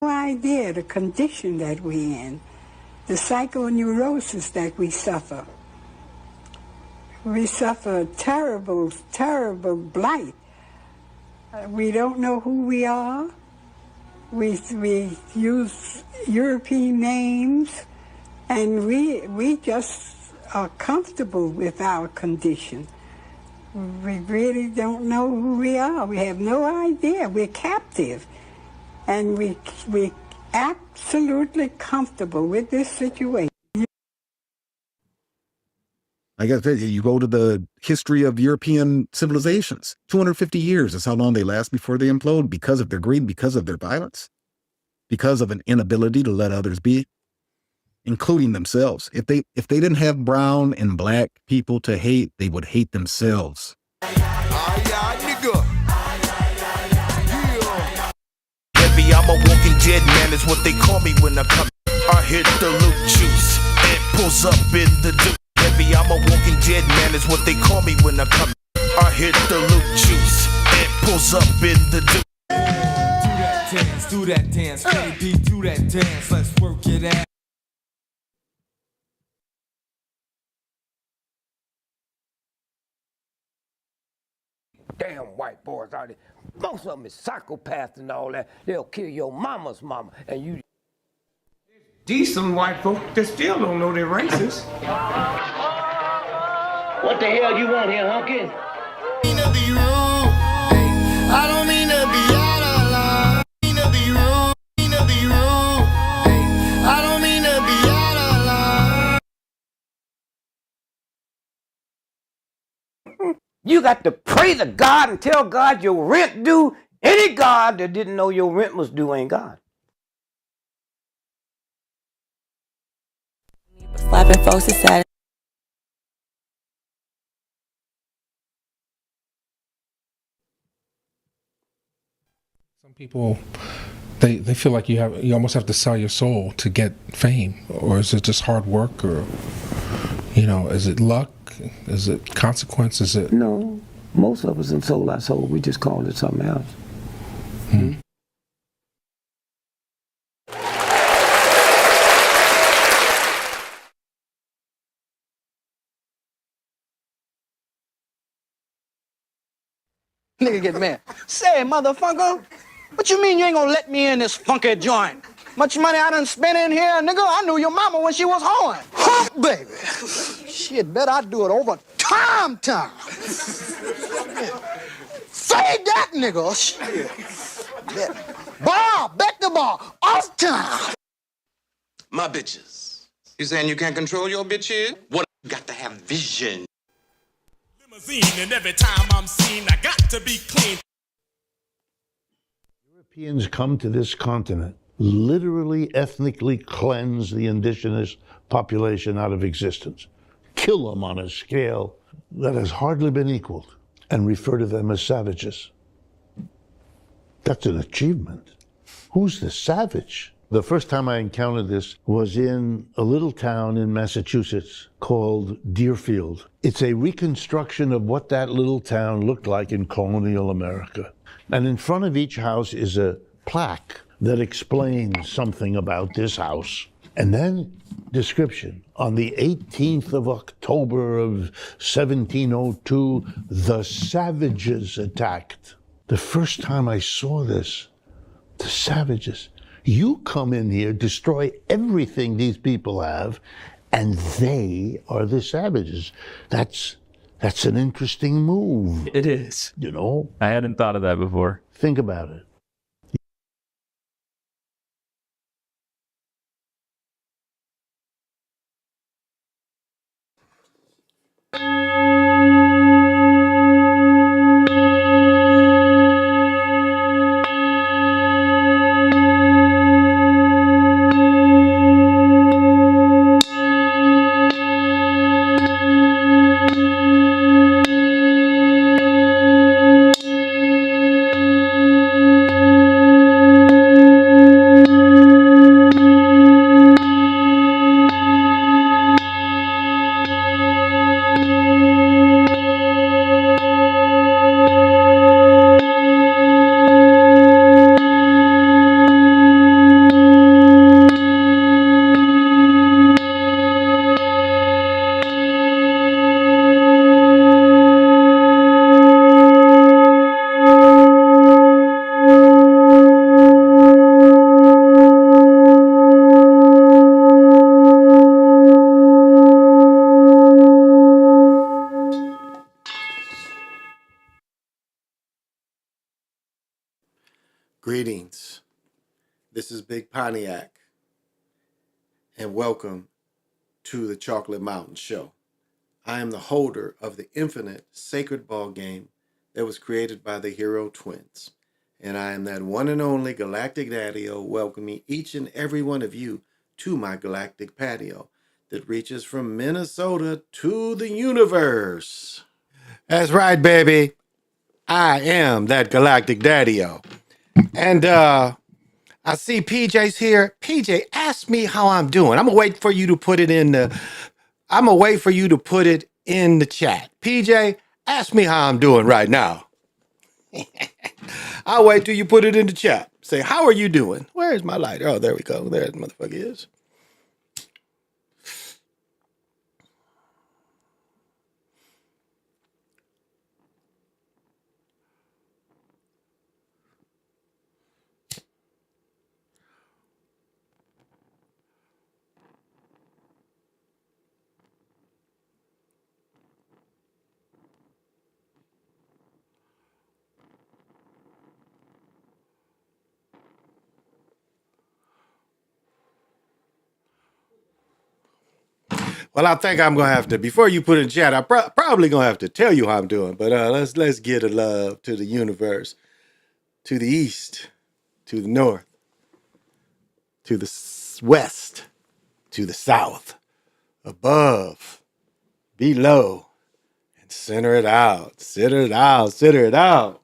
No idea the condition that we're in, the psychoneurosis that we suffer. We suffer terrible, terrible blight. We don't know who we are. We use European names, and we just are comfortable with our condition. We really don't know who we are. We have no idea. We're captive, and we absolutely comfortable with this situation. Like I said, you go to the history of European civilizations. 250 years is how long they last before they implode, because of their greed, because of their violence, because of an inability to let others be, including themselves. If they didn't have brown and black people to hate, they would hate themselves. Heavy, I'm a walking dead man, is what they call me when I come. I hit the loot juice, it pulls up in the dude. Heavy, I'm a walking dead man, is what they call me when I come. I hit the loot juice, it pulls up in the dude. Do that dance, baby, do that dance, let's work it out. Damn white boys out there. Most of them is psychopaths and all that. They'll kill your mama's mama and you. Decent white folk that still don't know they're racist. What the hell you want here, hunky? I don't mean to be out of line. I don't mean to be out of line. You got to pray to God and tell God your rent due. Any God that didn't know your rent was due ain't God. Slapping folks aside. Some people, they feel like you almost have to sell your soul to get fame, or is it just hard work, or is it luck, is it consequence, is it? No, most of us in sold our soul. We just called it something else. Nigga get mad. Say, motherfucker, what you mean you ain't gonna let me in this funky joint? Much money I done spent in here, nigga. I knew your mama when she was horn. Huh, baby. Shit, bet I do it over time. Fade that, nigga. Shit. Bet the bar, off time. My bitches. You saying you can't control your bitches? What? You got to have vision. And every time I'm seen, I got to be clean. Europeans come to this continent, literally ethnically cleanse the indigenous population out of existence, kill them on a scale that has hardly been equaled, and refer to them as savages. That's an achievement. Who's the savage? The first time I encountered this was in a little town in Massachusetts called Deerfield. It's a reconstruction of what that little town looked like in colonial America. And in front of each house is a plaque that explains something about this house. And then description. On the 18th of October of 1702, the savages attacked. The first time I saw this, the savages. You come in here, destroy everything these people have, and they are the savages. That's an interesting move. It is. I hadn't thought of that before. Think about it. Greetings. This is Big Pontiac, and welcome to the Chocolate Mountain Show. I am the holder of the infinite sacred ball game that was created by the Hero Twins, and I am that one and only Galactic Daddy-O, welcoming each and every one of you to my galactic patio that reaches from Minnesota to the universe. That's right, baby. I am that Galactic Daddy-O. And I see PJ's here. PJ, ask me how I'm doing. I'm gonna wait for you to put it in the chat. PJ, ask me how I'm doing right now. I'll wait till you put it in the chat. Say, how are you doing? Where's my light? Oh, there we go. There the motherfucker is. Well, I think I'm gonna have to, before you put it in chat, I'm probably gonna have to tell you how I'm doing. But let's get a love to the universe, to the east, to the north, to the west, to the south, above, below, and center it out, center it out, center it out.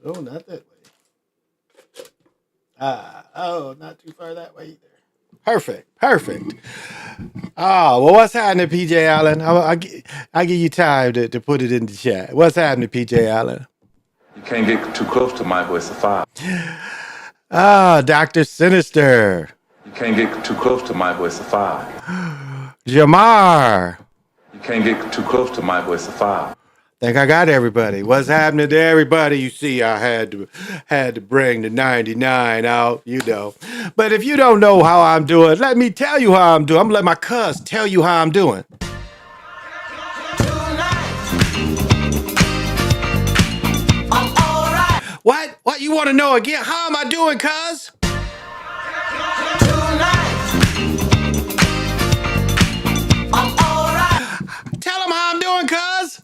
Oh, not that way. Oh, not too far that way either. Perfect. Oh, well, what's happening, PJ Allen? I'll give you time to put it in the chat. What's happening, PJ Allen? You can't get too close to Michael. It's a foul. Ah, Dr. Sinister. You can't get too close to Michael. It's a foul. Jamar. You can't get too close to Michael. It's a foul. Think I got everybody. What's happening to everybody? You see, I had to bring the 99 out, you know. But if you don't know how I'm doing, let me tell you how I'm doing. I'm gonna let my cuz tell you how I'm doing. I'm all right. What you want to know again? How am I doing, cuz? I'm all right. Tell them how I'm doing, cuz.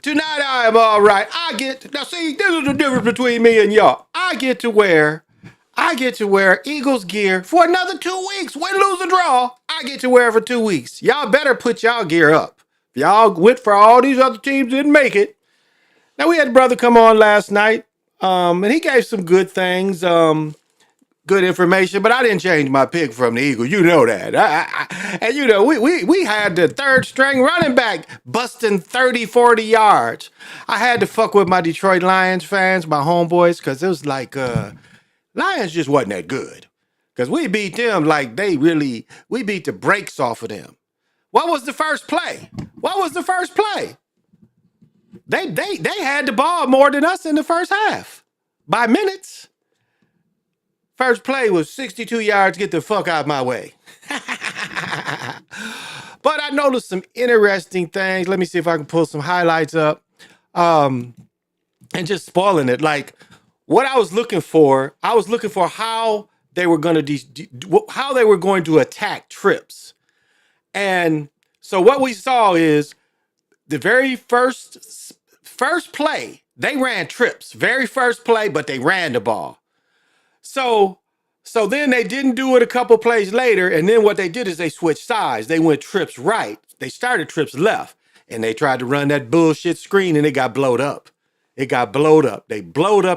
Tonight I am all right. Now see, this is the difference between me and y'all. I get to wear Eagles gear for another 2 weeks. Win, lose, or draw, I get to wear it for 2 weeks. Y'all better put y'all gear up. If y'all went for all these other teams, didn't make it. Now we had a brother come on last night, and he gave some good things. Good information, but I didn't change my pick from the Eagles. You know that. And you know, we had the third string running back busting 30, 40 yards. I had to fuck with my Detroit Lions fans, my homeboys, because it was like, Lions just wasn't that good. Because we beat them like we beat the brakes off of them. What was the first play? They had the ball more than us in the first half by minutes. First play was 62 yards, get the fuck out of my way. But I noticed some interesting things. Let me see if I can pull some highlights up. And just spoiling it. Like what I was looking for how they were going to attack trips. And so what we saw is the very first play, they ran trips. Very first play, but they ran the ball. So then they didn't do it a couple plays later, and then what they did is they switched sides. They went trips right. They started trips left, and they tried to run that bullshit screen, and it got blowed up. They blowed up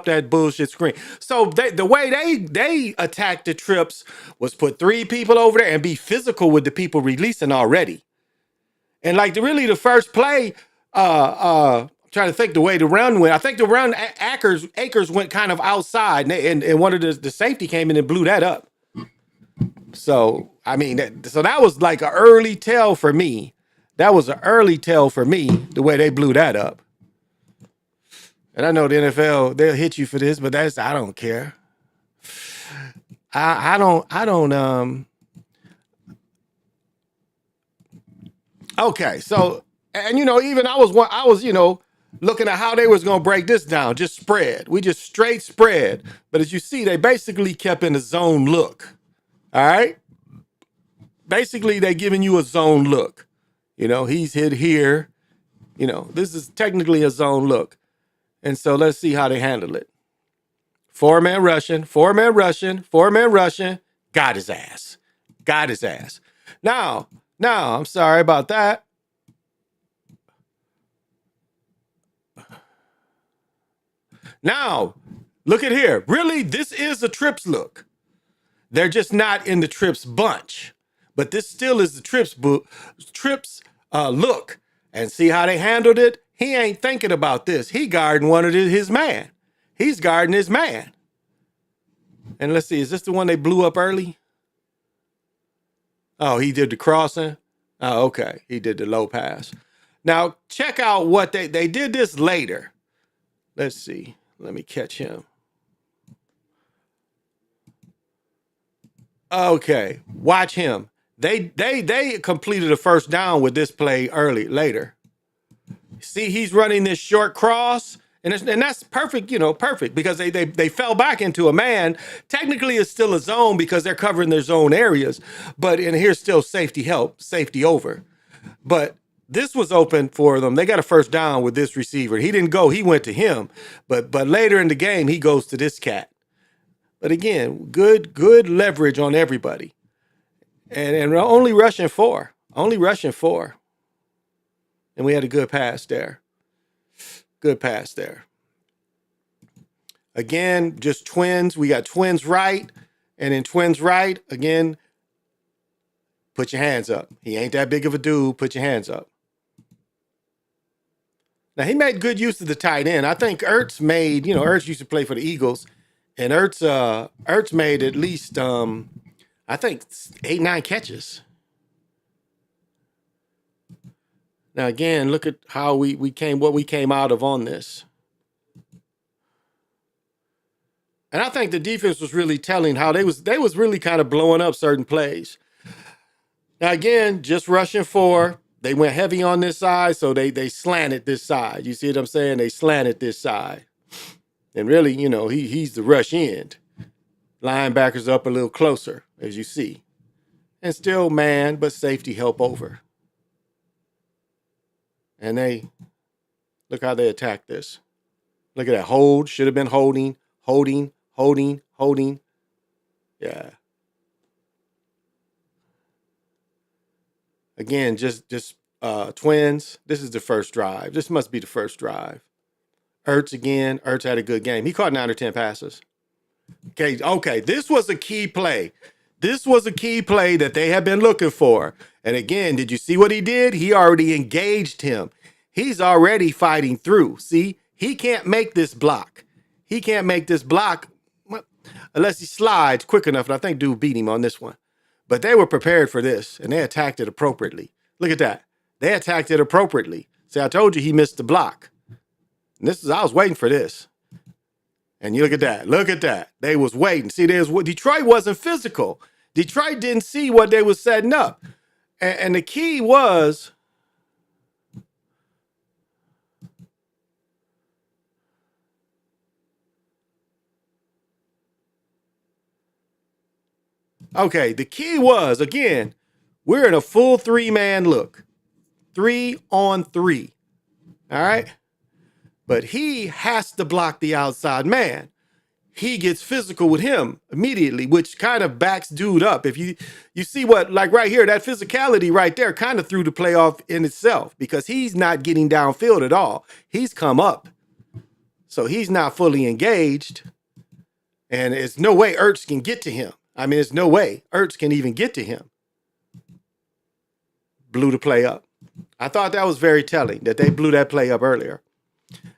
that bullshit screen. So the way they attacked the trips was put 3 people over there and be physical with the people releasing already. And like the first play, trying to think the way the run went. I think the run Akers went kind of outside, and one of the safety came in and blew that up. So I mean, that was like an early tell for me. The way they blew that up. And I know the NFL, they'll hit you for this, but I don't care. I don't. Okay, so, and even I was looking at how they was gonna break this down, just spread. We just straight spread. But as you see, they basically kept in a zone look. All right. Basically, they giving you a zone look. He's hit here. This is technically a zone look. And so let's see how they handle it. Four-man rushing. Got his ass. Now, I'm sorry about that. Now, look at here. Really, this is a trips look. They're just not in the trips bunch. But this still is the trips look. And see how they handled it? He ain't thinking about this. He guarding his man. He's guarding his man. And let's see, is this the one they blew up early? Oh, he did the crossing. Oh, okay. He did the low pass. Now, check out what they did this later. Let's see. Let me catch him. Okay, watch him. They completed a first down with this play later. See, he's running this short cross, and that's perfect, perfect, because they fell back into a man. Technically, it's still a zone because they're covering their zone areas, but here's still safety over. But this was open for them. They got a first down with this receiver. He didn't go, he went to him. But later in the game, he goes to this cat. But again, good leverage on everybody. And only rushing four. And we had a good pass there. Again, just twins. We got twins right. And in twins right, again, put your hands up. He ain't that big of a dude. Put your hands up. Now, he made good use of the tight end. I think Ertz used to play for the Eagles. And Ertz made at least, I think, 8-9 catches. Now, again, look at how we came out of on this. And I think the defense was really telling how they was really kind of blowing up certain plays. Now, again, just rushing four. They went heavy on this side, so they slanted this side. You see what I'm saying? They slanted this side. And really, he's the rush end. Linebackers up a little closer, as you see. And still man, but safety help over. And look how they attacked this. Look at that hold. Should have been holding. Yeah. Again, just twins. This is the first drive. This must be the first drive. Ertz again. Ertz had a good game. He caught 9 or 10 passes. Okay. This was a key play. That they had been looking for. And again, did you see what he did? He already engaged him. He's already fighting through. See, he can't make this block. Unless he slides quick enough. And I think dude beat him on this one. But they were prepared for this, and they attacked it appropriately. Look at that. They attacked it appropriately. See, I told you he missed the block. And I was waiting for this. And you look at that. They was waiting. See, Detroit wasn't physical. Detroit didn't see what they was setting up. And the key was again, we're in a full 3-man look. 3-on-3. All right? But he has to block the outside man. He gets physical with him immediately, which kind of backs dude up. If you see what, like right here, that physicality right there kind of threw the play off in itself because he's not getting downfield at all. He's come up. So he's not fully engaged. And there's no way Ertz can get to him. I mean, there's no way Ertz can even get to him. Blew the play up. I thought that was very telling that they blew that play up earlier.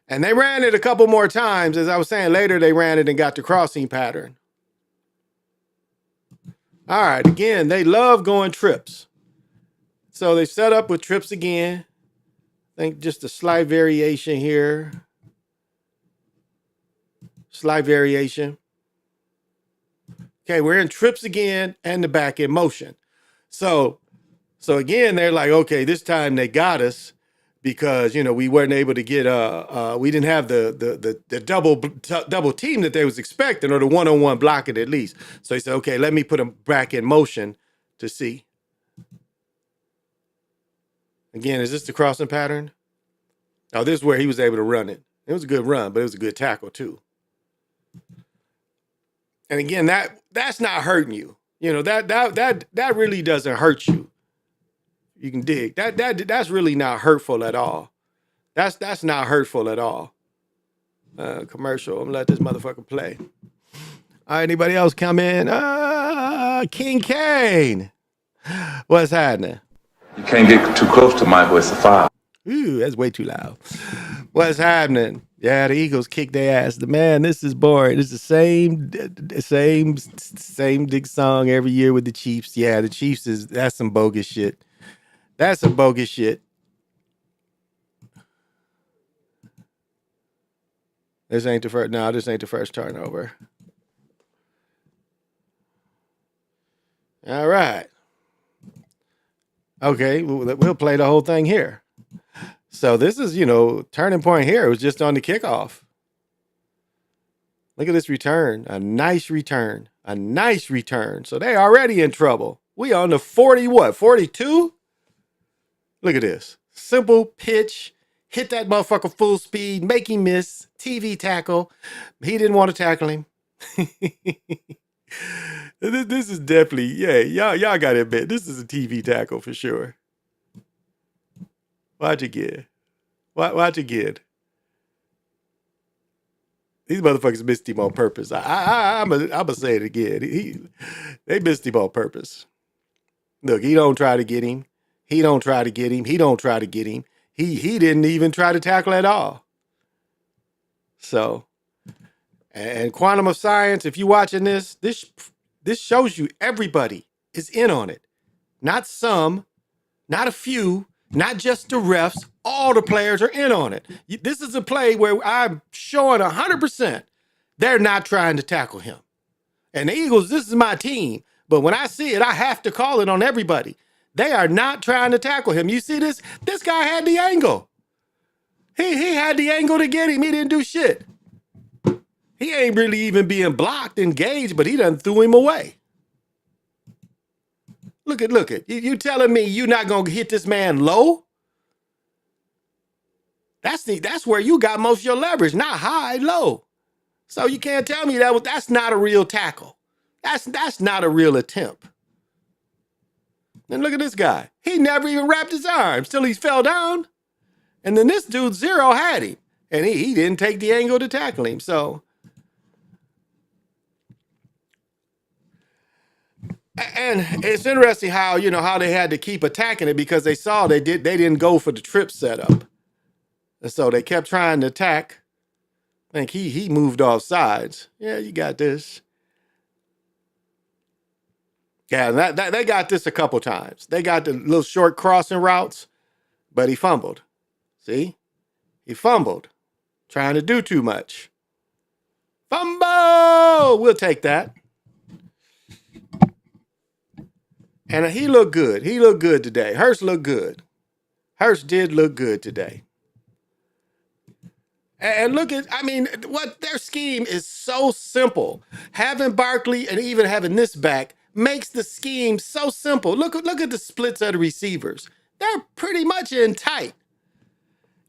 And they ran it a couple more times. As I was saying later, they ran it and got the crossing pattern. All right, again, they love going trips. So they set up with trips again. I think just a slight variation here. Slight variation. Okay, we're in trips again and the back in motion. So again, they're like, okay, this time they got us because, you know, we weren't able to get we didn't have the double team that they was expecting, or the one-on-one blocking at least. So he said, okay, let me put them back in motion to see. Again, is this the crossing pattern? Oh, this is where he was able to run it. It was a good run, but it was a good tackle too. And again, that's not hurting you. You know, that really doesn't hurt you. You can dig. That's really not hurtful at all. That's not hurtful at all. Commercial. I'm gonna let this motherfucker play. All right, anybody else come in? King Kane. What's happening? You can't get too close to Michael. It's a foul. Ooh, that's way too loud. What's happening? Yeah, the Eagles kicked their ass. Man, this is boring. It's the same dick song every year with the Chiefs. Yeah, the Chiefs that's some bogus shit. That's some bogus shit. This ain't the first turnover. All right. Okay, we'll play the whole thing here. So this is, turning point here. It was just on the kickoff. Look at this return. A nice return. So they already in trouble. We on the 42? Look at this. Simple pitch. Hit that motherfucker full speed. Make him miss. TV tackle. He didn't want to tackle him. This is definitely, y'all got to admit, this is a TV tackle for sure. Watch again. Watch again. These motherfuckers missed him on purpose. I'm gonna say it again. They missed him on purpose. Look, he don't try to get him. He don't try to get him. He didn't even try to tackle at all. So, and quantum of science, if you're watching this shows you everybody is in on it. Not some, not a few, not just the refs. All the players are in on it. This is a play where I'm showing 100% they're not trying to tackle him. And the Eagles, this is my team. But when I see it, I have to call it on everybody. They are not trying to tackle him. You see this? This guy had the angle. He had the angle to get him. He didn't do shit. He ain't really even being blocked, engaged, but he done threw him away. Look at. You telling me you're not going to hit this man low? That's where you got most of your leverage, not high, low. So you can't tell me that's not a real tackle. That's not a real attempt. And look at this guy. He never even wrapped his arms till he fell down. And then this dude Zero had him. And he didn't take the angle to tackle him. So, and it's interesting how they had to keep attacking it, because they saw they didn't go for the trip setup. And so they kept trying to attack. I think he moved off sides. Yeah, you got this. Yeah, they got this a couple times. They got the little short crossing routes, but he fumbled. See? He fumbled. Trying to do too much. Fumble! We'll take that. And he looked good. He looked good today. Hurst looked good. Hurst did look good today. And look at, what their scheme is so simple. Having Barkley and even having this back makes the scheme so simple. Look at the splits of the receivers. They're pretty much in tight.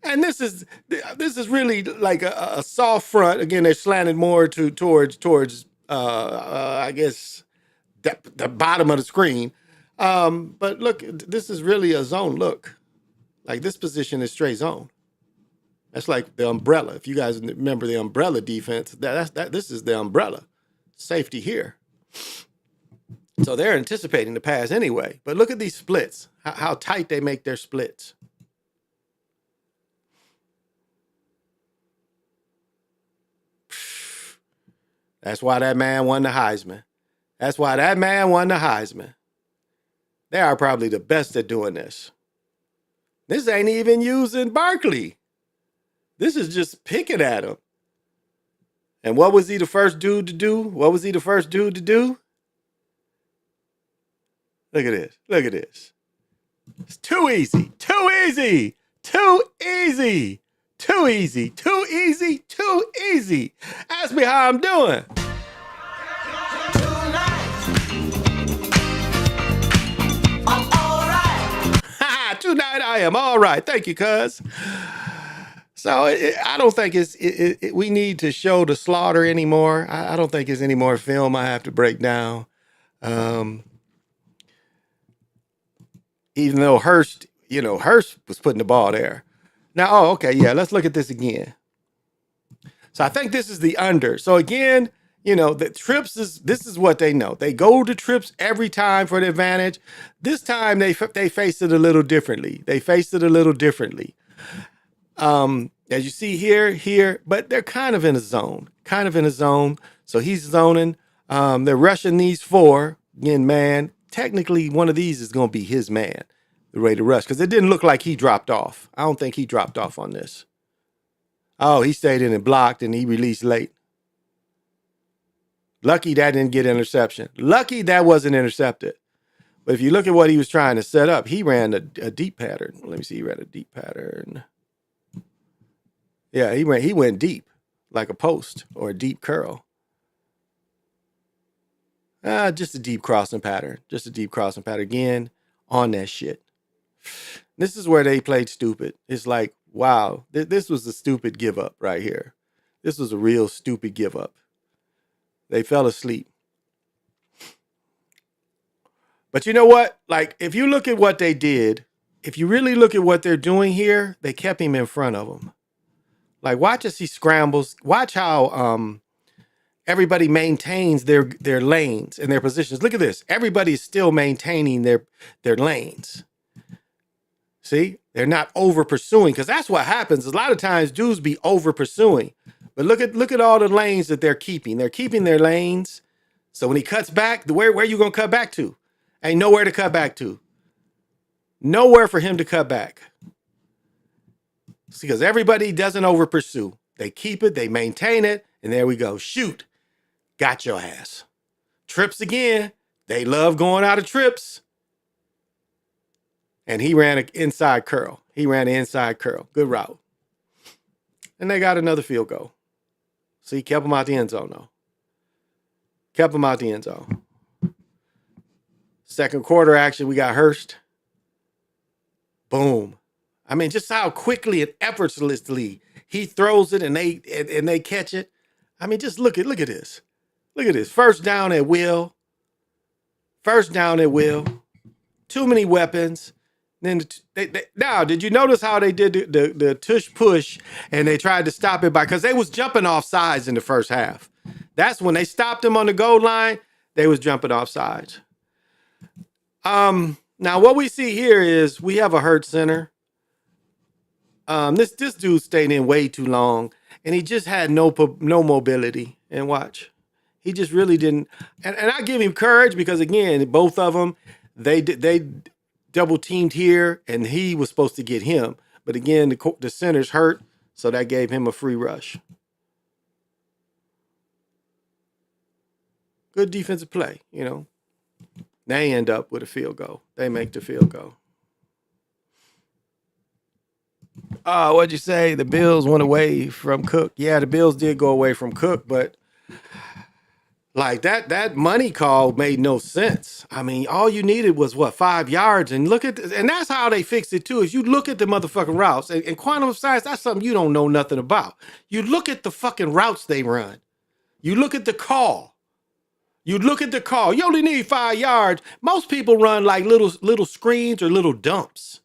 And this is really like a soft front. Again, they're slanted more towards I guess the bottom of the screen. But look, this is really a zone look. Like this position is straight zone. That's like the umbrella. If you guys remember the umbrella defense, this is the umbrella. Safety here. So they're anticipating the pass anyway. But look at these splits, how tight they make their splits. That's why that man won the Heisman. They are probably the best at doing this. This ain't even using Barkley. This is just picking at him. And what was he the first dude to do? What was he the first dude to do? Look at this. Look at this. It's too easy. Too easy. Too easy. Too easy. Too easy. Too easy. Ask me how I'm doing. Tonight I am all right. Thank you, cuz. So I don't think we need to show the slaughter anymore. I don't think there's any more film I have to break down. Even though Hurst was putting the ball there. Now, oh, okay, yeah, let's look at this again. So I think this is the under. So again, the trips this is what they know. They go to trips every time for the advantage. This time they faced it a little differently. As you see here, but they're kind of in a zone. So he's zoning. They're rushing these four. Again, man, technically one of these is going to be his man, the ready to rush, because it didn't look like he dropped off. I don't think he dropped off on this. Oh, he stayed in and blocked, and he released late. Lucky that didn't get interception. Lucky that wasn't intercepted. But if you look at what he was trying to set up, he ran a deep pattern. Let me see. He ran a deep pattern. Yeah, he went deep, like a post or a deep curl. Just a deep crossing pattern. Again, on that shit. This is where they played stupid. It's like, wow, this was a stupid give up right here. This was a real stupid give up. They fell asleep. But you know what? Like, if you look at what they did, if you really look at what they're doing here, they kept him in front of them. Like, watch as he scrambles. Watch how everybody maintains their lanes and their positions. Look at this. Everybody's still maintaining their lanes. See? They're not over pursuing, because that's what happens. A lot of times dudes be over pursuing. But look at all the lanes that they're keeping. They're keeping their lanes. So when he cuts back, where are you going to cut back to? Ain't nowhere to cut back to. Nowhere for him to cut back. Because everybody doesn't over pursue. They keep it, they maintain it, and there we go. Shoot. Got your ass. Trips again. They love going out of trips. And he ran an inside curl. Good route. And they got another field goal. So he kept him out the end zone, though. Second quarter action, we got Hurst. Boom. I mean, just how quickly and effortlessly he throws it and they catch it. I mean, just look at this. Look at this. First down at will. Too many weapons. Then now, did you notice how they did the tush push and they tried to stop it because they was jumping off sides in the first half. That's when they stopped him on the goal line. They was jumping off sides. Now what we see here is we have a hurt center. This dude stayed in way too long, and he just had no mobility. And watch, he just really didn't. And I give him courage because again, both of them, they double teamed here, and he was supposed to get him. But again, the center's hurt, so that gave him a free rush. Good defensive play, They end up with a field goal. They make the field goal. What'd you say? The Bills went away from Cook. Yeah, the Bills did go away from Cook, but like that money call made no sense. I mean, all you needed was 5 yards, and and that's how they fixed it too. Is you look at the motherfucking routes, and quantum of science, that's something you don't know nothing about. You look at the fucking routes they run. You look at the call. You only need 5 yards. Most people run like little screens or little dumps.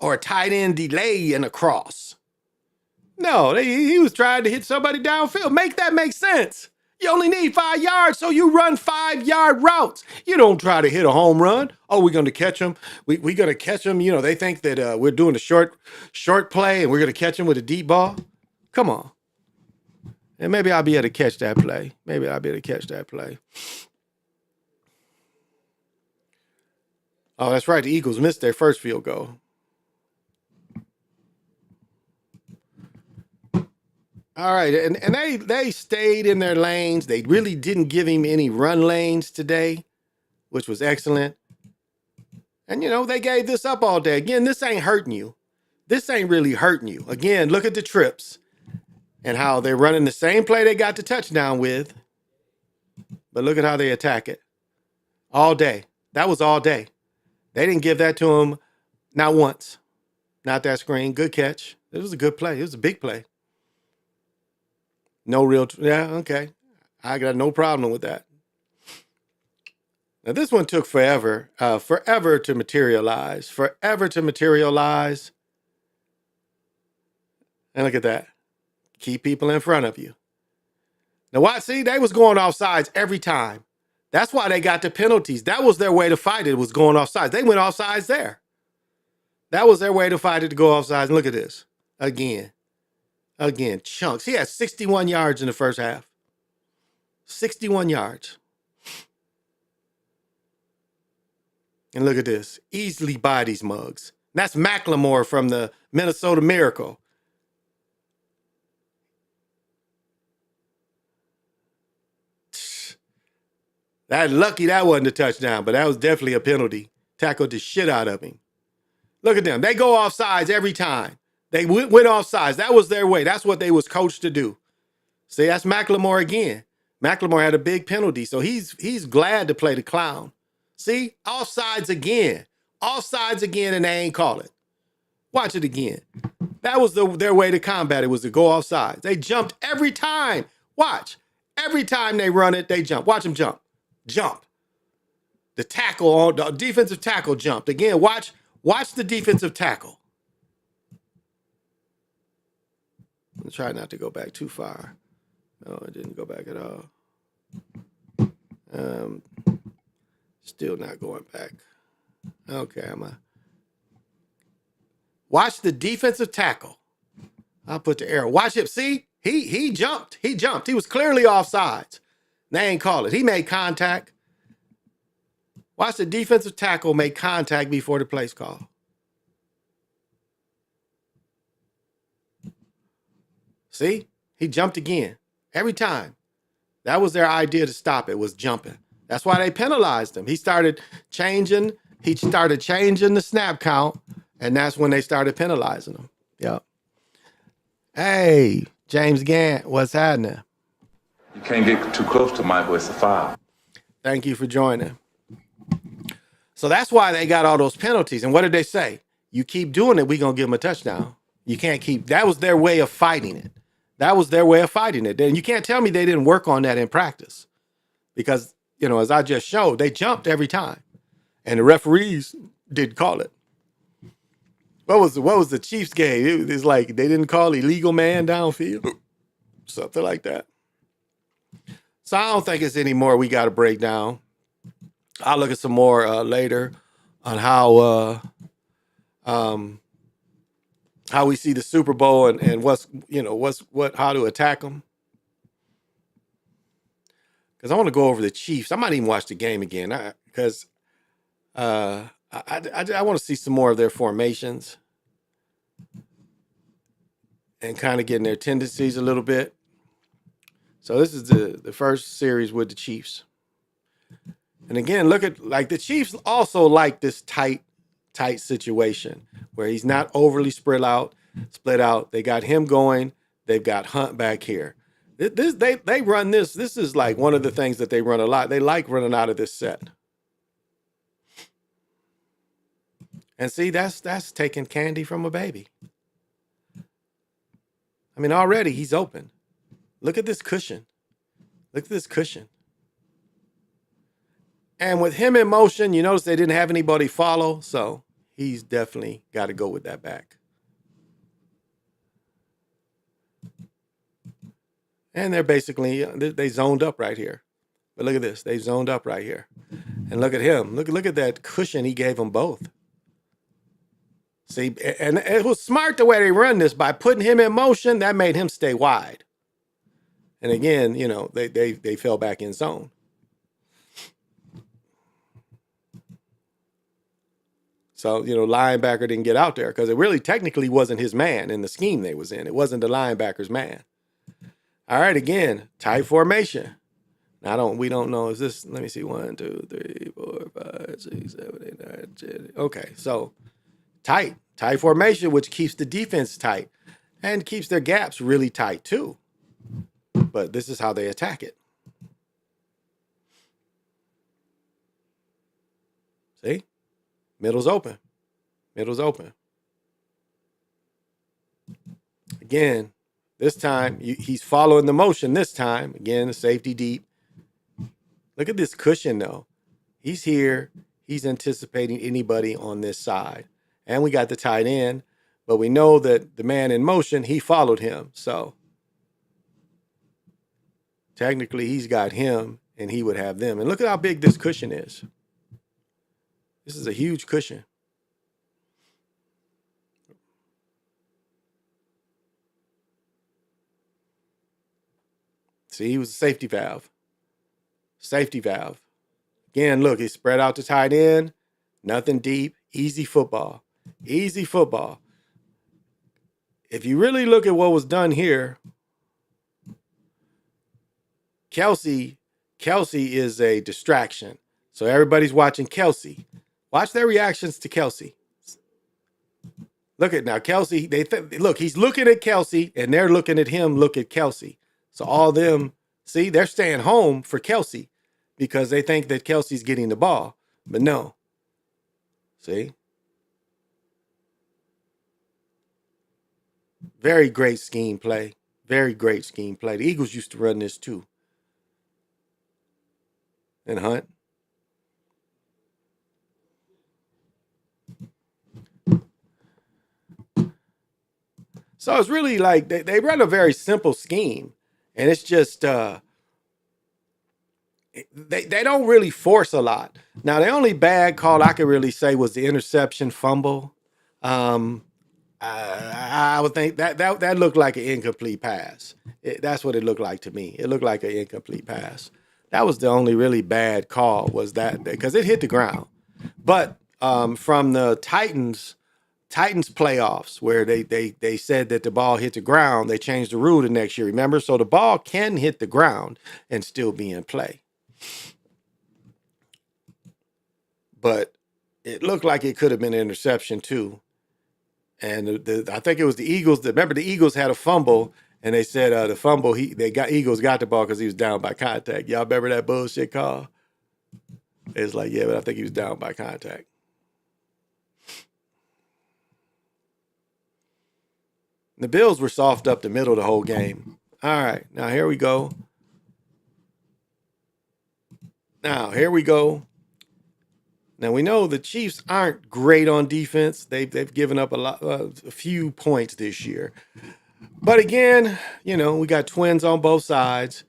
Or a tight end delay and a cross. No, he was trying to hit somebody downfield. Make that make sense. You only need 5 yards, so you run 5-yard routes. You don't try to hit a home run. Oh, we're going to catch them. We're going to catch them. They think that we're doing a short play and we're going to catch them with a deep ball. Come on. And maybe I'll be able to catch that play. Oh, that's right. The Eagles missed their first field goal. All right, and they stayed in their lanes. They really didn't give him any run lanes today, which was excellent. And, they gave this up all day. Again, this ain't hurting you. This ain't really hurting you. Again, look at the trips and how they're running the same play they got the touchdown with. But look at how they attack it. All day. That was all day. They didn't give that to him not once. Not that screen. Good catch. It was a good play. It was a big play. No real, yeah, okay. I got no problem with that. Now, this one took forever to materialize. And look at that. Keep people in front of you. Now, watch, see, they was going off sides every time. That's why they got the penalties. That was their way to fight it, was going off sides. They went off sides there. That was their way to fight it, to go off sides. And look at this. Again, chunks. He had 61 yards in the first half. 61 yards. And look at this. Easily buy these mugs. That's Macklemore from the Minnesota Miracle. That lucky that wasn't a touchdown, but that was definitely a penalty. Tackled the shit out of him. Look at them. They go off sides every time. They went off sides. That was their way. That's what they was coached to do. See, that's Macklemore again. Macklemore had a big penalty, so he's glad to play the clown. See, offsides again. Offsides again, and they ain't call it. Watch it again. That was their way to combat it, was to go offsides. They jumped every time. Watch. Every time they run it, they jump. Watch them jump. Jump. The tackle, the defensive tackle jumped. Again, watch the defensive tackle. I'm trying not to go back too far. No, it didn't go back at all. Still not going back. Okay, watch the defensive tackle. I'll put the arrow. Watch him. See, he jumped. He jumped. He was clearly offsides. They ain't call it. He made contact. Watch the defensive tackle make contact before the play's call. See, he jumped again. Every time. That was their idea to stop it, was jumping. That's why they penalized him. He started changing the snap count, and that's when they started penalizing him. Yep. Hey, James Gant, what's happening? You can't get too close to Michael. It's a foul. Thank you for joining. So that's why they got all those penalties. And what did they say? You keep doing it, we're going to give them a touchdown. You can't keep. That was their way of fighting it. And you can't tell me they didn't work on that in practice. Because, as I just showed, they jumped every time. And the referees didn't call it. What was the Chiefs game? It was like they didn't call illegal man downfield. Something like that. So I don't think it's any more we got to break down. I'll look at some more later on how we see the Super Bowl and how to attack them. Because I want to go over the Chiefs. I might even watch the game again because I want to see some more of their formations and kind of getting their tendencies a little bit. So this is the first series with the Chiefs. And again, look at, the Chiefs also like this tight situation where he's not overly split out. They got him going. They've got Hunt back here. They run this. This is like one of the things that they run a lot. They like running out of this set. And see, that's taking candy from a baby. I mean, already he's open. Look at this cushion. And with him in motion, you notice they didn't have anybody follow, so he's definitely got to go with that back. And they're basically, they zoned up right here. But look at this. They zoned up right here. And look at him. Look at that cushion he gave them both. See, and it was smart the way they run this. By putting him in motion, that made him stay wide. And again, they fell back in zone. So, linebacker didn't get out there because it really technically wasn't his man in the scheme they was in. It wasn't the linebacker's man. All right, again, tight formation. Now, we don't know. Is this, let me see, 1, 2, 3, 4, 5, 6, 7, 8, 9, 10. Okay, so tight formation, which keeps the defense tight and keeps their gaps really tight too. But this is how they attack it. See? Middle's open. Again, this time, he's following the motion this time. Again, the safety deep. Look at this cushion, though. He's here. He's anticipating anybody on this side. And we got the tight end. But we know that the man in motion, he followed him. So technically, he's got him, and he would have them. And look at how big this cushion is. This is a huge cushion. See, he was a safety valve. Again, look, he spread out the tight end. Nothing deep. Easy football. If you really look at what was done here, Kelsey is a distraction. So everybody's watching Kelsey. Watch their reactions to Kelsey. Look at now, Kelsey. Look, he's looking at Kelsey, and they're looking at him. Look at Kelsey. So all them, see, they're staying home for Kelsey because they think that Kelsey's getting the ball, but no. See, very great scheme play. The Eagles used to run this too. And Hunt. So it's really like they run a very simple scheme, and it's just they don't really force a lot. Now, the only bad call I could really say was the interception fumble. I would think that looked like an incomplete pass. That's what it looked like to me. It looked like an incomplete pass. That was the only really bad call, was that, because it hit the ground. But from the Titans playoffs, where they said that the ball hit the ground, they changed the rule the next year, remember? So the ball can hit the ground and still be in play. But it looked like it could have been an interception too. And I think it was the Eagles. Remember, the Eagles had a fumble, and they said the fumble, Eagles got the ball because he was down by contact. Y'all remember that bullshit call? It's like, yeah, but I think he was down by contact. The Bills were soft up the middle the whole game. All right, now here we go. Now we know the Chiefs aren't great on defense. They've given up a few points this year. But again, we got twins on both sides.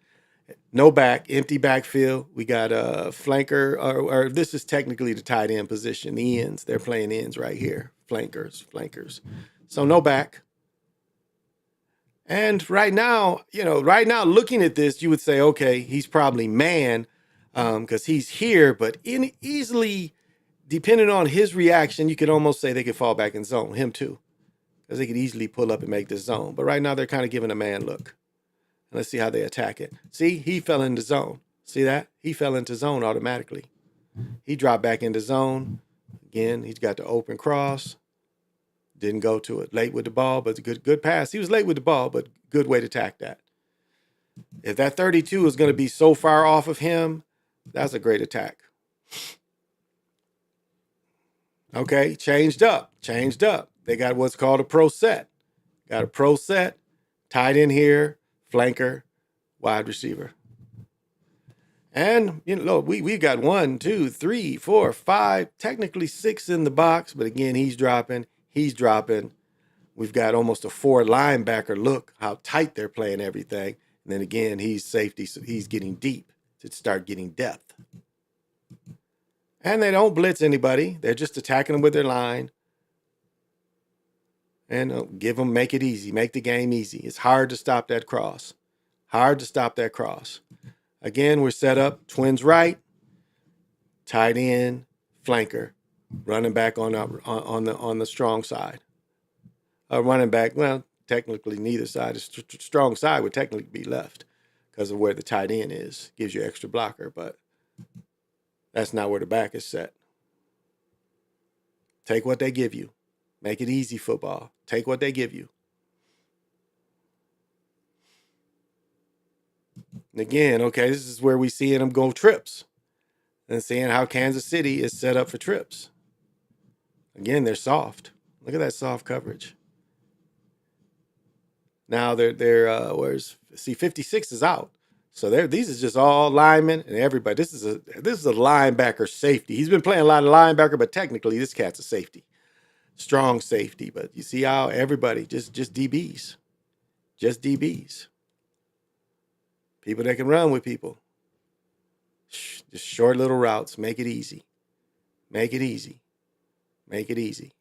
No back, empty backfield. We got a flanker, or this is technically the tight end position. The ends, they're playing ends right here. Flankers. So no back. And right now, looking at this, you would say, okay, he's probably man, because he's here, but easily, depending on his reaction, you could almost say they could fall back in zone, him too, because they could easily pull up and make this zone. But right now, they're kind of giving a man look. And let's see how they attack it. See, he fell into zone. See that? He fell into zone automatically. He dropped back into zone. Again, he's got the open cross. Didn't go to it. Late with the ball, but good pass. He was late with the ball, but good way to attack that. If that 32 is going to be so far off of him, that's a great attack. Okay, changed up. They got what's called a pro set. Got a pro set, tight in here, flanker, wide receiver. And, look, we've got 1, 2, 3, 4, 5, technically 6 in the box, but again, he's dropping. We've got almost a 4 linebacker. Look how tight they're playing everything. And then again, he's safety, so he's getting deep to start getting depth. And they don't blitz anybody. They're just attacking them with their line. And make it easy. Make the game easy. It's hard to stop that cross. Again, we're set up. Twins right. Tight end. Flanker. Running back on the strong side. Running back, well, Technically, neither side. A strong side would technically be left because of where the tight end is. Gives you extra blocker, but that's not where the back is set. Take what they give you. Make it easy football. Take what they give you. And again, okay, this is where we seeing them go trips and seeing how Kansas City is set up for trips. Again, they're soft. Look at that soft coverage. Now they're where's 56 is out. So these is just all linemen and everybody. This is a linebacker safety. He's been playing a lot of linebacker, but technically this cat's a safety. Strong safety. But you see how everybody just DBs. Just DBs. People that can run with people. Just short little routes. Make it easy. Make it easy. Make it easy.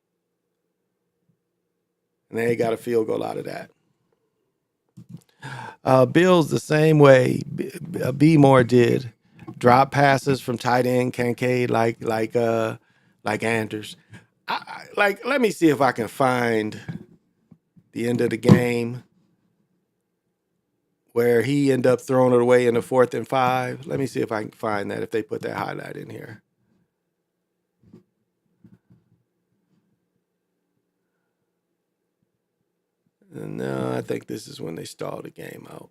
And they got a field goal out of that. Bills the same way B Moore did. Drop passes from tight end Kincaid like Anders. Let me see if I can find the end of the game where he ended up throwing it away in the 4th and 5. Let me see if I can find that if they put that highlight in here. No, I think this is when they stalled the game out.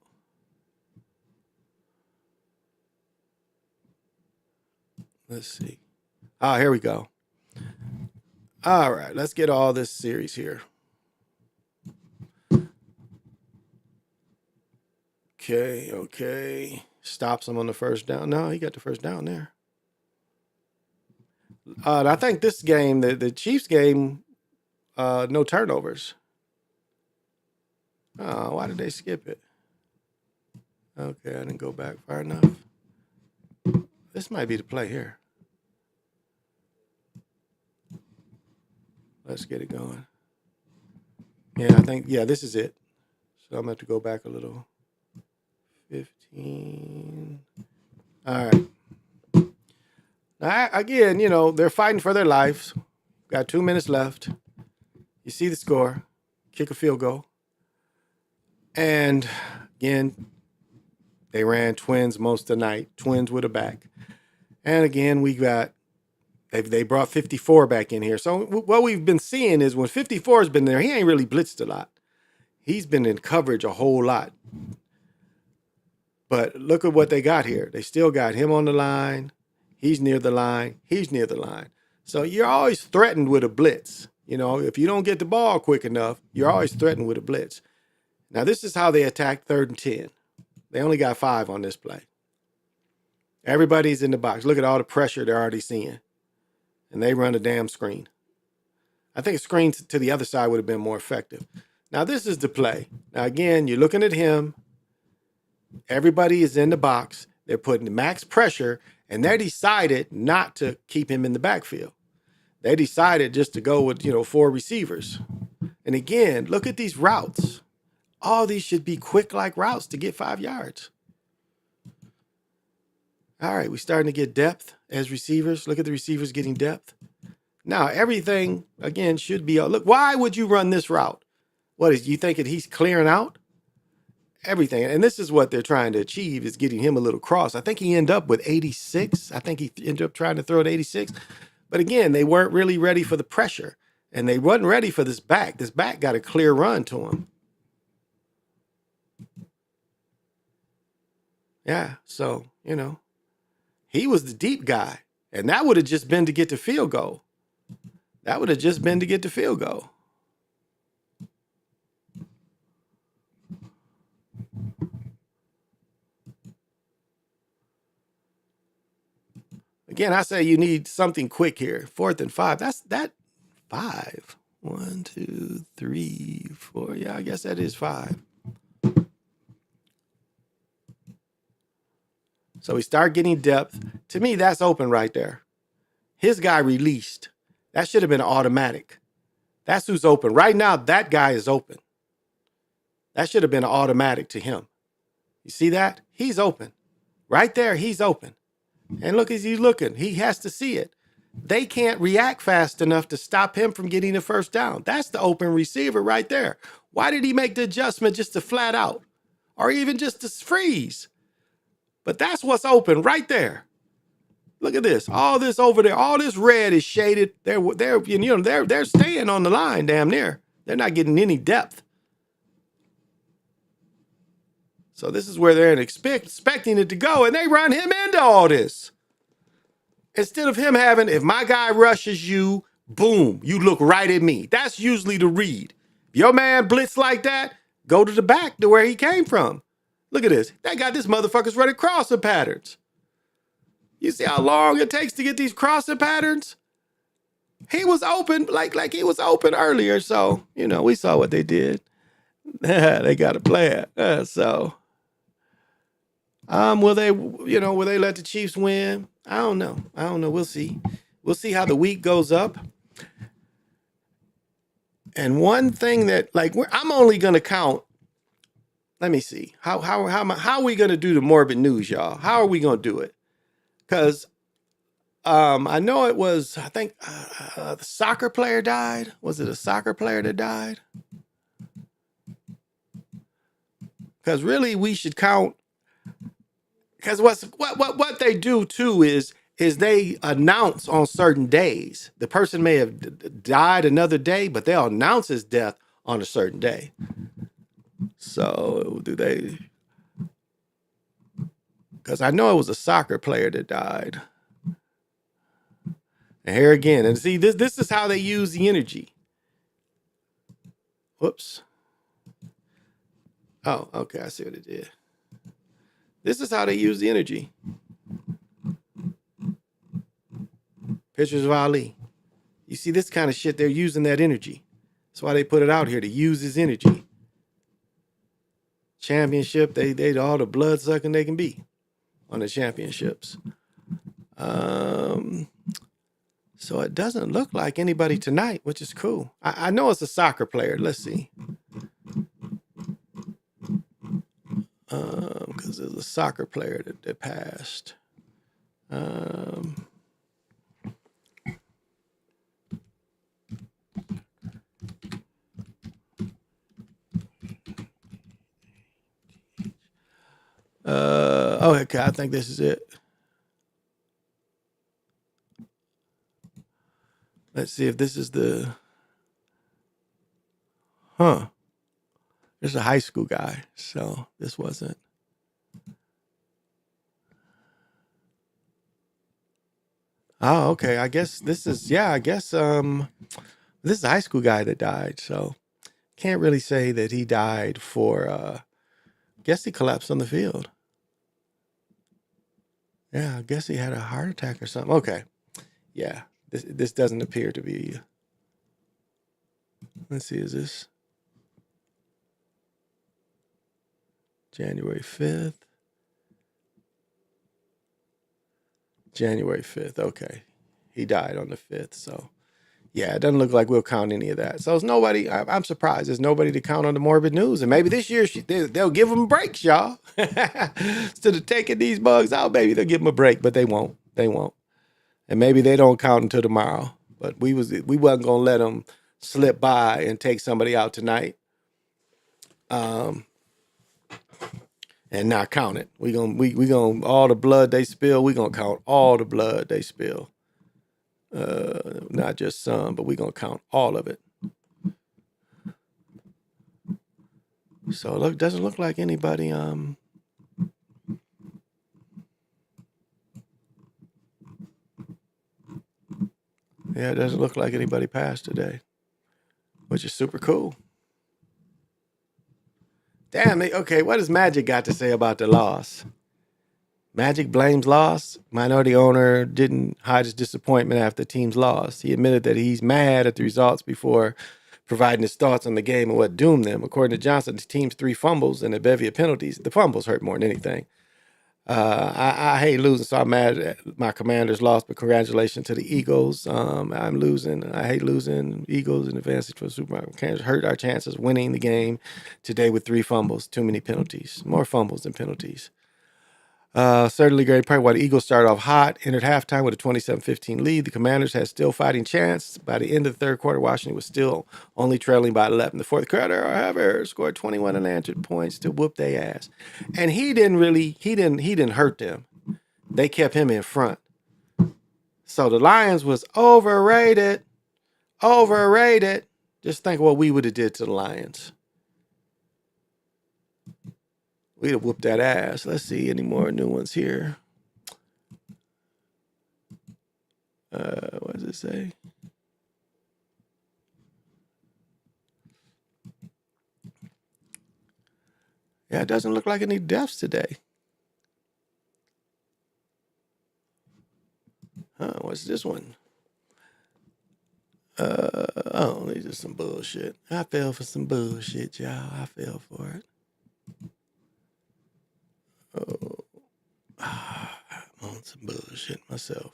Let's see. Oh, here we go. All right, let's get all this series here. Okay. Stops him on the first down. No, he got the first down there. I think this game, the Chiefs game, no turnovers. Oh, why did they skip it? Okay, I didn't go back far enough. This might be the play here. Let's get it going. Yeah, I think, this is it. So I'm going to have to go back a little. 15. All right. Now, again, they're fighting for their lives. Got 2 minutes left. You see the score. Kick a field goal. And again, they ran twins most of the night. Twins with a back. And again, they brought 54 back in here. So what we've been seeing is when 54 has been there, he ain't really blitzed a lot. He's been in coverage a whole lot. But look at what they got here. They still got him on the line. He's near the line. He's near the line. So you're always threatened with a blitz. If you don't get the ball quick enough, you're always threatened with a blitz. Now, this is how they attacked 3rd and 10. They only got 5 on this play. Everybody's in the box. Look at all the pressure they're already seeing. And they run a damn screen. I think a screen to the other side would have been more effective. Now, this is the play. Now, again, you're looking at him. Everybody is in the box. They're putting max pressure, and they decided not to keep him in the backfield. They decided just to go with, 4 receivers. And again, look at these routes. All these should be quick like routes to get 5 yards. All right, we're starting to get depth as receivers. Look at the receivers getting depth. Now, everything, again, should be, look, why would you run this route? What is, you thinking he's clearing out? Everything. And this is what they're trying to achieve, is getting him a little cross. I think he ended up with 86. I think he ended up trying to throw at 86. But again, they weren't really ready for the pressure. And they wasn't ready for this back. This back got a clear run to him. Yeah, so, he was the deep guy. And that would have just been to get the field goal. That would have just been to get the field goal. Again, I say you need something quick here. 4th and 5. That's 5. 1, 2, 3, 4. Yeah, I guess that is 5. So we start getting depth. To me, that's open right there. His guy released. That should have been automatic. That's who's open. Right now, that guy is open. That should have been automatic to him. You see that? He's open. Right there, he's open. And look, as he's looking, he has to see it. They can't react fast enough to stop him from getting the first down. That's the open receiver right there. Why did he make the adjustment just to flat out or even just to freeze? But that's what's open right there. Look at this. All this over there, all this red is shaded. They're staying on the line damn near. They're not getting any depth. So this is where they're expecting it to go, and they run him into all this. Instead of him having, if my guy rushes you, boom, you look right at me. That's usually the read. If your man blitz like that, go to the back to where he came from. Look at this. They got this motherfuckers running crossing patterns. You see how long it takes to get these crossing patterns? He was open, like he was open earlier, so, we saw what they did. They got a plan. Will they let the Chiefs win? I don't know. We'll see. We'll see how the week goes up. And one thing that, I'm only going to count. Let me see. How are we going to do the morbid news, y'all? How are we going to do it? Because I know it was, I think the soccer player died. Was it a soccer player that died? Because really we should count. Because what they do too is they announce on certain days. The person may have died another day, but they'll announce his death on a certain day. So do they? Because I know it was a soccer player that died. And here again, and see, this is how they use the energy. Whoops. Oh, okay, I see what it did. This is how they use the energy. Pictures of Ali. You see this kind of shit, they're using that energy. That's why they put it out here, to use his energy. Championship, they all the blood sucking they can be on the championships. So it doesn't look like anybody tonight, which is cool. I know it's a soccer player. Let's see. Because there's a soccer player that passed. Okay, I think this is it. Let's see if this is the... This is a high school guy, so this wasn't. Oh, okay. I guess this is, this is a high school guy that died, so can't really say that he died for, I guess he collapsed on the field. Yeah, I guess he had a heart attack or something. Okay. Yeah, this doesn't appear to be. Let's see, is this January 5th? January 5th, okay. He died on the 5th, so yeah, it doesn't look like we'll count any of that. So it's nobody, I'm surprised there's nobody to count on the morbid news. And maybe this year they'll give them breaks, y'all. Instead of taking these bugs out, maybe they'll give them a break, but they won't. And maybe they don't count until tomorrow. But we wasn't gonna let them slip by and take somebody out tonight. And not count it. We gonna all the blood they spill, we gonna count all the blood they spill. Not just some, but we gonna count all of it. So doesn't look like anybody yeah, it doesn't look like anybody passed today, which is super cool. Damn, okay, what has Magic got to say about the loss? Magic blames loss. Minority owner didn't hide his disappointment after the team's loss. He admitted that he's mad at the results before providing his thoughts on the game and what doomed them. According to Johnson, the team's 3 fumbles and a bevy of penalties. The fumbles hurt more than anything. I hate losing, so I'm mad at my Commanders lost, but congratulations to the Eagles. I'm losing. I hate losing. Eagles in advancing for the Super Bowl. Can't hurt our chances of winning the game today with 3 fumbles. Too many penalties. More fumbles than penalties. Certainly great part while the Eagles started off hot, entered halftime with a 27-15 lead. The Commanders had still fighting chance. By the end of the third quarter, Washington was still only trailing by 11. The fourth quarter, however, scored 21 unanswered points to whoop their ass. And he didn't hurt them. They kept him in front. So the Lions was overrated. Overrated. Just think what we would have did to the Lions. We'd have whooped that ass. Let's see any more new ones here. What does it say? Yeah, it doesn't look like any deaths today. What's this one? Oh, these are some bullshit. I fell for some bullshit, y'all. I fell for it. Oh, I'm on some bullshit myself.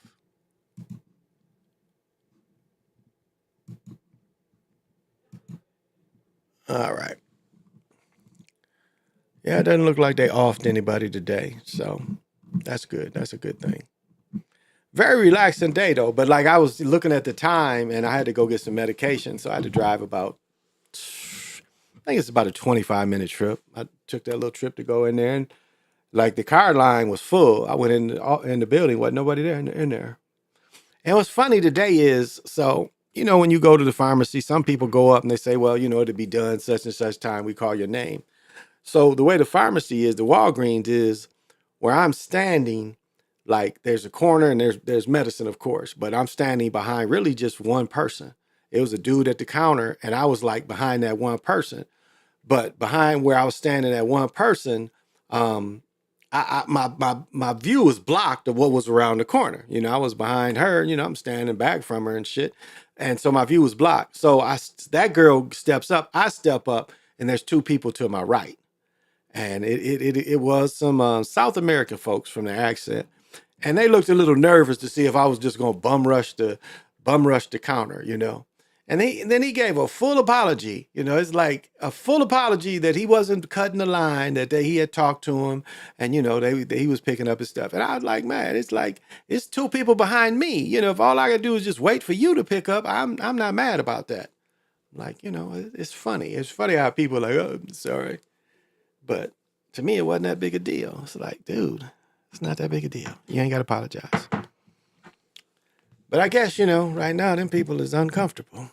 All right. Yeah, it doesn't look like they offed anybody today, so that's good. That's a good thing. Very relaxing day though, but like I was looking at the time and I had to go get some medication, so I had to drive about, I think it's about a 25-minute trip. I took that little trip to go in there and like the car line was full. I went in the building, wasn't nobody there in there. And what's funny today is, so, when you go to the pharmacy, some people go up and they say, well, it'll be done such and such time, we call your name. So the way the pharmacy is, the Walgreens is where I'm standing, like there's a corner and there's medicine, of course, but I'm standing behind really just one person. It was a dude at the counter and I was like behind that one person. But behind where I was standing at one person, my view was blocked of what was around the corner. I was behind her, I'm standing back from her and shit. And so my view was blocked. So that girl steps up, I step up, and there's two people to my right. And it was some South American folks from their accent. And they looked a little nervous to see if I was just going to bum rush the counter, And then he gave a full apology. It's like a full apology that he wasn't cutting the line, that he had talked to him, and he was picking up his stuff. And I was like, man, it's two people behind me. If all I gotta do is just wait for you to pick up, I'm not mad about that. Like, it's funny. It's funny how people are like, oh, I'm sorry. But to me, it wasn't that big a deal. It's like, dude, it's not that big a deal. You ain't got to apologize. But I guess, right now, them people is uncomfortable.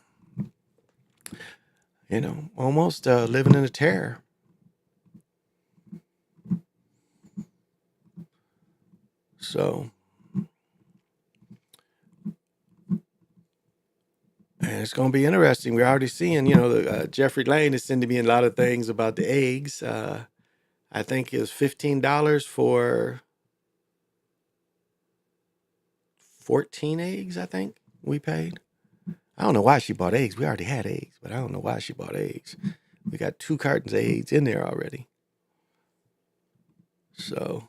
Almost living in a terror. So, and it's going to be interesting. We're already seeing, Jeffrey Lane is sending me a lot of things about the eggs. I think it was $15 for 14 eggs, I think we paid. I don't know why she bought eggs. We already had eggs, but I don't know why she bought eggs. We got 2 cartons of eggs in there already. So,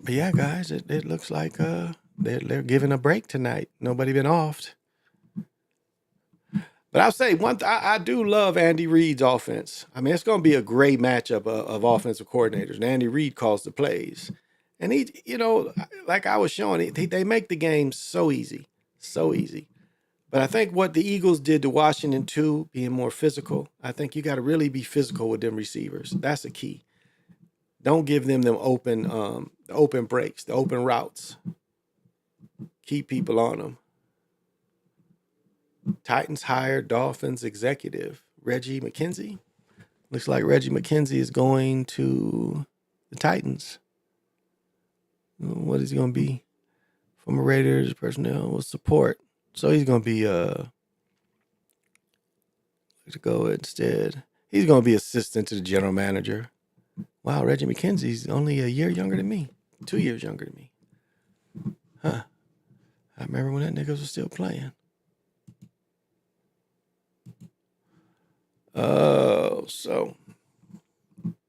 but yeah, guys, it looks like they're giving a break tonight. Nobody been offed. But I'll say I do love Andy Reid's offense. I mean, it's going to be a great matchup of offensive coordinators. And Andy Reid calls the plays. And he, like I was showing, they make the game so easy. So easy. But I think what the Eagles did to Washington too, being more physical, I think you got to really be physical with them receivers. That's the key. Don't give them open breaks, the open routes. Keep people on them. Titans hired Dolphins executive Reggie McKenzie. Looks like Reggie McKenzie is going to the Titans. What is he going to be? Former Raiders personnel with support. So he's going to be to go instead. He's going to be assistant to the general manager. Wow, Reggie McKenzie's only a year younger than me. 2 years younger than me. Huh. I remember when that nigga was still playing. Oh, so a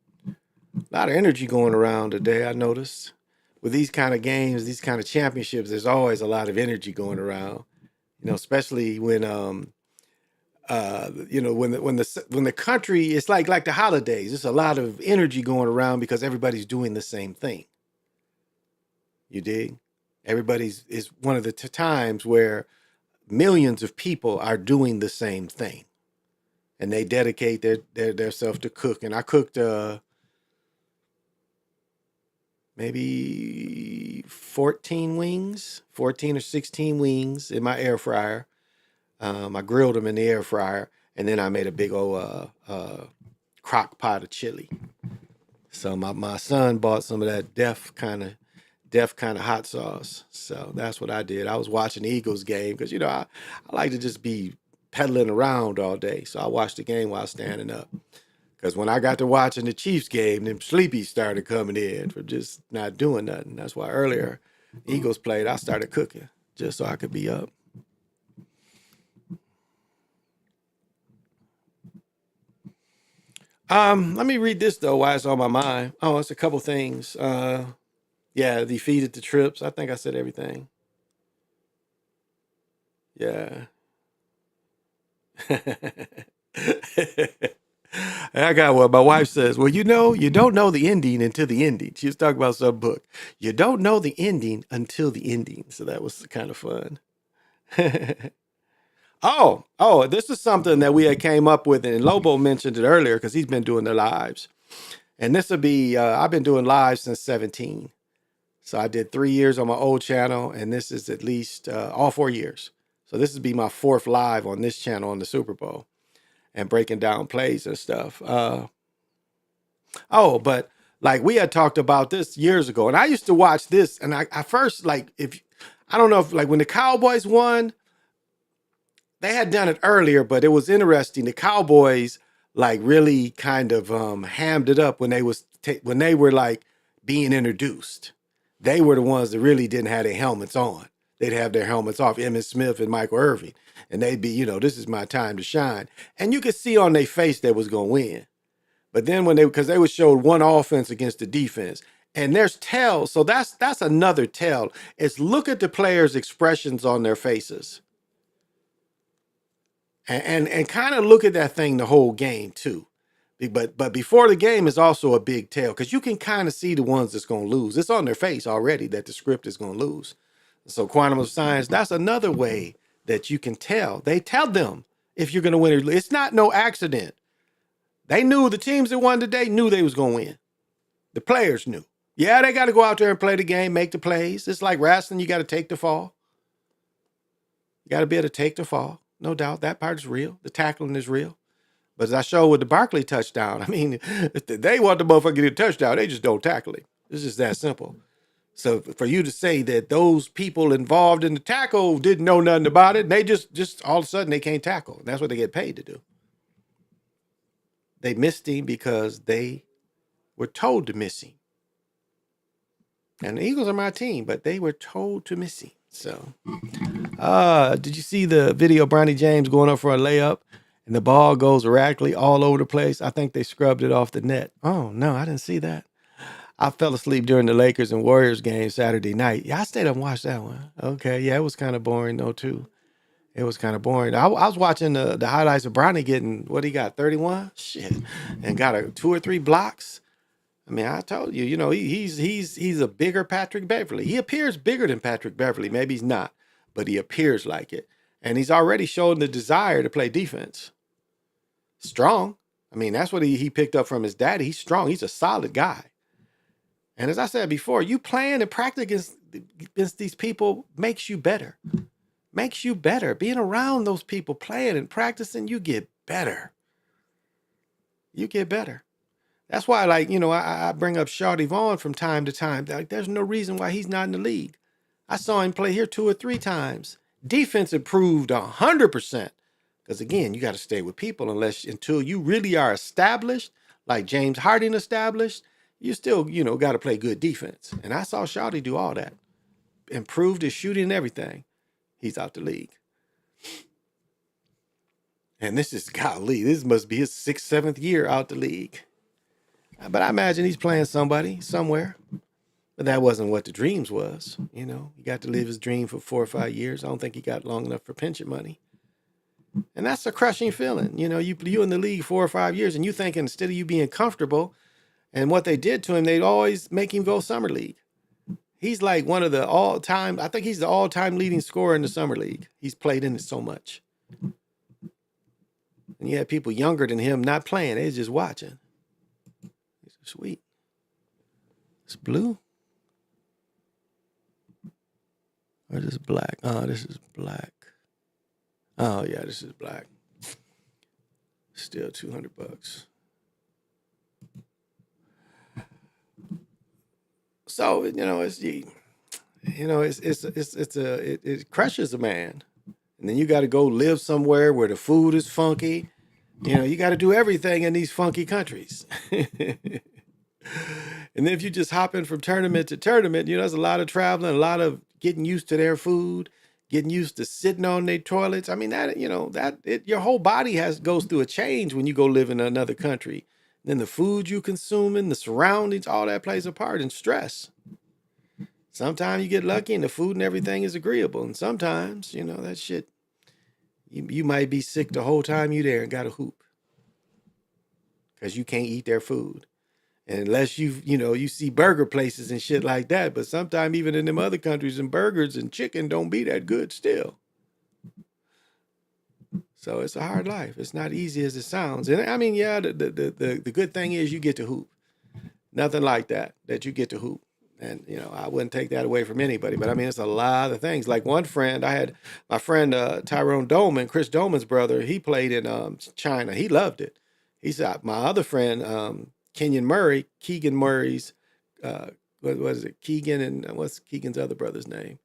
lot of energy going around today, I noticed. With these kind of games, these kind of championships, there's always a lot of energy going around. Especially when When the country, it's like the holidays. There's a lot of energy going around because everybody's doing the same thing. You dig? Everybody's is one of the times where millions of people are doing the same thing, and they dedicate their self to cook. And I cooked maybe 14 or 16 wings in my air fryer. I grilled them in the air fryer, and then I made a big old crock pot of chili. So my son bought some of that deaf kind of hot sauce. So that's what I did. I was watching the Eagles game because I like to just be pedaling around all day. So I watched the game while standing up. Because when I got to watching the Chiefs game, them sleepies started coming in from just not doing nothing. That's why earlier Eagles played, I started cooking just so I could be up. Let me read this though, why it's on my mind. Oh, it's a couple things. Yeah, defeated the trips. I think I said everything. Yeah. I got what my wife says. Well, you don't know the ending until the ending. She was talking about some book. You don't know the ending until the ending. So that was kind of fun. Oh, this is something that we had came up with, and Lobo mentioned it earlier because he's been doing the lives. And this will be, I've been doing lives since 17. So I did 3 years on my old channel, and this is at least all 4 years. So this will be my 4th live on this channel on the Super Bowl and breaking down plays and stuff. But like we had talked about this years ago, and I used to watch this, and I first, like, I don't know if, like, when the Cowboys won, they had done it earlier, but it was interesting. The Cowboys, like, really kind of hammed it up when they were like being introduced. They were the ones that really didn't have their helmets on. They'd have their helmets off, Emmitt Smith and Michael Irvin. And they'd be, this is my time to shine. And you could see on their face they was going to win. But then because they showed one offense against the defense. And there's tells. So that's another tell. Is look at the players' expressions on their faces. And kind of look at that thing the whole game too. But before the game is also a big tell because you can kind of see the ones that's going to lose. It's on their face already that the script is going to lose. So quantum of science, that's another way that you can tell. They tell them if you're going to win or lose. It's not no accident. They knew the teams that won today knew they was going to win. The players knew. Yeah, they got to go out there and play the game, make the plays. It's like wrestling. You got to take the fall. You got to be able to take the fall. No doubt. That part is real. The tackling is real. But as I showed with the Barkley touchdown, I mean, if they want the motherfucker to get a touchdown, they just don't tackle him. It's just that simple. So for you to say that those people involved in the tackle didn't know nothing about it, and they just all of a sudden they can't tackle. That's what they get paid to do. They missed him because they were told to miss him. And the Eagles are my team, but they were told to miss him. So, did you see the video of Bronny James going up for a layup and the ball goes erratically all over the place? I think they scrubbed it off the net. Oh, no, I didn't see that. I fell asleep during the Lakers and Warriors game Saturday night. Yeah, I stayed up and watched that one. Okay, yeah, it was kind of boring though too. It was kind of boring. I was watching the highlights of Bronny getting, what he got, 31? Shit. And got 2 or 3 blocks. I mean, I told you, he's a bigger Patrick Beverly. He appears bigger than Patrick Beverly. Maybe he's not, but he appears like it. And he's already shown the desire to play defense. Strong. I mean, that's what he picked up from his daddy. He's strong. He's a solid guy. And as I said before, you playing and practicing against these people makes you better. Makes you better. Being around those people, playing and practicing, you get better. You get better. That's why, like, I bring up Shawty Vaughn from time to time. Like, there's no reason why he's not in the league. I saw him play here 2 or 3 times. Defense improved 100%. Because, again, you got to stay with people until you really are established, like James Harden established. You still, got to play good defense. And I saw Shawty do all that. Improved his shooting and everything. He's out the league. And this must be his 6th, 7th year out the league. But I imagine he's playing somebody somewhere. But that wasn't what the dreams was. He got to live his dream for 4 or 5 years. I don't think he got long enough for pension money. And that's a crushing feeling. You know, you in the league 4 or 5 years and you thinking instead of you being comfortable, and what they did to him, they'd always make him go summer league. He's like one of the all-time, I think he's the all-time leading scorer in the summer league. He's played in it so much. And you had people younger than him not playing. They was just watching. It's sweet. It's blue. Or this is black. Oh, this is black. Oh, yeah, this is black. Still $200. So, it crushes a man. And then you got to go live somewhere where the food is funky. You know, you got to do everything in these funky countries. And then if you just hop in from tournament to tournament, you know, there's a lot of traveling, a lot of getting used to their food, getting used to sitting on their toilets. I mean, your whole body goes through a change when you go live in another country. Then the food you consuming, the surroundings, all that plays a part in stress. Sometimes you get lucky and the food and everything is agreeable. And sometimes, you know, that shit, you might be sick the whole time you there and got to hoop. Because you can't eat their food. And unless you see burger places and shit like that. But sometimes even in them other countries, and burgers and chicken don't be that good still. So it's a hard life. It's not easy as it sounds. And I mean, yeah, the good thing is you get to hoop. Nothing like that you get to hoop. And, you know, I wouldn't take that away from anybody. But I mean, it's a lot of things. Like one friend, I had my friend Tyrone Doman, Chris Doman's brother. He played in China. He loved it. He said, my other friend, Keegan Murray's, what was it? Keegan and what's Keegan's other brother's name?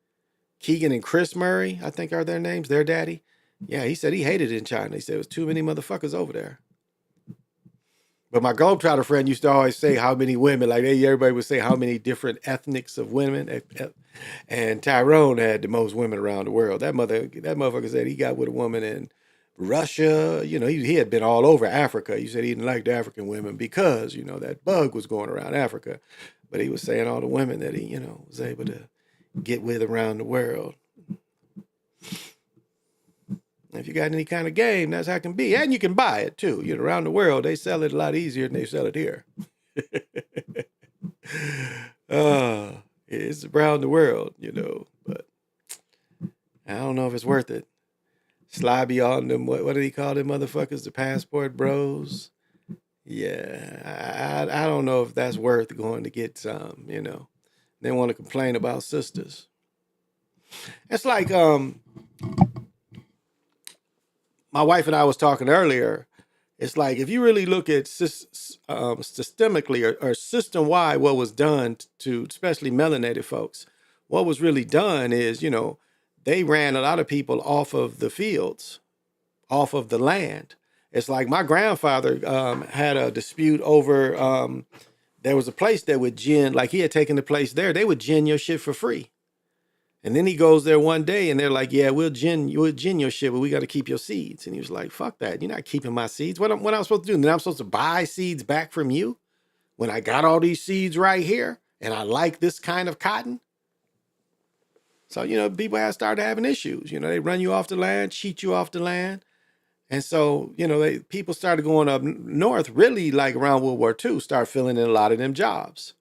Keegan and Chris Murray, I think are their names, their daddy. Yeah, he said he hated it in China. He said it was too many motherfuckers over there. But my Globetrotter friend used to always say how many women, like everybody would say how many different ethnics of women. And Tyrone had the most women around the world. That motherfucker said he got with a woman in Russia. You know, he had been all over Africa. He said he didn't like the African women because, you know, that bug was going around Africa. But he was saying all the women that he, you know, was able to get with around the world. If you got any kind of game, that's how it can be. And you can buy it too. You know, around the world, they sell it a lot easier than they sell it here. It's around the world, you know, but I don't know if it's worth it. Slobby on them, what do he call them motherfuckers? The passport bros. Yeah, I don't know if that's worth going to get some, you know. They want to complain about sisters. It's like, my wife and I was talking earlier. It's like if you really look at systemically or system-wide what was done to especially melanated folks, what was really done is, you know, they ran a lot of people off of the fields, off of the land. It's like my grandfather had a dispute over, there was a place that would gin, like he had taken the place there, they would gin your shit for free. And then he goes there one day and they're like, yeah, we'll gin your shit, but we got to keep your seeds. And he was like, fuck that. You're not keeping my seeds. What am I supposed to do? Then I'm supposed to buy seeds back from you when I got all these seeds right here and I like this kind of cotton? So, you know, people have started having issues. You know, they run you off the land, cheat you off the land. And so, you know, people started going up north really like around World War II, start filling in a lot of them jobs.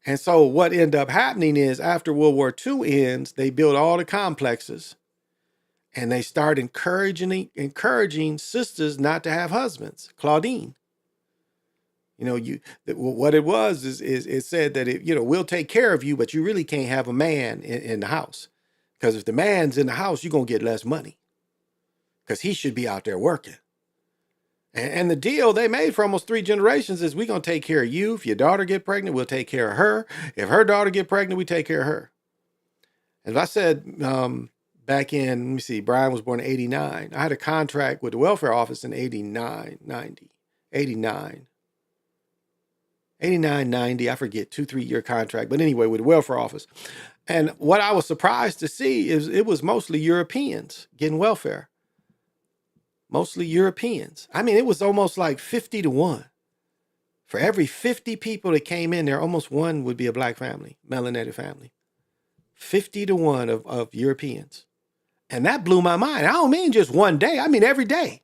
And so what ended up happening is after World War II ends, they build all the complexes and they start encouraging sisters not to have husbands. Claudine. You know, what it was is it said that, you know, we'll take care of you, but you really can't have a man in the house. Because if the man's in the house, you're going to get less money. Because he should be out there working. And the deal they made for almost 3 generations is we're going to take care of you. If your daughter get pregnant, we'll take care of her. If her daughter get pregnant, we take care of her. As I said back in, let me see, Brian was born in 89. I had a contract with the welfare office in 89, 90, 89. 89, 90, I forget, 2-3 year contract. But anyway, with the welfare office. And what I was surprised to see is it was mostly Europeans getting welfare. Mostly Europeans. I mean, it was almost like 50-1. For every 50 people that came in there, almost one would be a black family, melanated family. 50-1 of Europeans. And that blew my mind. I don't mean just one day. I mean every day.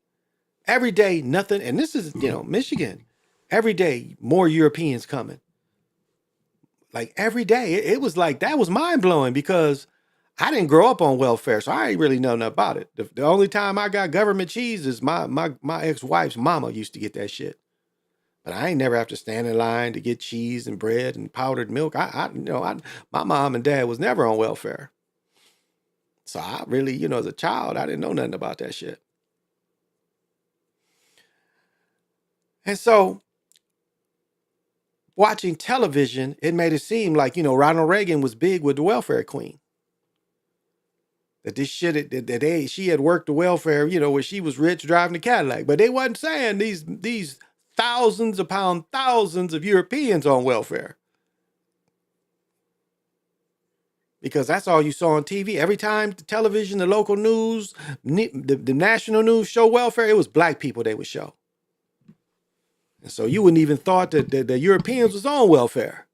Every day, nothing. And this is, Michigan. Every day, more Europeans coming. Like every day. It was like, that was mind blowing because I didn't grow up on welfare, so I ain't really know nothing about it. The only time I got government cheese is my ex-wife's mama used to get that shit. But I ain't never have to stand in line to get cheese and bread and powdered milk. My mom and dad was never on welfare. So I really, as a child, I didn't know nothing about that shit. And so watching television, it made it seem like, Ronald Reagan was big with the welfare queen. That this shit, she had worked the welfare, where she was rich driving the Cadillac. But they wasn't saying these thousands upon thousands of Europeans on welfare. Because that's all you saw on TV. Every time the television, the local news, the national news show welfare, it was black people they would show. And so you wouldn't even thought that the Europeans was on welfare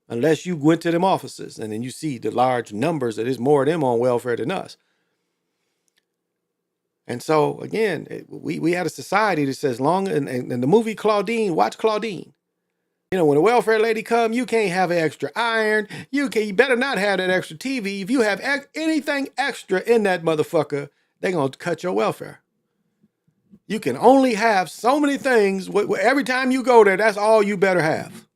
unless you went to them offices. And then you see the large numbers that there's more of them on welfare than us. And so, again, we had a society that says and the movie Claudine, watch Claudine. When a welfare lady come, you can't have an extra iron. You better not have that extra TV. If you have anything extra in that motherfucker, they're going to cut your welfare. You can only have so many things. Every time you go there, that's all you better have.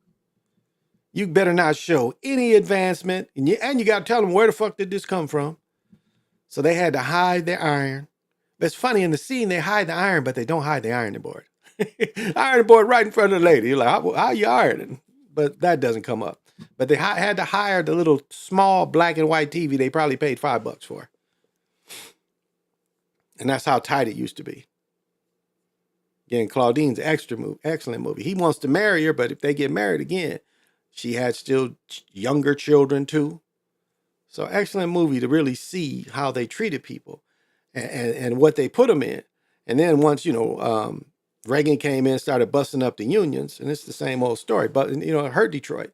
You better not show any advancement. And you got to tell them where the fuck did this come from. So they had to hide their iron. But it's funny, in the scene, they hide the iron, but they don't hide the ironing board. Ironing board right in front of the lady. You're like, how are you ironing? But that doesn't come up. But they had to hire the little small black and white TV they probably paid $5 for. And that's how tight it used to be. Again, Claudine's excellent movie. He wants to marry her, but if they get married again, she had still younger children too. So excellent movie to really see how they treated people and what they put them in. And then once, Reagan came in, started busting up the unions, and it's the same old story. But, it hurt Detroit.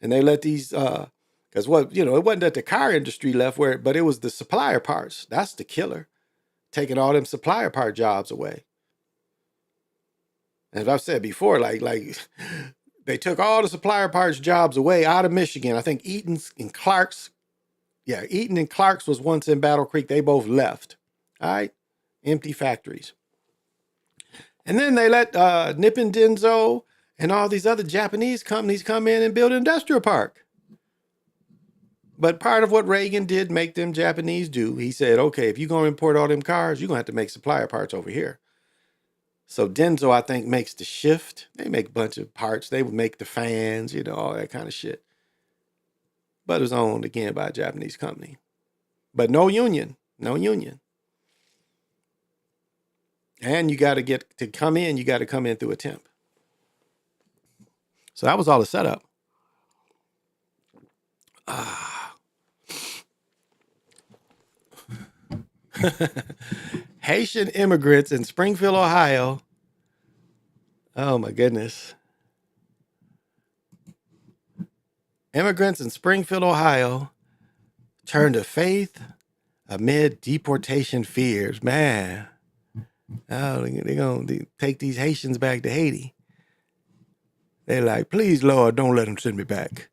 And they let these, because it wasn't that the car industry left, but it was the supplier parts. That's the killer. Taking all them supplier part jobs away. And as I've said before, like they took all the supplier parts jobs away out of Michigan. I think Eaton and Clark's was once in Battle Creek. They both left. All right. Empty factories. And then they let Nippon Denso and all these other Japanese companies come in and build an industrial park. But part of what Reagan did make them Japanese do, he said, okay, if you're going to import all them cars, you're going to have to make supplier parts over here. So Denso, I think, makes the shift. They make a bunch of parts. They would make the fans, all that kind of shit. But it was owned, again, by a Japanese company. But no union. And you got to come in through a temp. So that was all the setup. Haitian immigrants in Springfield, Ohio. Oh my goodness. Immigrants in Springfield, Ohio turn to faith amid deportation fears. Man. Oh, they're going to take these Haitians back to Haiti. They're like, please, Lord, don't let them send me back.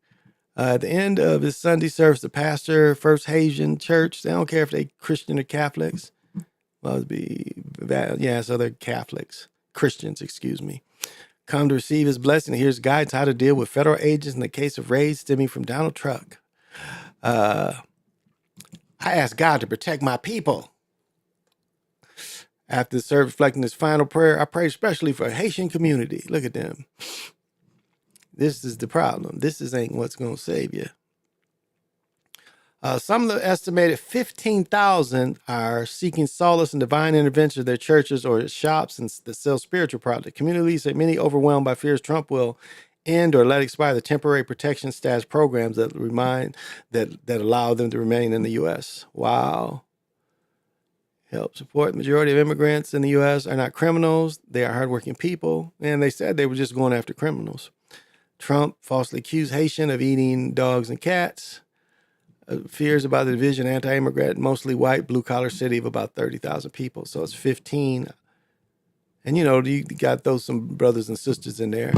At the end of his Sunday service, the pastor, First Haitian Church, they don't care if they're Christian or Catholics. So they're Catholics. Christians, excuse me. Come to receive his blessing. Here's guides how to deal with federal agents in the case of raids stemming from Donald Trump. I ask God to protect my people. After the service, reflecting his final prayer, I pray especially for a Haitian community. Look at them. This is the problem. This ain't what's going to save you. Some of the estimated 15,000 are seeking solace and divine intervention of their churches or shops that sell spiritual products. Communities say many overwhelmed by fears Trump will end or let expire the temporary protection status programs that allow them to remain in the U.S. Wow. Help support. Majority of immigrants in the U.S. are not criminals. They are hardworking people. And they said they were just going after criminals. Trump falsely accused Haitian of eating dogs and cats. Fears about the division, anti-immigrant, mostly white, blue-collar city of about 30,000 people. So it's 15. And, you got some brothers and sisters in there.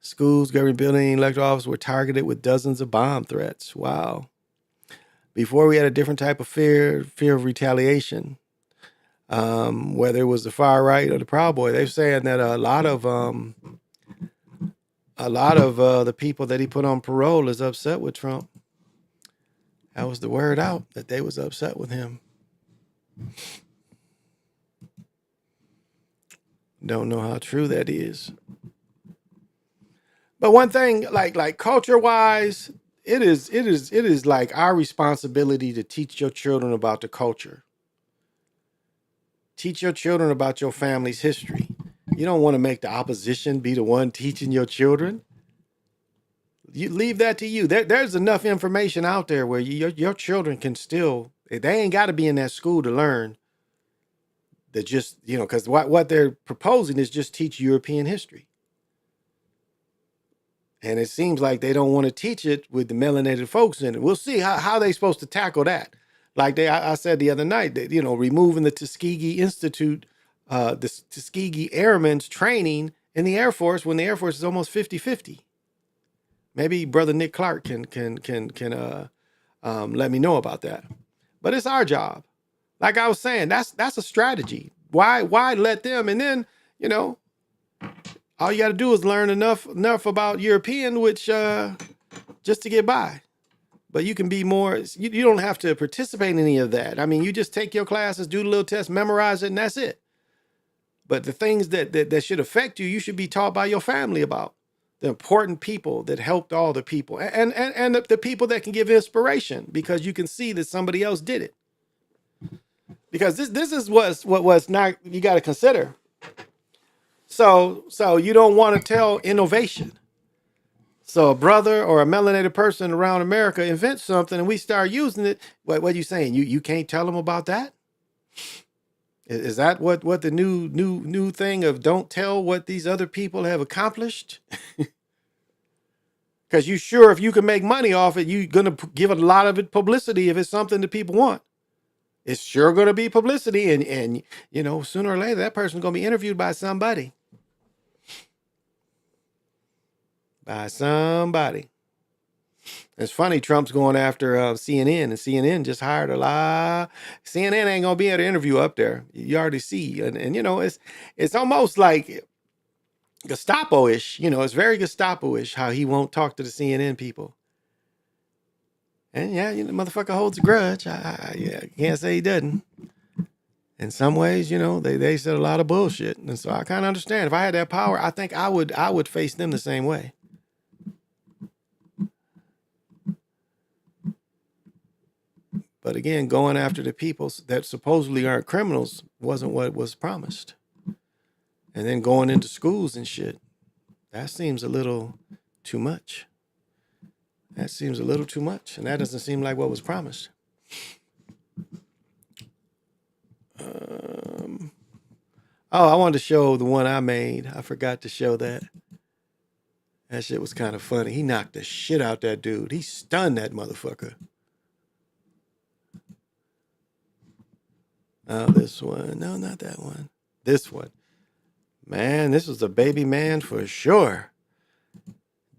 Schools, government building, electoral office were targeted with dozens of bomb threats. Wow. Before we had a different type of fear of retaliation, whether it was the far right or the Proud Boy. They're saying that a lot of the people that he put on parole is upset with Trump. That was the word out, that they was upset with him. Don't know how true that is. But one thing, like culture-wise, it is like our responsibility to teach your children about the culture. Teach your children about your family's history. You don't want to make the opposition be the one teaching your children. You leave that to you. There's enough information out there where your children can still, they ain't got to be in that school to learn. That just, because what they're proposing is just teach European history. And it seems like they don't want to teach it with the melanated folks in it. We'll see how they're supposed to tackle that. Like I said the other night, that, removing the Tuskegee Institute, the Tuskegee Airmen's training in the Air Force when the Air Force is almost 50-50. Maybe Brother Nick Clark can let me know about that. But it's our job. Like I was saying, that's a strategy. Why let them? And then, all you got to do is learn enough about European, which just to get by. But you can be more, you don't have to participate in any of that. I mean, you just take your classes, do the little test, memorize it, and that's it. But the things that should affect you, you should be taught by your family about. The important people that helped all the people. And the people that can give inspiration, because you can see that somebody else did it. Because this is what's not, you got to consider. So you don't want to tell innovation. So a brother or a melanated person around America invents something and we start using it. What are you saying? You can't tell them about that? Is that what the new thing of don't tell what these other people have accomplished? Because you sure if you can make money off it, you're going to give a lot of it publicity if it's something that people want. It's sure going to be publicity. And sooner or later, that person's going to be interviewed by somebody. By somebody. It's funny, Trump's going after CNN, and CNN just hired a lot. CNN ain't going to be able to interview up there. You already see. And it's almost like Gestapo-ish. It's very Gestapo-ish how he won't talk to the CNN people. And yeah, the motherfucker holds a grudge. I can't say he doesn't. In some ways, they said a lot of bullshit. And so I kind of understand. If I had that power, I think I would face them the same way. But again, going after the people that supposedly aren't criminals wasn't what was promised. And then going into schools and shit, that seems a little too much. That seems a little too much. And that doesn't seem like what was promised. I wanted to show the one I made. I forgot to show that. That shit was kind of funny. He knocked the shit out that dude. He stunned that motherfucker. Oh, this one. No, not that one. This one. Man, this was a baby man for sure.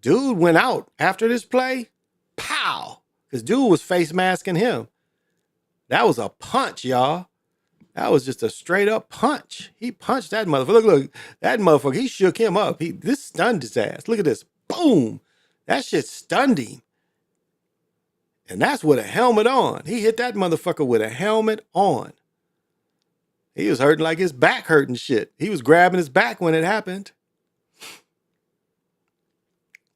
Dude went out after this play. Pow! Because dude was face masking him. That was a punch, y'all. That was just a straight up punch. He punched that motherfucker. Look, that motherfucker, he shook him up. This stunned his ass. Look at this. Boom. That shit stunned him. And that's with a helmet on. He hit that motherfucker with a helmet on. He was hurting like his back hurting shit. He was grabbing his back when it happened.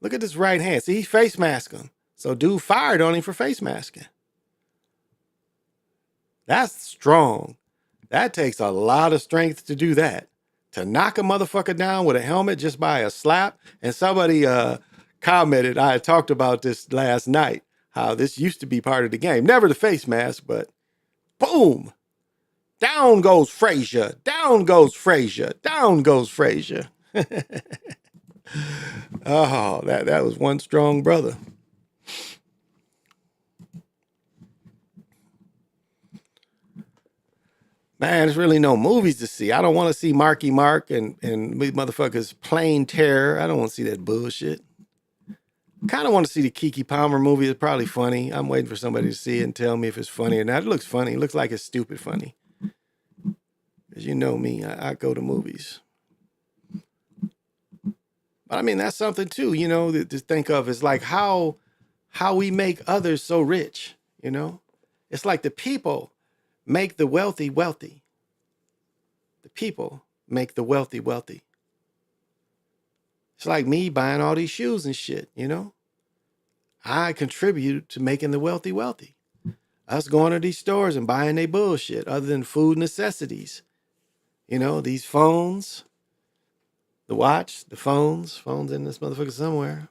Look at this right hand. See, he face masked him. So dude fired on him for face masking. That's strong. That takes a lot of strength to do that. To knock a motherfucker down with a helmet just by a slap. And somebody commented, I had talked about this last night, how this used to be part of the game. Never the face mask, but boom. Down goes Frazier. Down goes Frazier. Down goes Frazier. Oh, that was one strong brother. Man, there's really no movies to see. I don't want to see Marky Mark and motherfuckers Plain Terror. I don't want to see that bullshit. Kind of want to see the Keke Palmer movie. It's probably funny. I'm waiting for somebody to see it and tell me if it's funny or not. It looks funny. It looks like it's stupid funny. As you know me, I go to movies. But I mean, that's something too, you know, to think of. It's like how we make others so rich, you know? It's like the people make the wealthy wealthy. The people make the wealthy wealthy. It's like me buying all these shoes and shit, you know? I contribute to making the wealthy wealthy. Us going to these stores and buying their bullshit other than food necessities. You know, these phones, the watch, the phones in this motherfucker somewhere.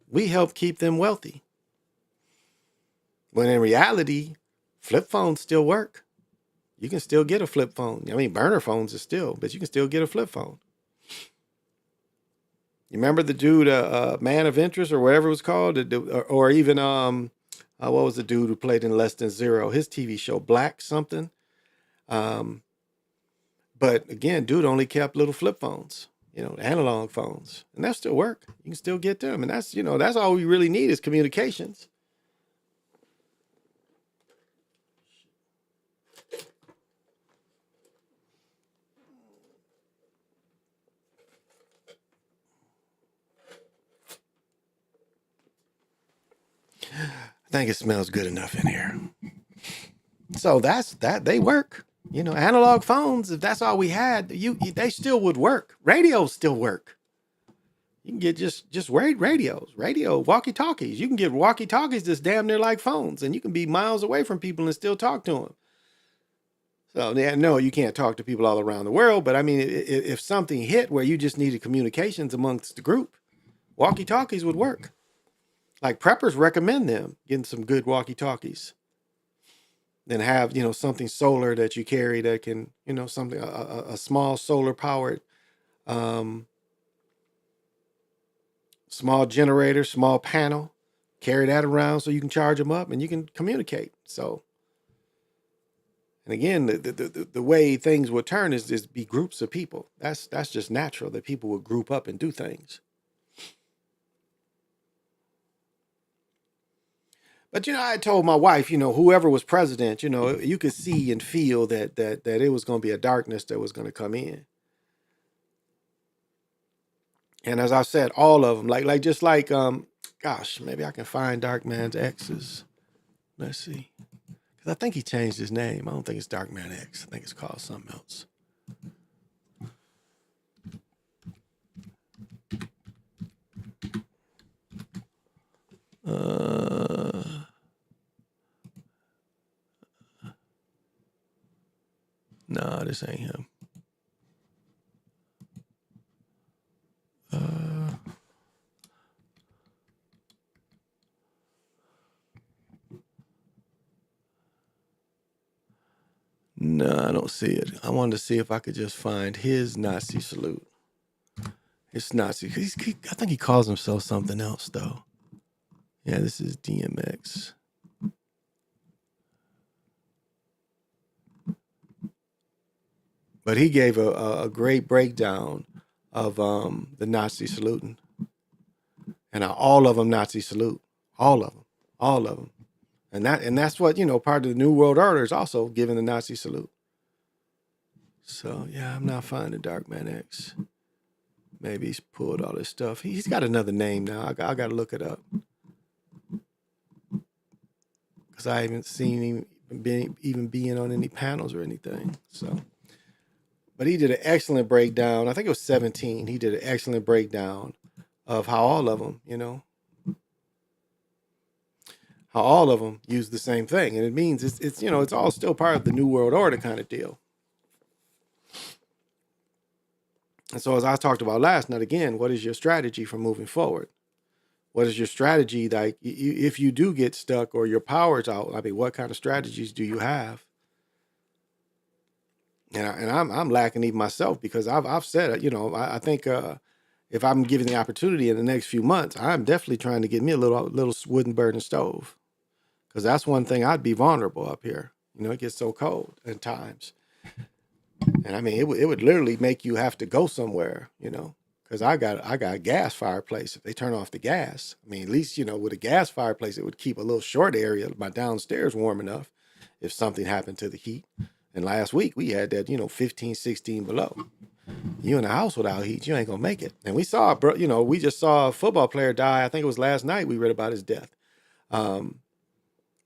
We help keep them wealthy. When in reality, flip phones still work. You can still get a flip phone. I mean, burner phones are still, but you can still get a flip phone. You remember the dude, Man of Interest or whatever it was called? Or even, what was the dude who played in Less Than Zero? His TV show, Black something. But again, dude only kept little flip phones, you know, analog phones. And that still work. You can still get them. And that's, you know, that's all we really need is communications. I think it smells good enough in here. So that's that. They work. You know, analog phones, if that's all we had, they still would work. Radios still work. You can get just radios, walkie-talkies. You can get walkie-talkies that's damn near like phones, and you can be miles away from people and still talk to them. So, yeah, no, you can't talk to people all around the world, but I mean, if something hit where you just needed communications amongst the group, walkie-talkies would work. Like preppers recommend them, getting some good walkie-talkies. Then have, you know, something solar that you carry that can, you know, something, a small solar powered, small generator, small panel, carry that around so you can charge them up and you can communicate. So, and again, the way things would turn is just be groups of people. That's just natural that people would group up and do things. But, you know, I told my wife, you know, whoever was president, you know, you could see and feel that it was going to be a darkness that was going to come in. And as I said, all of them, gosh, maybe I can find Dark Man's X's. Let's see. Because I think he changed his name. I don't think it's Dark Man X. I think it's called something else. No, this ain't him. No, I don't see it. I wanted to see if I could just find his Nazi salute. His Nazi. I think he calls himself something else, though. Yeah, this is DMX. But he gave a great breakdown of the Nazi saluting. And all of them Nazi salute. All of them. All of them. And that's what, you know, part of the New World Order is also giving the Nazi salute. So, yeah, I'm not finding Dark Man X. Maybe he's pulled all this stuff. He's got another name now. I got to look it up. Because I haven't seen him even being on any panels or anything. So, but he did an excellent breakdown. I think it was 17. He did an excellent breakdown of how all of them, you know, how all of them use the same thing. And it means it's you know, it's all still part of the New World Order kind of deal. And so as I talked about last night, again, what is your strategy for moving forward? What is your strategy? Like if you do get stuck or your power's out, I mean, what kind of strategies do you have? And I'm lacking even myself because I've said, you know, I think if I'm given the opportunity in the next few months, I'm definitely trying to get me a little wooden burning stove. Because that's one thing I'd be vulnerable up here. It gets so cold at times. And I mean, it would literally make you have to go somewhere, because I got a gas fireplace. If they turn off the gas, I mean, at least, with a gas fireplace, it would keep a little short area of my downstairs warm enough if something happened to the heat. And last week we had that, 15, 16 below. You in the house without heat, you ain't gonna make it. And we saw, we just saw a football player die. I think it was last night we read about his death.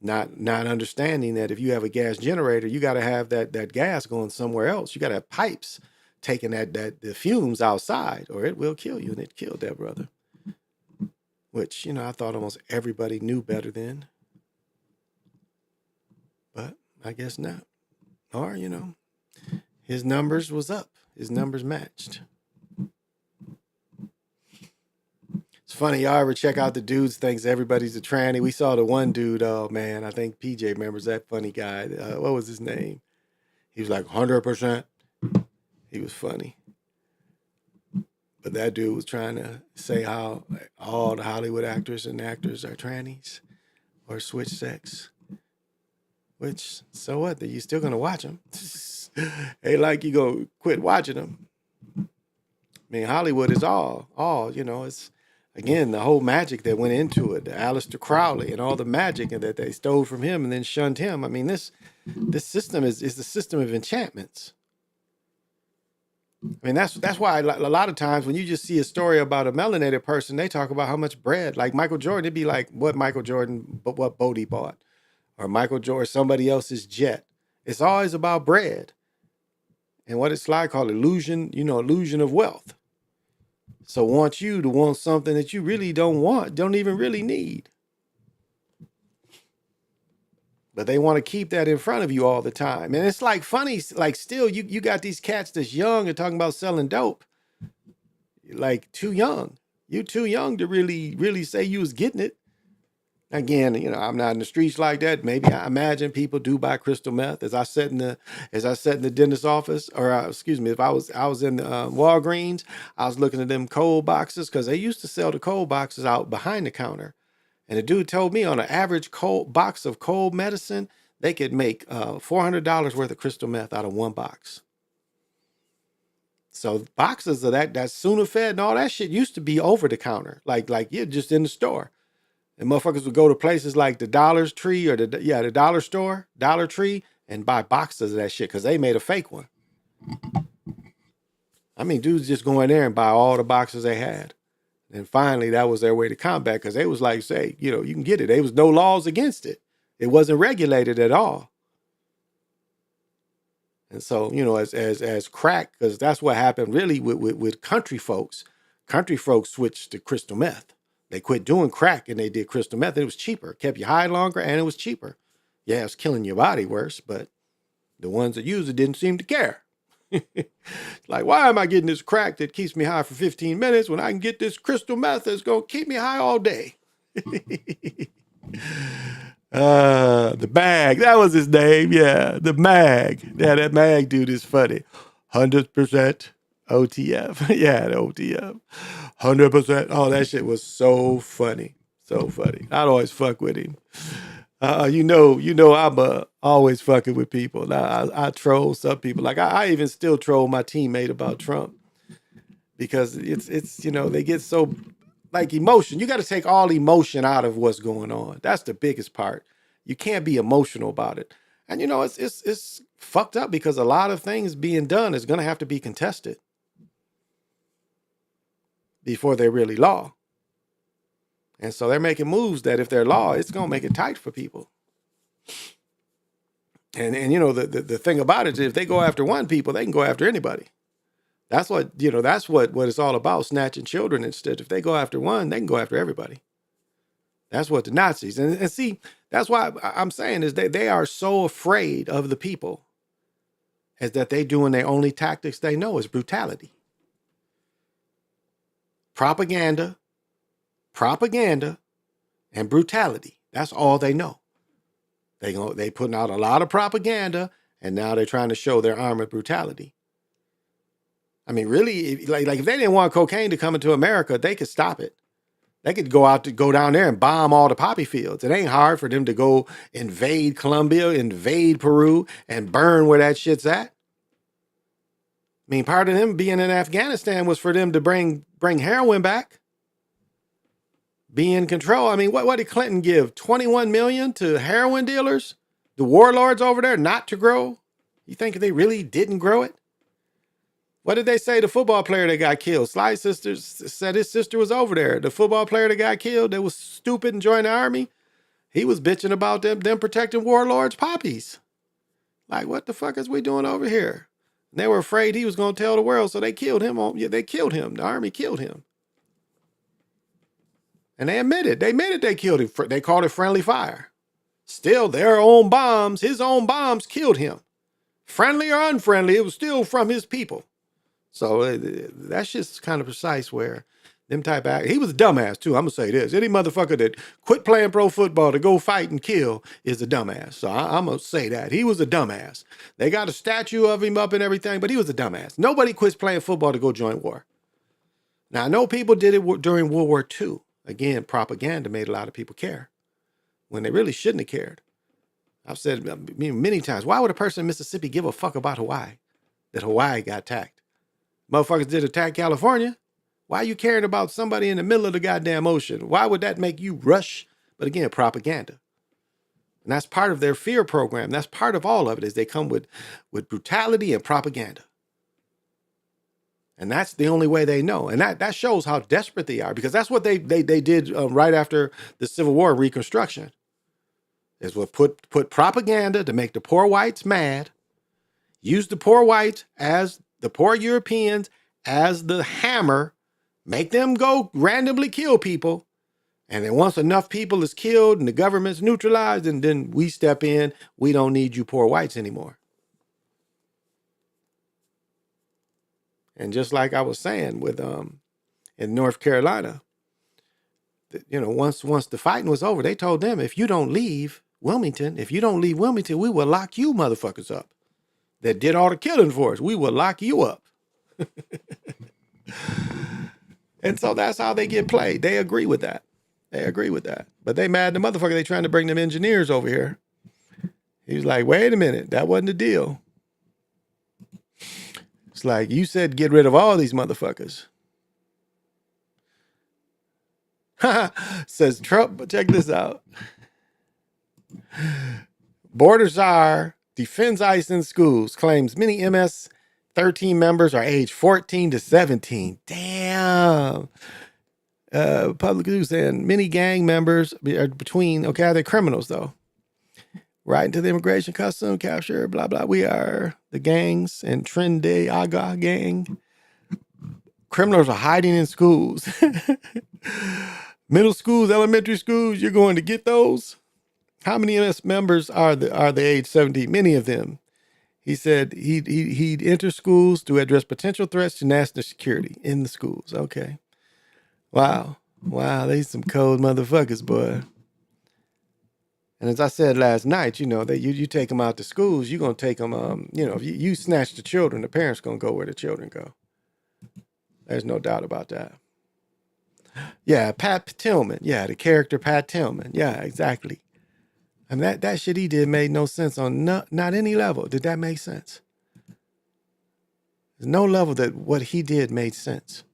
Not understanding that if you have a gas generator, you got to have that gas going somewhere else. You got to have pipes taking the fumes outside, or it will kill you. And it killed that brother, which I thought almost everybody knew better then, but I guess not. Or his numbers was up. His numbers matched. It's funny, y'all ever check out the dudes thinks everybody's a tranny? We saw the one dude, oh man, I think PJ remembers that funny guy. What was his name? He was like 100%. He was funny. But that dude was trying to say how all the Hollywood actors and actors are trannies or switch sex. Which, so what? You still gonna watch them? Ain't like you go quit watching them. I mean, Hollywood is all, it's, again, the whole magic that went into it, the Aleister Crowley and all the magic and that they stole from him and then shunned him. I mean, this system is the system of enchantments. I mean, that's why a lot of times when you just see a story about a melanated person, they talk about how much bread, like Michael Jordan, it'd be like what Michael Jordan, but what boat he bought, or Michael Jordan, somebody else's jet. It's always about bread and what it's like called illusion of wealth. So want you to want something that you really don't want, don't even really need. But they want to keep that in front of you all the time. And it's like funny, like still you got these cats that's young and talking about selling dope. Like too young. You're too young to really, really say you was getting it. Again, I'm not in the streets like that. Maybe I imagine people do buy crystal meth. As I sat in the dentist's office, or if I was in the Walgreens, I was looking at them cold boxes because they used to sell the cold boxes out behind the counter. And the dude told me on an average cold box of cold medicine, they could make $400 worth of crystal meth out of one box. So boxes of that Sudafed and all that shit used to be over the counter, like you're just in the store. And motherfuckers would go to places like the Dollar Tree or the dollar store, Dollar Tree, and buy boxes of that shit because they made a fake one. I mean, dudes just go in there and buy all the boxes they had. And finally, that was their way to combat because they was like, say, you can get it. There was no laws against it. It wasn't regulated at all. And so, as crack, because that's what happened really with country folks. Country folks switched to crystal meth. They quit doing crack and they did crystal meth. It was cheaper, kept you high longer, and it was cheaper. Yeah, it's killing your body worse, but the ones that use it didn't seem to care. Like, why am I getting this crack that keeps me high for 15 minutes when I can get this crystal meth that's going to keep me high all day? The Mag, that was his name. Yeah, the Mag. Yeah, that Mag dude is funny. 100% OTF. Yeah, the OTF. 100%. Oh, that shit was so funny. So funny. I'd always fuck with him. I'm always fucking with people. I troll some people. Like I even still troll my teammate about Trump because it's they get so like emotion. You got to take all emotion out of what's going on. That's the biggest part. You can't be emotional about it. And it's fucked up because a lot of things being done is going to have to be contested before they're really law. And so they're making moves that if they're law, it's going to make it tight for people. And the thing about it is if they go after one people, they can go after anybody. That's what it's all about, snatching children instead. If they go after one, they can go after everybody. That's what the Nazis, and see, that's why I'm saying is they are so afraid of the people is that they doing their only tactics they know is brutality. Propaganda, and brutality. That's all they know. They putting out a lot of propaganda, and now they're trying to show their armored brutality. I mean, really, like if they didn't want cocaine to come into America, they could stop it. They could go down there and bomb all the poppy fields. It ain't hard for them to go invade Colombia, invade Peru, and burn where that shit's at. I mean, part of them being in Afghanistan was for them to bring heroin back. Be in control. I mean, what did Clinton give? 21 million to heroin dealers? The warlords over there not to grow? You think they really didn't grow it? What did they say? The football player that got killed. Sly Sisters said his sister was over there. The football player that got killed that was stupid and joined the army, he was bitching about them protecting warlords' poppies. Like, what the fuck is we doing over here? And they were afraid he was going to tell the world, so they killed him. They killed him. The army killed him. And they admitted they killed him. They called it friendly fire. Still, their own bombs, his own bombs killed him. Friendly or unfriendly, it was still from his people. So that's just kind of precise where them type of, he was a dumbass too. I'm going to say this. Any motherfucker that quit playing pro football to go fight and kill is a dumbass. So I'm going to say that. He was a dumbass. They got a statue of him up and everything, but he was a dumbass. Nobody quits playing football to go join war. Now, I know people did it during World War II. Again, propaganda made a lot of people care when they really shouldn't have cared. I've said many times, why would a person in Mississippi give a fuck about Hawaii? That Hawaii got attacked. Motherfuckers did attack California. Why are you caring about somebody in the middle of the goddamn ocean? Why would that make you rush? But again, propaganda. And that's part of their fear program. That's part of all of it is they come with brutality and propaganda. And that's the only way they know. And that shows how desperate they are, because that's what they did right after the Civil War Reconstruction. Is what put propaganda to make the poor whites mad, use the poor whites as the poor Europeans as the hammer, make them go randomly kill people. And then once enough people is killed and the government's neutralized, and then we step in, we don't need you poor whites anymore. And just like I was saying with in North Carolina, once the fighting was over, they told them, if you don't leave Wilmington, we will lock you motherfuckers up. That did all the killing for us. We will lock you up. And so that's how they get played. They agree with that. But they mad the motherfucker. They trying to bring them engineers over here. He was like, wait a minute, that wasn't the deal. It's like, you said get rid of all these motherfuckers. Says Trump, but check this out. Border czar defends ICE in schools, claims many MS-13 members are aged 14 to 17. Damn. Public news saying many gang members are they're criminals though. Right into the immigration custom capture, blah, blah. We are the gangs and Trende Aga gang. Criminals are hiding in schools. Middle schools, elementary schools, you're going to get those? How many MS members are the age 17? Many of them. He said he'd enter schools to address potential threats to national security in the schools. Okay. Wow, they some cold motherfuckers, boy. And as I said last night, that you take them out to schools, you're going to take them, if you snatch the children, the parents going to go where the children go. There's no doubt about that. Yeah, Pat Tillman. Yeah, the character Pat Tillman. Yeah, exactly. I mean, that shit he did made no sense on not any level. Did that make sense? There's no level that what he did made sense.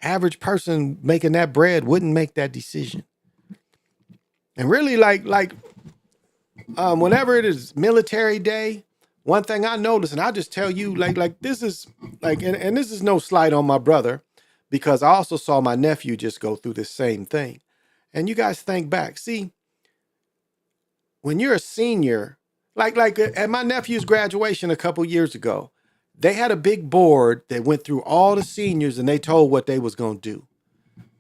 Average person making that bread wouldn't make that decision. And really, whenever it is military day, one thing I notice, and I'll just tell you, this is and this is no slight on my brother, because I also saw my nephew just go through this same thing. And you guys think back, see, when you're a senior, like at my nephew's graduation a couple years ago, they had a big board that went through all the seniors and they told what they was going to do.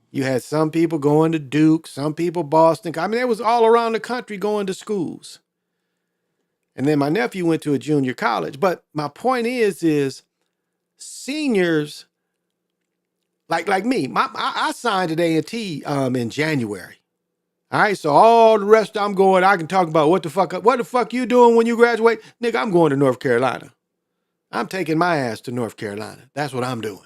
You had some people going to Duke, some people Boston. I mean, it was all around the country going to schools. And then my nephew went to a junior college. But my point is seniors, like me, I signed at A&T in January. All right, so all the rest I can talk about what the fuck you doing when you graduate? Nigga, I'm going to North Carolina. I'm taking my ass to North Carolina. That's what I'm doing.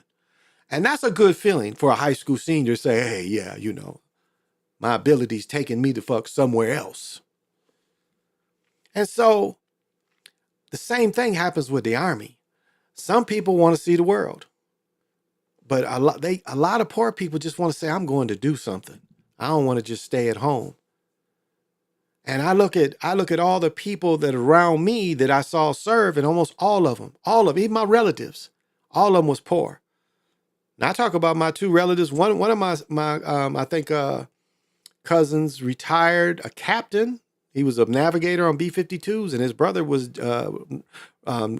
And that's a good feeling for a high school senior to say, hey, yeah, you know, my ability's taking me to fuck somewhere else. And so the same thing happens with the Army. Some people want to see the world, but a lot of poor people just want to say, I'm going to do something. I don't want to just stay at home. And I look at all the people that are around me that I saw serve, and almost all of them, even my relatives, all of them was poor. Now I talk about my two relatives. One of my cousins retired, a captain. He was a navigator on B-52s, and his brother was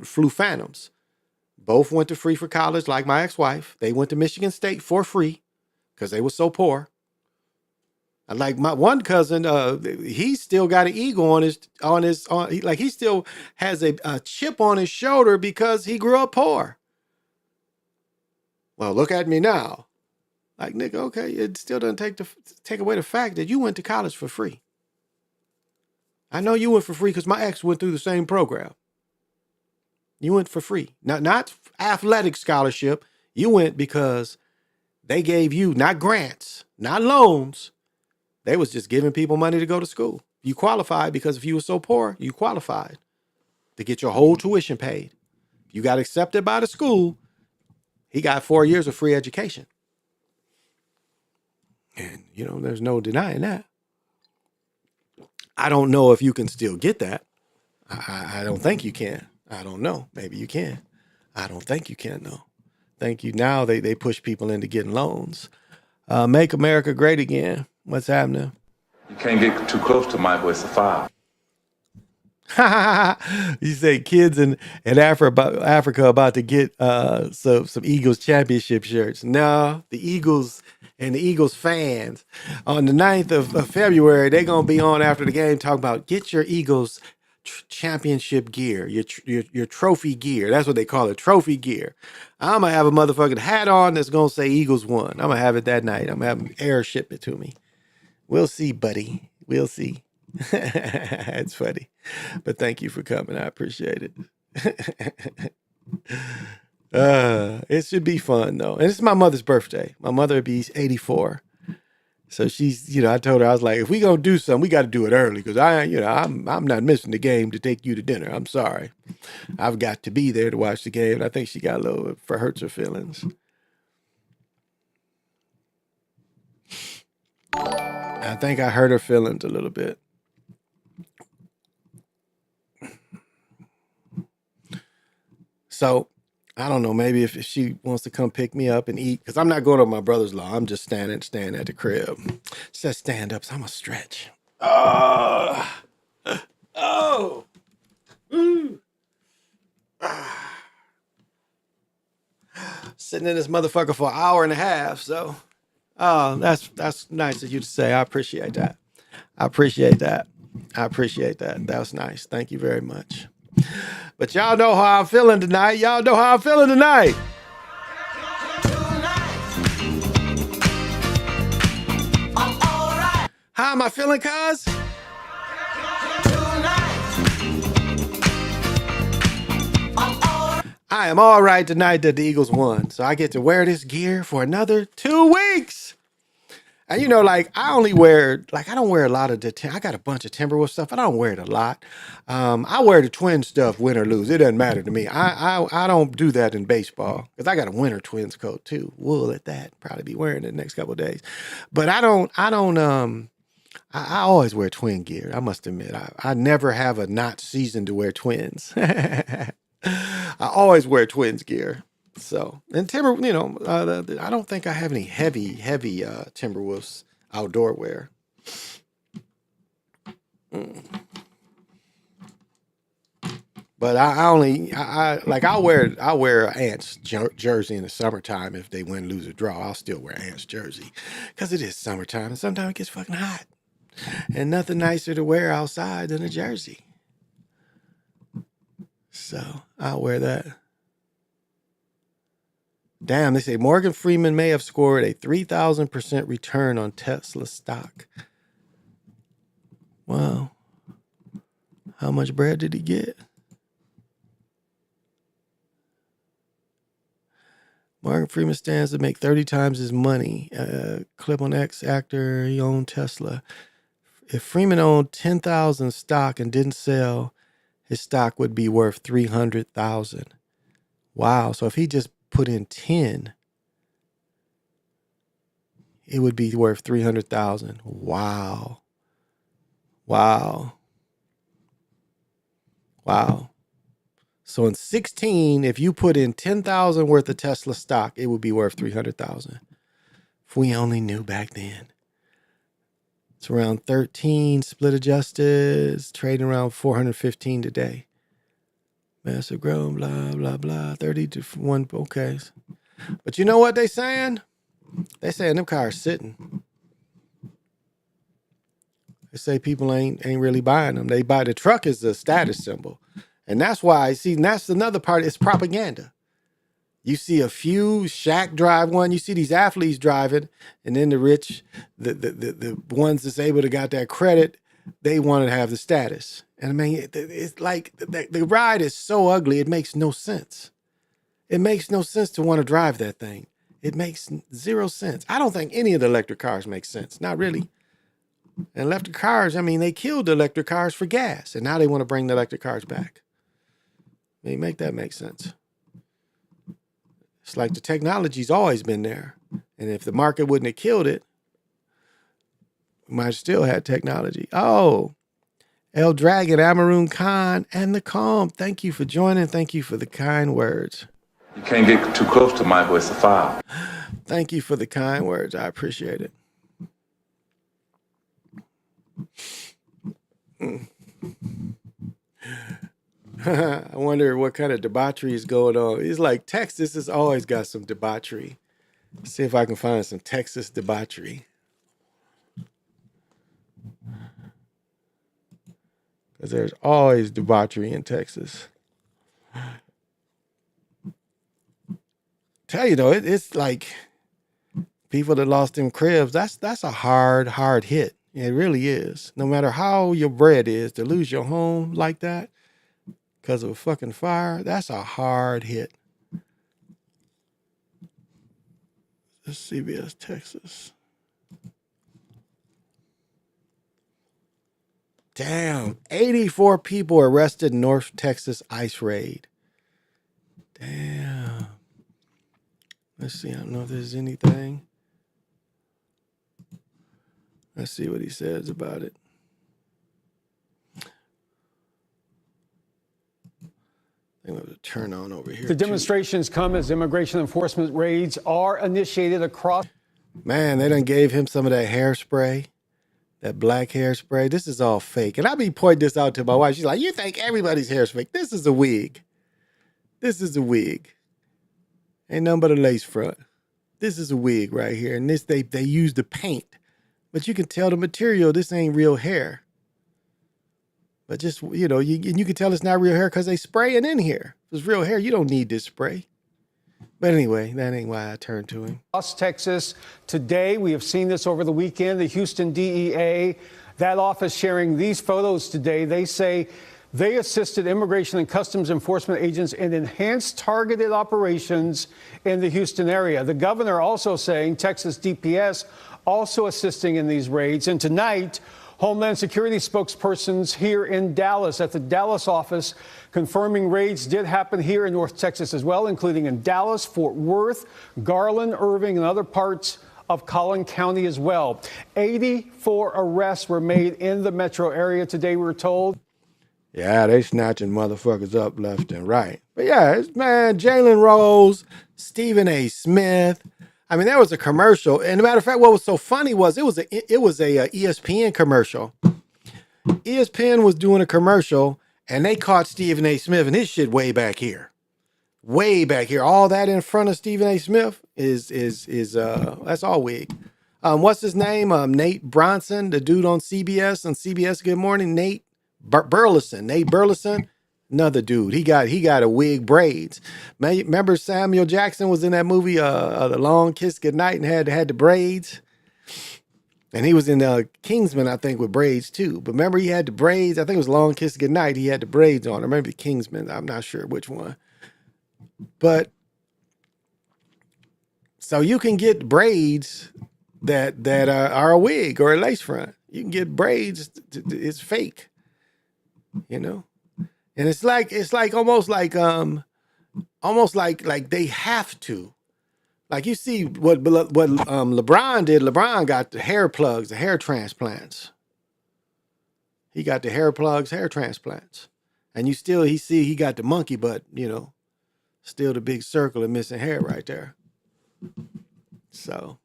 flew Phantoms. Both went to free for college, like my ex-wife. They went to Michigan State for free because they were so poor. And like my one cousin, he still got an eagle he still has a chip on his shoulder because he grew up poor. Well, look at me now. Like, nigga, okay, it still doesn't take away the fact that you went to college for free. I know you went for free because my ex went through the same program. You went for free. Not athletic scholarship. You went because they gave you not grants, not loans. They was just giving people money to go to school. You qualified because if you were so poor, you qualified to get your whole tuition paid. You got accepted by the school. He got 4 years of free education. And, you know, there's no denying that. I don't know if you can still get that. I don't think you can. I don't know. Maybe you can. I don't think you can, though. Thank you. Now they push people into getting loans. Make America great again. What's happening? You can't get too close to Michael. It's a foul. You say kids in Africa about to get some Eagles championship shirts. No, the Eagles and the Eagles fans on the 9th of February, they're going to be on after the game talking about get your Eagles championship gear, your trophy gear. That's what they call it, trophy gear. I'm going to have a motherfucking hat on that's going to say Eagles won. I'm going to have it that night. I'm going to have them air ship it to me. We'll see, buddy. We'll see. It's funny. But thank you for coming. I appreciate it. It should be fun, though. And it's my mother's birthday. My mother would be 84. So she's, I told her, I was like, if we gonna do something, we got to do it early because I'm not missing the game to take you to dinner. I'm sorry. I've got to be there to watch the game. And I think she got a little hurts her feelings. I think I hurt her feelings a little bit. So I don't know, maybe if she wants to come pick me up and eat, because I'm not going to my brother's law. I'm just staying at the crib. She says stand up, so I'm going to stretch. Sitting in this motherfucker for an hour and a half, so that's nice of you to say. I appreciate that. That was nice. Thank you very much. But y'all know how I'm feeling tonight. How am I feeling, cuz? I am all right tonight that the Eagles won. So I get to wear this gear for another 2 weeks. And I don't wear a lot of I got a bunch of Timberwolves stuff. I don't wear it a lot. I wear the Twins stuff, win or lose. It doesn't matter to me. I don't do that in baseball because I got a winter Twins coat too. Wool at that. Probably be wearing it the next couple of days. But I always wear twin gear. I must admit, I never have a not season to wear Twins. I always wear Twins gear. So, and Timber, I don't think I have any heavy Timberwolves outdoor wear. But I'll wear an Ants jersey in the summertime if they win, lose, or draw. I'll still wear Ants jersey because it is summertime and sometimes it gets fucking hot. And nothing nicer to wear outside than a jersey. So I'll wear that. Damn, they say Morgan Freeman may have scored a 3,000% return on Tesla stock. Wow. How much bread did he get? Morgan Freeman stands to make 30 times his money. Clip on X actor, he owned Tesla. If Freeman owned 10,000 stock and didn't sell, his stock would be worth 300,000. Wow. So if he just put in 10, it would be worth 300,000. Wow. Wow. Wow. So in 16, if you put in 10,000 worth of Tesla stock, it would be worth 300,000. If we only knew back then. It's around 13 split adjusted, trading around 415 today. Massive growth, blah, blah, blah. 30 to 1. Okay. But you know what they saying? They saying them cars sitting. They say people ain't really buying them. They buy the truck as a status symbol. And that's why, see, and that's another part, it's propaganda. You see a few Shaq drive one, you see these athletes driving, and then the rich, the ones that's able to got that credit, they want to have the status. And I mean, it's like the ride is so ugly, it makes no sense. It makes no sense to want to drive that thing. It makes zero sense. I don't think any of the electric cars make sense. Not really. And electric cars, I mean, they killed the electric cars for gas, and now they want to bring the electric cars back. I mean, make that make sense. It's like the technology's always been there. And if the market wouldn't have killed it, we might have still had technology. Oh, El Dragon, Amaroon Khan, and the Calm. Thank you for joining. Thank you for the kind words. You can't get too close to Michael. It's a foul. Thank you for the kind words. I appreciate it. I wonder what kind of debauchery is going on. It's like Texas has always got some debauchery. Let's see if I can find some Texas debauchery. Because there's always debauchery in Texas. Tell you though, it's like people that lost them cribs, that's a hard hit. It really is. No matter how your bread is, to lose your home like that because of a fucking fire, that's a hard hit. This is CBS Texas. Damn, 84 people arrested in North Texas ICE raid. Damn. Let's see, I don't know if there's anything. Let's see what he says about it. I'm going to turn on over here. The demonstrations come as immigration enforcement raids are initiated across. Man, they done gave him some of that hairspray, that black hairspray. This is all fake. And I be pointing this out to my wife. She's like, you think everybody's hair is fake? This is a wig. This is a wig. Ain't nothing but a lace front. This is a wig right here. And this they use the paint. But you can tell the material, this ain't real hair. But just, you know, you can tell it's not real hair because they spray it in here. If it's real hair, you don't need this spray. But anyway, that ain't why I turned to him. Across Texas today, we have seen this over the weekend. The Houston DEA, that office sharing these photos today. They say they assisted Immigration and Customs Enforcement agents in enhanced targeted operations in the Houston area. The governor also saying Texas DPS also assisting in these raids. And tonight, Homeland Security spokespersons here in Dallas at the Dallas office confirming raids did happen here in North Texas as well, including in Dallas, Fort Worth, Garland, Irving, and other parts of Collin County as well. 84 arrests were made in the metro area today, we're told. Yeah, they snatching motherfuckers up left and right. But yeah, it's, man, Jalen Rose, Stephen A. Smith. I mean, there was a commercial. And a matter of fact, what was so funny was it was a ESPN commercial. ESPN was doing a commercial, and they caught Stephen A. Smith and his shit way back here. Way back here. All that in front of Stephen A. Smith is that's all wig. What's his name? Nate Bronson, the dude on CBS Good Morning. Nate Burleson, another dude. He got a wig braids. Remember Samuel Jackson was in that movie, The Long Kiss Goodnight, and had the braids. And he was in Kingsman, I think, with braids too. But remember he had the braids. I think it was Long Kiss Goodnight. He had the braids on. I remember Kingsman. I'm not sure which one. But So you can get braids that are a wig or a lace front. You can get braids. It's fake, you know. And it's like almost like they have to. Like you see what LeBron did. LeBron got the hair plugs, the hair transplants. He got the hair plugs, hair transplants. And he got the monkey butt, you know, still the big circle of missing hair right there. So,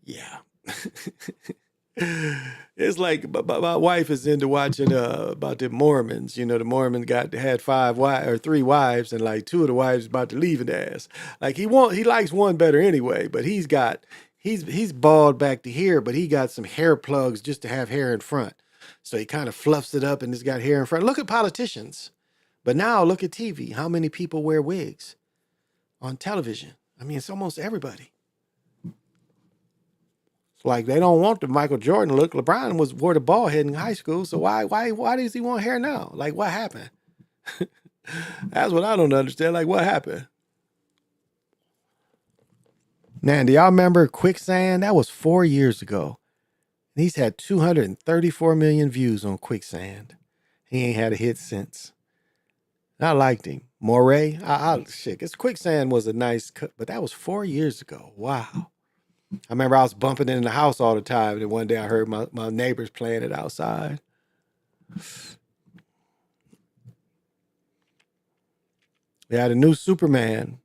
yeah. It's like my wife is into watching about the Mormons. You know, the Mormons had 3 wives, and like 2 of the wives about to leave his ass. Like he likes one better anyway, but he's bald back to here, but he got some hair plugs just to have hair in front. So he kind of fluffs it up and it's got hair in front. Look at politicians. But now look at TV. How many people wear wigs on television? I mean, it's almost everybody. It's like they don't want the Michael Jordan look. LeBron wore the bald head in high school. So why does he want hair now? Like, what happened? That's what I don't understand. Like, what happened? Man, do y'all remember Quicksand? That was 4 years ago. He's had 234 million views on Quicksand. He ain't had a hit since. I liked him. Moray, shit, because Quicksand was a nice cut, but that was 4 years ago. Wow. I remember I was bumping it in the house all the time, and one day I heard my neighbors playing it outside. They had a new Superman.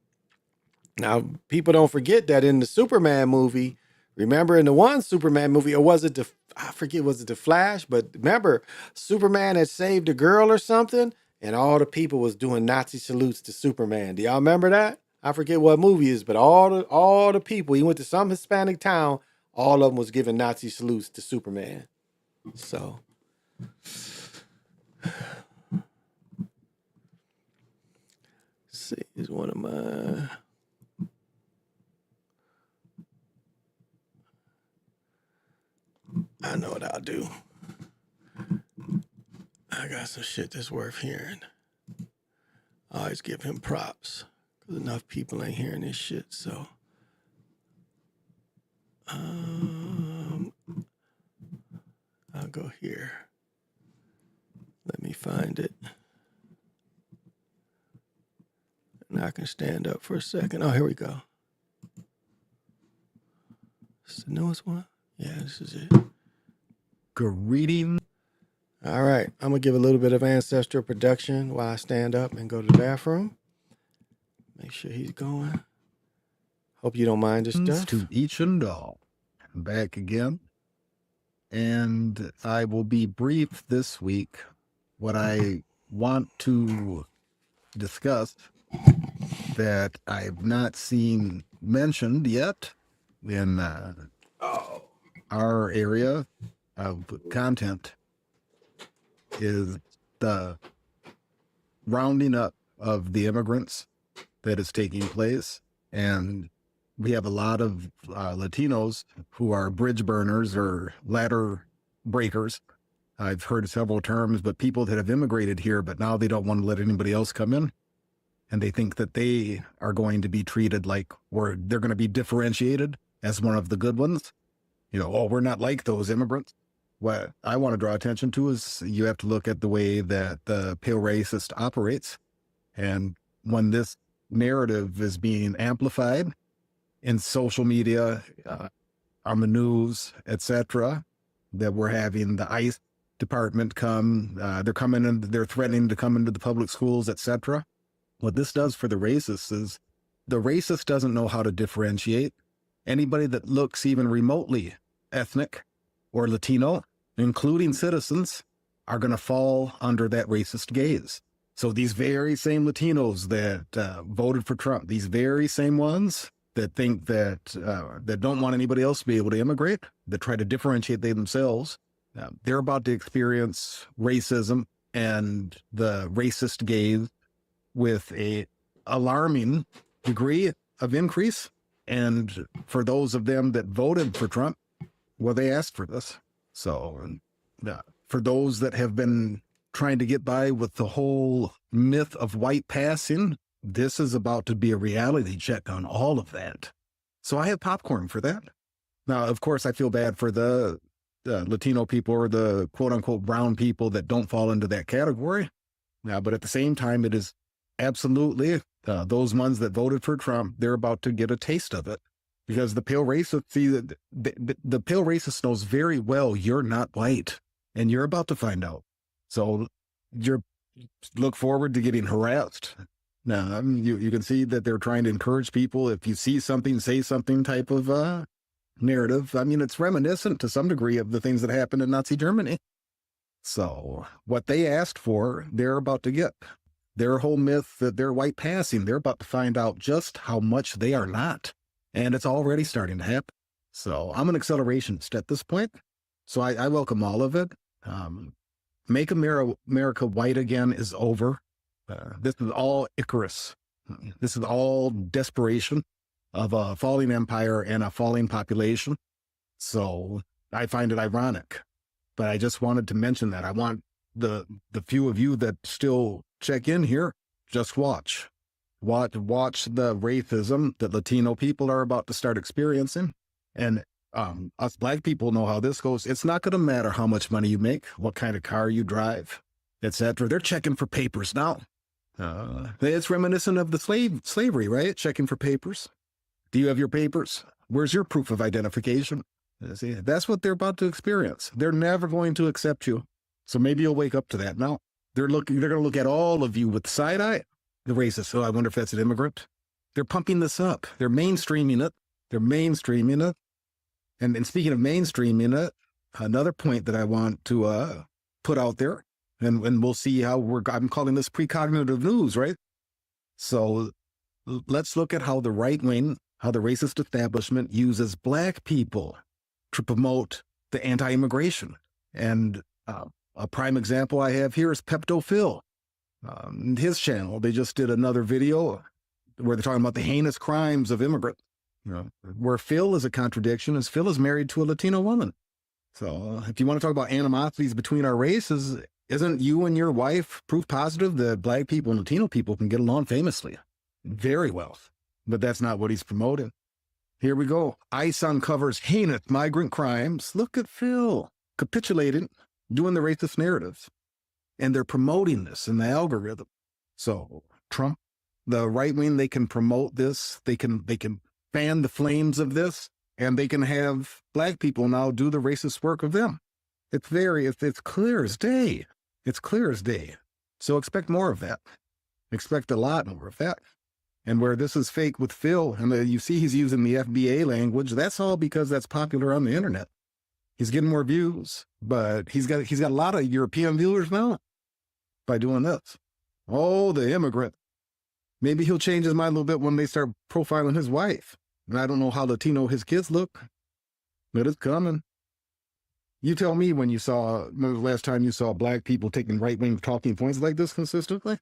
Now, people don't forget that in the Superman movie, remember in the one Superman movie, or was it was it the Flash? But remember, Superman had saved a girl or something, and all the people was doing Nazi salutes to Superman. Do y'all remember that? I forget what movie it is, but all the people, he went to some Hispanic town, all of them was giving Nazi salutes to Superman. So, see, is one of my... I know what I'll do. I got some shit that's worth hearing. I always give him props because enough people ain't hearing this shit. So, I'll go here. Let me find it. And I can stand up for a second. Oh, here we go. This is the newest one? Yeah, this is it. Greeting. All right, I'm gonna give a little bit of ancestral production while I stand up and go to the bathroom. Make sure he's going. Hope you don't mind this stuff. To each and all. I'm back again. And I will be brief this week. What I want to discuss that I've not seen mentioned yet in our area of content is the rounding up of the immigrants that is taking place. And we have a lot of Latinos who are bridge burners or ladder breakers. I've heard several terms, but people that have immigrated here, but now they don't want to let anybody else come in. And they think that they are going to be treated like, or they're going to be differentiated as one of the good ones. You know, oh, we're not like those immigrants. What I want to draw attention to is you have to look at the way that the pale racist operates. And when this narrative is being amplified in social media, on the news, etc., that we're having the ICE department come, they're coming in, they're threatening to come into the public schools, etc. What this does for the racists is the racist doesn't know how to differentiate. Anybody that looks even remotely ethnic or Latino, including citizens, are going to fall under that racist gaze. So these very same Latinos that voted for Trump, these very same ones that think that that don't want anybody else to be able to immigrate, that try to differentiate themselves, they're about to experience racism and the racist gaze with a alarming degree of increase. And for those of them that voted for Trump, well, they asked for this. So for those that have been trying to get by with the whole myth of white passing, this is about to be a reality check on all of that. So I have popcorn for that. Now, of course, I feel bad for the Latino people or the quote unquote brown people that don't fall into that category. But at the same time, it is absolutely those ones that voted for Trump, they're about to get a taste of it. Because the pale racist, see, the pale racist knows very well you're not white, and you're about to find out. So you're look forward to getting harassed. Now, you can see that they're trying to encourage people. If you see something, say something type of narrative. I mean, it's reminiscent to some degree of the things that happened in Nazi Germany. So what they asked for, they're about to get. Their whole myth that they're white passing, they're about to find out just how much they are not. And it's already starting to happen. So I'm an accelerationist at this point. So I welcome all of it. Make America white again is over. This is all Icarus. This is all desperation of a falling empire and a falling population. So I find it ironic. But I just wanted to mention that. I want the few of you that still check in here, just watch. Watch the racism that Latino people are about to start experiencing. And us black people know how this goes. It's not going to matter how much money you make, what kind of car you drive, etc. They're checking for papers now. It's reminiscent of the slavery, right? Checking for papers. Do you have your papers? Where's your proof of identification? See, that's what they're about to experience. They're never going to accept you. So maybe you'll wake up to that. Now, they're going to look at all of you with side eye. The racist. Oh, I wonder if that's an immigrant. They're pumping this up. They're mainstreaming it. And speaking of mainstreaming it, another point that I want to put out there, and we'll see how I'm calling this precognitive news, right? So let's look at how the right wing, how the racist establishment uses black people to promote the anti-immigration. And a prime example I have here is Pepto Phil. His channel, they just did another video where they're talking about the heinous crimes of immigrants. Where Phil is a contradiction is Phil is married to a Latino woman. So if you want to talk about animosities between our races, isn't you and your wife proof positive that black people and Latino people can get along famously? Very well. But that's not what he's promoting. Here we go. ICE uncovers heinous migrant crimes. Look at Phil capitulating, doing the racist narratives. And they're promoting this in the algorithm. So Trump, the right wing, they can promote this. They can fan the flames of this, and they can have black people now do the racist work of them. It's clear as day. It's clear as day. So expect more of that. Expect a lot more of that. And where this is fake with Phil, and you see he's using the FBA language, that's all because that's popular on the internet. He's getting more views, but he's got a lot of European viewers now by doing this. Oh, the immigrant. Maybe he'll change his mind a little bit when they start profiling his wife. And I don't know how Latino his kids look, but it's coming. You tell me when the last time you saw black people taking right-wing talking points like this consistently.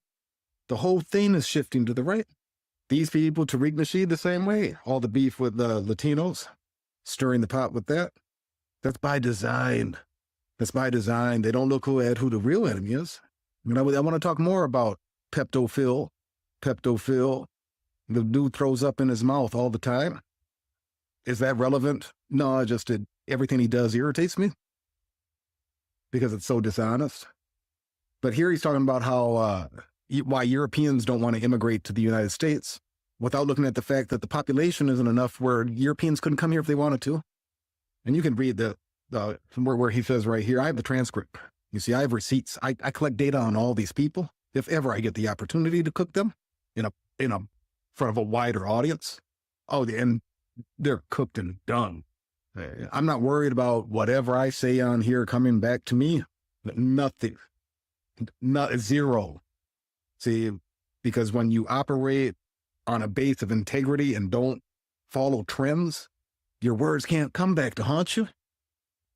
The whole thing is shifting to the right. These people, Tariq Nasheed, the same way. All the beef with the Latinos, stirring the pot with that. That's by design. That's by design. They don't look at who the real enemy is. I want to talk more about Pepto Phil. The dude throws up in his mouth all the time. Is that relevant? No, everything he does irritates me because it's so dishonest. But here he's talking about how why Europeans don't want to immigrate to the United States without looking at the fact that the population isn't enough where Europeans couldn't come here if they wanted to. And you can read where he says right here, I have the transcript. You see, I have receipts. I collect data on all these people. If ever I get the opportunity to cook them in front of a wider audience. Oh, and they're cooked and done. I'm not worried about whatever I say on here coming back to me. Nothing. Zero. See, because when you operate on a base of integrity and don't follow trends, your words can't come back to haunt you.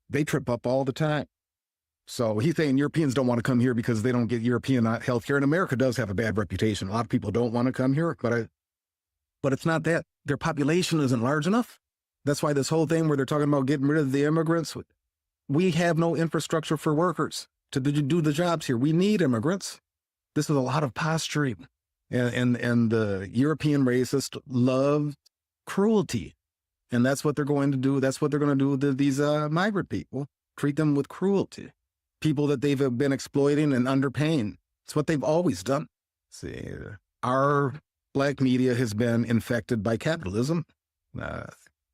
They trip up all the time. So he's saying Europeans don't want to come here because they don't get European health care. And America does have a bad reputation. A lot of people don't want to come here, but it's not that. Their population isn't large enough. That's why this whole thing where they're talking about getting rid of the immigrants, we have no infrastructure for workers to do the jobs here. We need immigrants. This is a lot of posturing. And the European racists love cruelty. And that's what they're going to do. That's what they're going to do with these migrant people. Treat them with cruelty. People that they've been exploiting and underpaying. It's what they've always done. See, our black media has been infected by capitalism.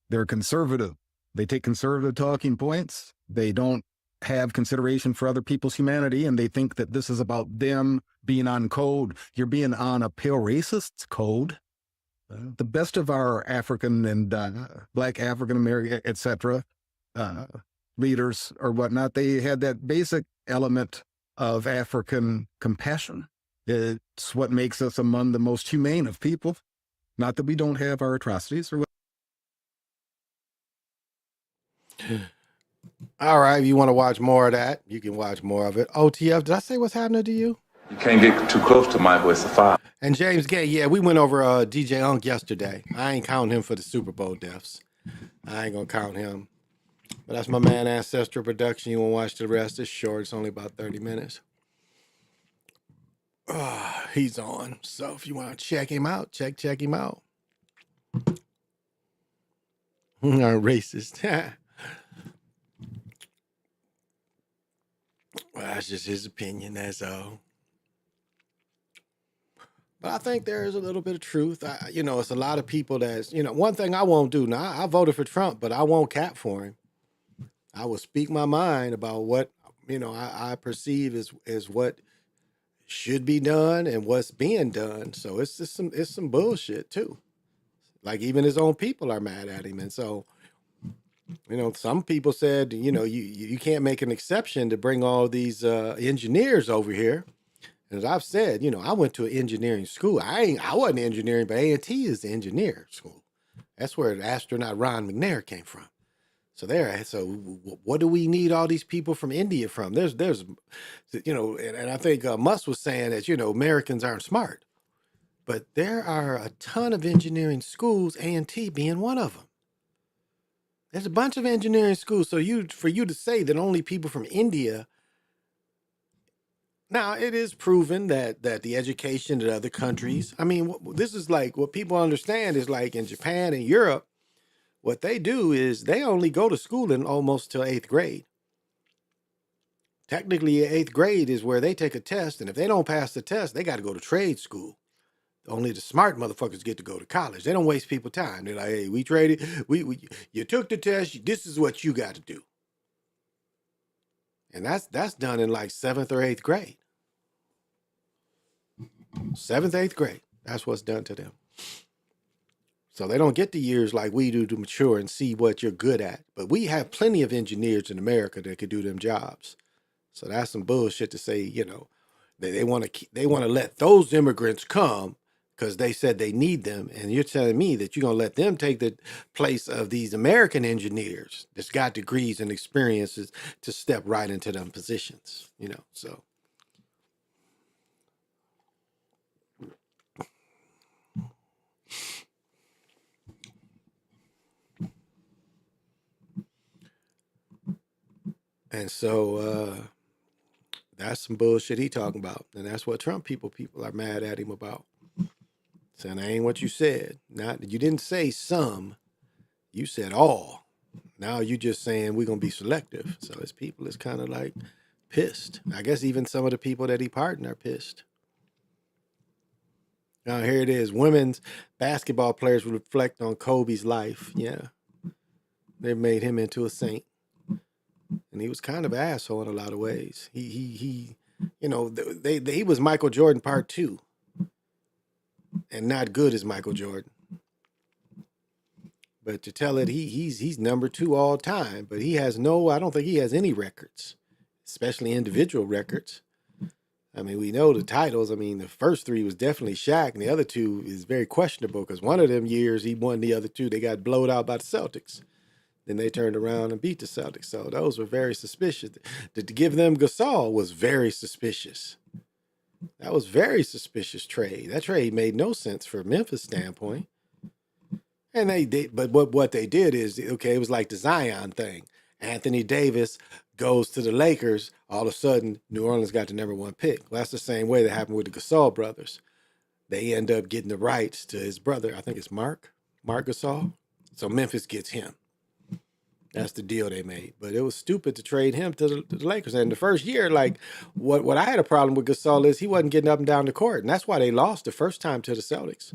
They're conservative. They take conservative talking points. They don't have consideration for other people's humanity, and they think that this is about them being on code. You're being on a pale racist code. The best of our African and black African American, etc., leaders or whatnot, they had that basic element of African compassion. It's what makes us among the most humane of people. Not that we don't have our atrocities or what. All right, if you want to watch more of that, you can watch more of it. OTF, did I say what's happening to you? You can't get too close to Michael. It's a foul. And James Gay, yeah, we went over DJ Unk yesterday. I ain't counting him for the Super Bowl deaths. I ain't gonna count him. But that's my man, Ancestral Production. You want to watch the rest? It's short. It's only about 30 minutes. He's on. So if you want to check him out, check him out. Racist. Well, that's just his opinion. That's all. But I think there is a little bit of truth. It's a lot of people that's, one thing I won't do. Now, I voted for Trump, but I won't cap for him. I will speak my mind about what, I perceive as what should be done and what's being done. So it's just some bullshit too. Like even his own people are mad at him. And so, some people said, you can't make an exception to bring all these engineers over here. As I've said, I went to an engineering school. I wasn't engineering, but A&T is the engineer school. That's where the astronaut Ron McNair came from. So what do we need all these people from India from? There's and I think Musk was saying that, Americans aren't smart. But there are a ton of engineering schools, A&T being one of them. There's a bunch of engineering schools. So for you to say that only people from India. Now, it is proven that the education in other countries, this is like what people understand is like in Japan and Europe, what they do is they only go to school in almost till 8th grade. Technically, 8th grade is where they take a test, and if they don't pass the test, they got to go to trade school. Only the smart motherfuckers get to go to college. They don't waste people's time. They're like, hey, we traded, you took the test, this is what you got to do. And that's done in like 7th or 8th grade. 7th, 8th grade. That's what's done to them. So they don't get the years like we do to mature and see what you're good at. But we have plenty of engineers in America that could do them jobs. So that's some bullshit to say, they want to let those immigrants come because they said they need them. And you're telling me that you're going to let them take the place of these American engineers that's got degrees and experiences to step right into them positions, so. And so that's some bullshit he talking about. And that's what Trump people are mad at him about. Saying that ain't what you said. You didn't say some, you said all. Now you just saying we're going to be selective. So his people is kind of like pissed. I guess even some of the people that he pardoned are pissed. Now here it is. Women's basketball players reflect on Kobe's life. Yeah. They made him into a saint. And he was kind of an asshole in a lot of ways. He was Michael Jordan part 2. And not good as Michael Jordan. But to tell it, he's number 2 all time. But he has I don't think he has any records. Especially individual records. We know the titles. The first 3 was definitely Shaq. And the other 2 is very questionable. Because one of them years he won the other 2. They got blowed out by the Celtics. Then they turned around and beat the Celtics. So those were very suspicious. To give them Gasol was very suspicious. That was very suspicious trade. That trade made no sense from Memphis' standpoint. And they did, but what they did is, okay, it was like the Zion thing. Anthony Davis goes to the Lakers. All of a sudden, New Orleans got the number 1 pick. Well, that's the same way that happened with the Gasol brothers. They end up getting the rights to his brother. I think it's Mark Gasol. So Memphis gets him. That's the deal they made. But it was stupid to trade him to the Lakers. And the first year, like, what I had a problem with Gasol is he wasn't getting up and down the court. And that's why they lost the first time to the Celtics.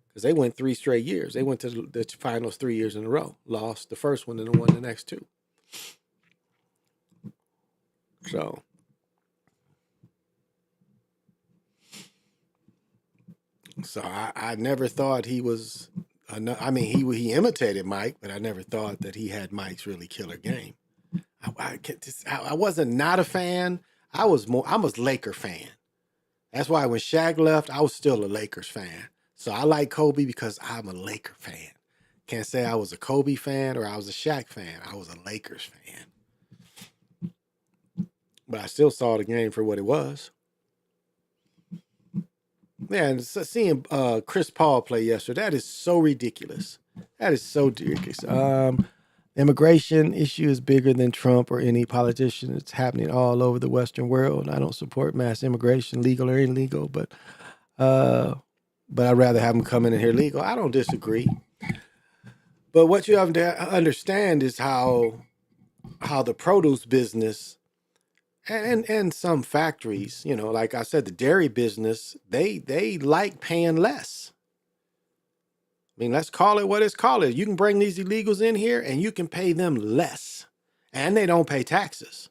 Because they went 3 straight years. They went to the finals 3 years in a row. Lost the first one and then won the next 2. So I never thought he was. I mean, he imitated Mike, but I never thought that he had Mike's really killer game. I wasn't not a fan. I was Laker fan. That's why when Shaq left, I was still a Lakers fan. So I like Kobe because I'm a Laker fan. Can't say I was a Kobe fan or I was a Shaq fan. I was a Lakers fan. But I still saw the game for what it was. Man, seeing Chris Paul play yesterday, that is so ridiculous. That is so ridiculous. Immigration issue is bigger than Trump or any politician. It's happening all over the Western world. I don't support mass immigration, legal or illegal, but I'd rather have them come in here legal. I don't disagree. But what you have to understand is how the produce business and some factories, you know, like I said, the dairy business, they like paying less. I mean, let's call it what it's called. You can bring these illegals in here and you can pay them less. And they don't pay taxes.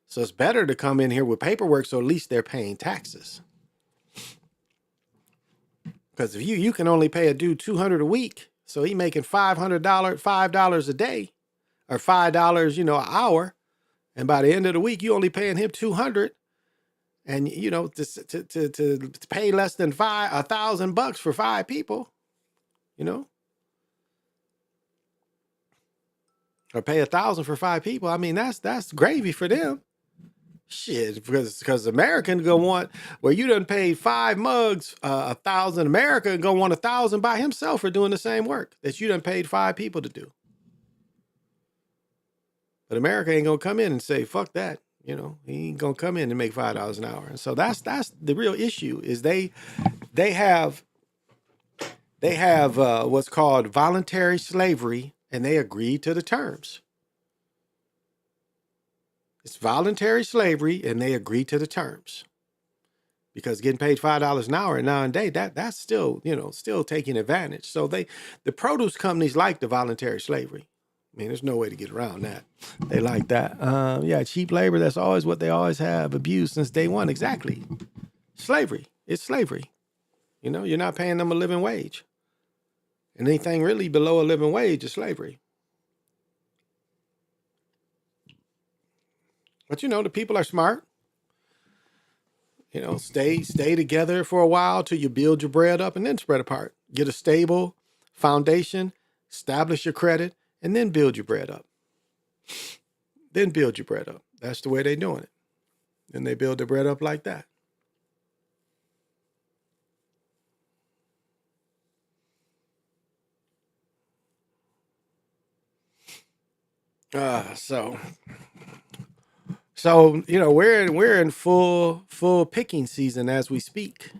So it's better to come in here with paperwork so at least they're paying taxes. Because if you can only pay a dude $200 a week, so he making $5 a day or $5, an hour. And by the end of the week, you only paying him $200, and to pay less than $1,000 for 5 people, or pay $1,000 for 5 people. I mean, that's gravy for them. Shit, because American gonna want where you done paid 5 mugs $1,000. America gonna want $1,000 by himself for doing the same work that you done paid 5 people to do. But America ain't gonna come in and say, fuck that. He ain't gonna come in and make $5 an hour. And so that's the real issue is they have what's called voluntary slavery, and they agreed to the terms. It's voluntary slavery, and they agreed to the terms. Because getting paid $5 an hour nowadays, that's still, still taking advantage. So the produce companies like the voluntary slavery. I mean, there's no way to get around that. They like that. Cheap labor, that's always what they always have abused since day one. Exactly. Slavery. It's slavery. You're not paying them a living wage. And anything really below a living wage is slavery. But, the people are smart. Stay together for a while till you build your bread up and then spread apart. Get a stable foundation, establish your credit, and then build your bread up. That's the way they're doing it. And they build their bread up like that. So we're in full picking season as we speak.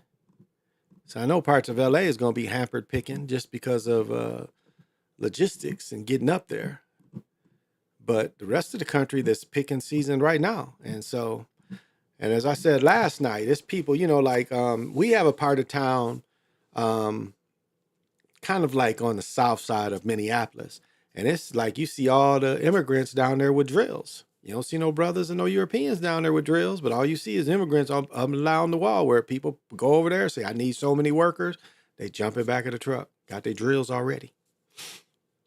So I know parts of LA is going to be hampered picking just because of logistics and getting up there. But the rest of the country, that's picking season right now. And as I said last night, it's people, we have a part of town kind of like on the south side of Minneapolis. And it's like you see all the immigrants down there with drills. You don't see no brothers and no Europeans down there with drills, but all you see is immigrants up and down the wall where people go over there, say, I need so many workers. They jump in back of the truck, got their drills already.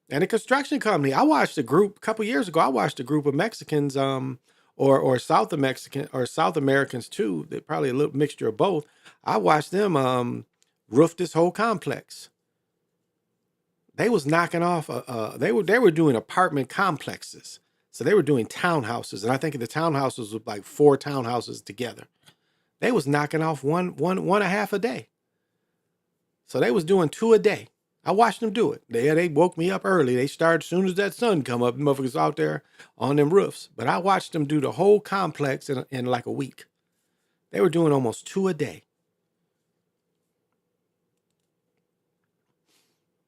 And a construction company, I watched a group a couple years ago. I watched a group of Mexicans, or South Americans too. They're probably a little mixture of both. I watched them roof this whole complex. They was knocking off. They were doing apartment complexes, so they were doing townhouses, and I think the townhouses was like 4 townhouses together. They was knocking off one and a half a day. So they was doing 2 a day. I watched them do it. They woke me up early. They started as soon as that sun come up. Motherfuckers out there on them roofs. But I watched them do the whole complex in like a week. They were doing almost 2 a day.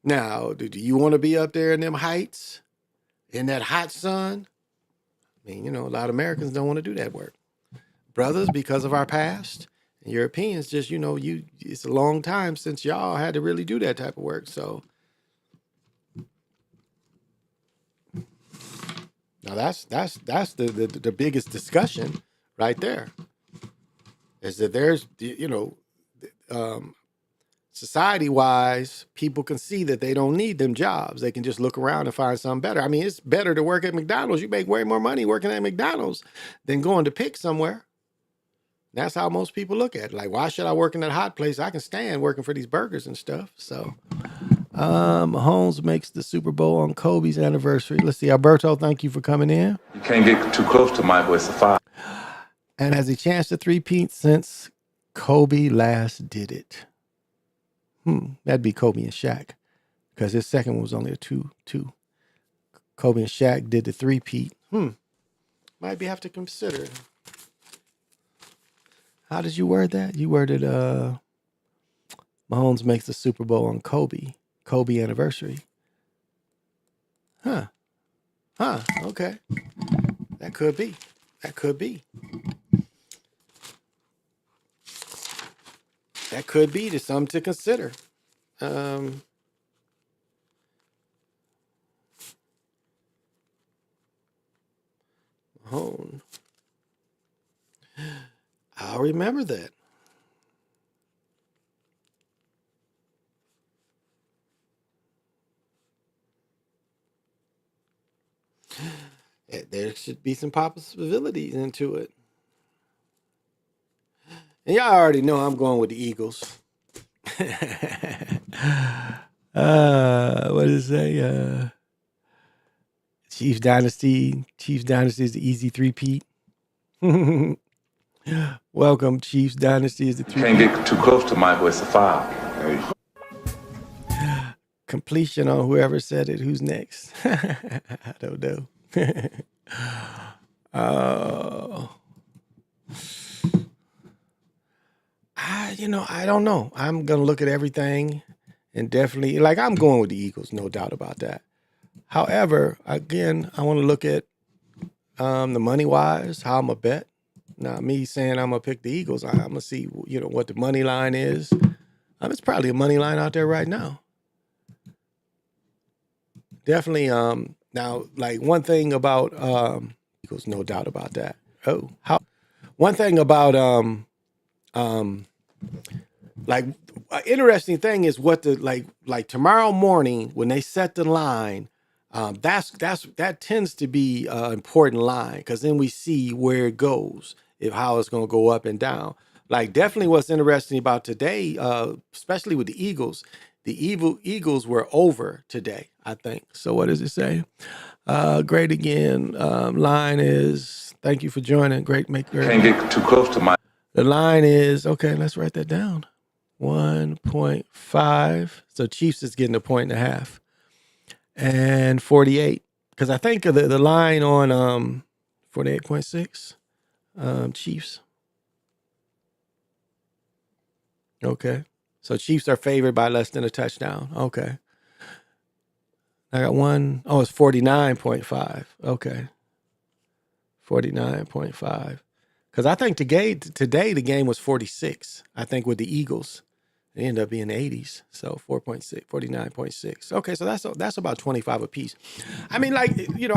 Now, do you want to be up there in them heights, in that hot sun? I mean, a lot of Americans don't want to do that work. Brothers, because of our past, and Europeans just, it's a long time since y'all had to really do that type of work. So now that's the biggest discussion right there. Is that there's, society-wise, people can see that they don't need them jobs. They can just look around and find something better. I mean, it's better to work at McDonald's. You make way more money working at McDonald's than going to pick somewhere. That's how most people look at it. Like, why should I work in that hot place? I can stand working for these burgers and stuff. So, Mahomes makes the Super Bowl on Kobe's anniversary. Let's see, Alberto, thank you for coming in. You can't get too close to my voice. 5. And has he chanced to three-peat since Kobe last did it? That'd be Kobe and Shaq, because his second one was only a 2-2. Kobe and Shaq did the three-peat. Might have to consider it. How did you word that? You worded Mahomes makes the Super Bowl on Kobe anniversary. Okay. That could be. That could be to something to consider. Mahone. I'll remember that. There should be some possibilities into it. And y'all already know I'm going with the Eagles. What does it say? Chiefs Dynasty. Chiefs Dynasty is the easy three-peat. Welcome, Chiefs Dynasty is the three-peat. Can't get too close to my voice. 5. Completion on whoever said it. Who's next? I don't know. I don't know. I'm going to look at everything and definitely, I'm going with the Eagles, no doubt about that. However, again, I want to look at the money-wise, how I'm going to bet. Now, me saying I'm going to pick the Eagles, I'm going to see, what the money line is. It's probably a money line out there right now. Definitely, now, one thing about Eagles, no doubt about that. One thing about interesting thing is what the tomorrow morning when they set the line, that tends to be an important line, because then we see where it goes, how it's going to go up and down. Definitely what's interesting about today, especially with the Eagles. The Eagles were over today, I think. So what does it say? Great again. Line is, thank you for joining. Great maker. Can't get too close to my. The line is, okay, let's write that down. 1.5. So Chiefs is getting 1.5. And 48. Because I think the line on 48.6, Chiefs. Okay. So Chiefs are favored by less than a touchdown. Okay. I got one. Oh, it's 49.5. Okay. 49.5. Because I think today the game was 46. I think with the Eagles. It ended up being the 80s. So 4.6, 49.6. Okay, so that's about 25 apiece. I mean, I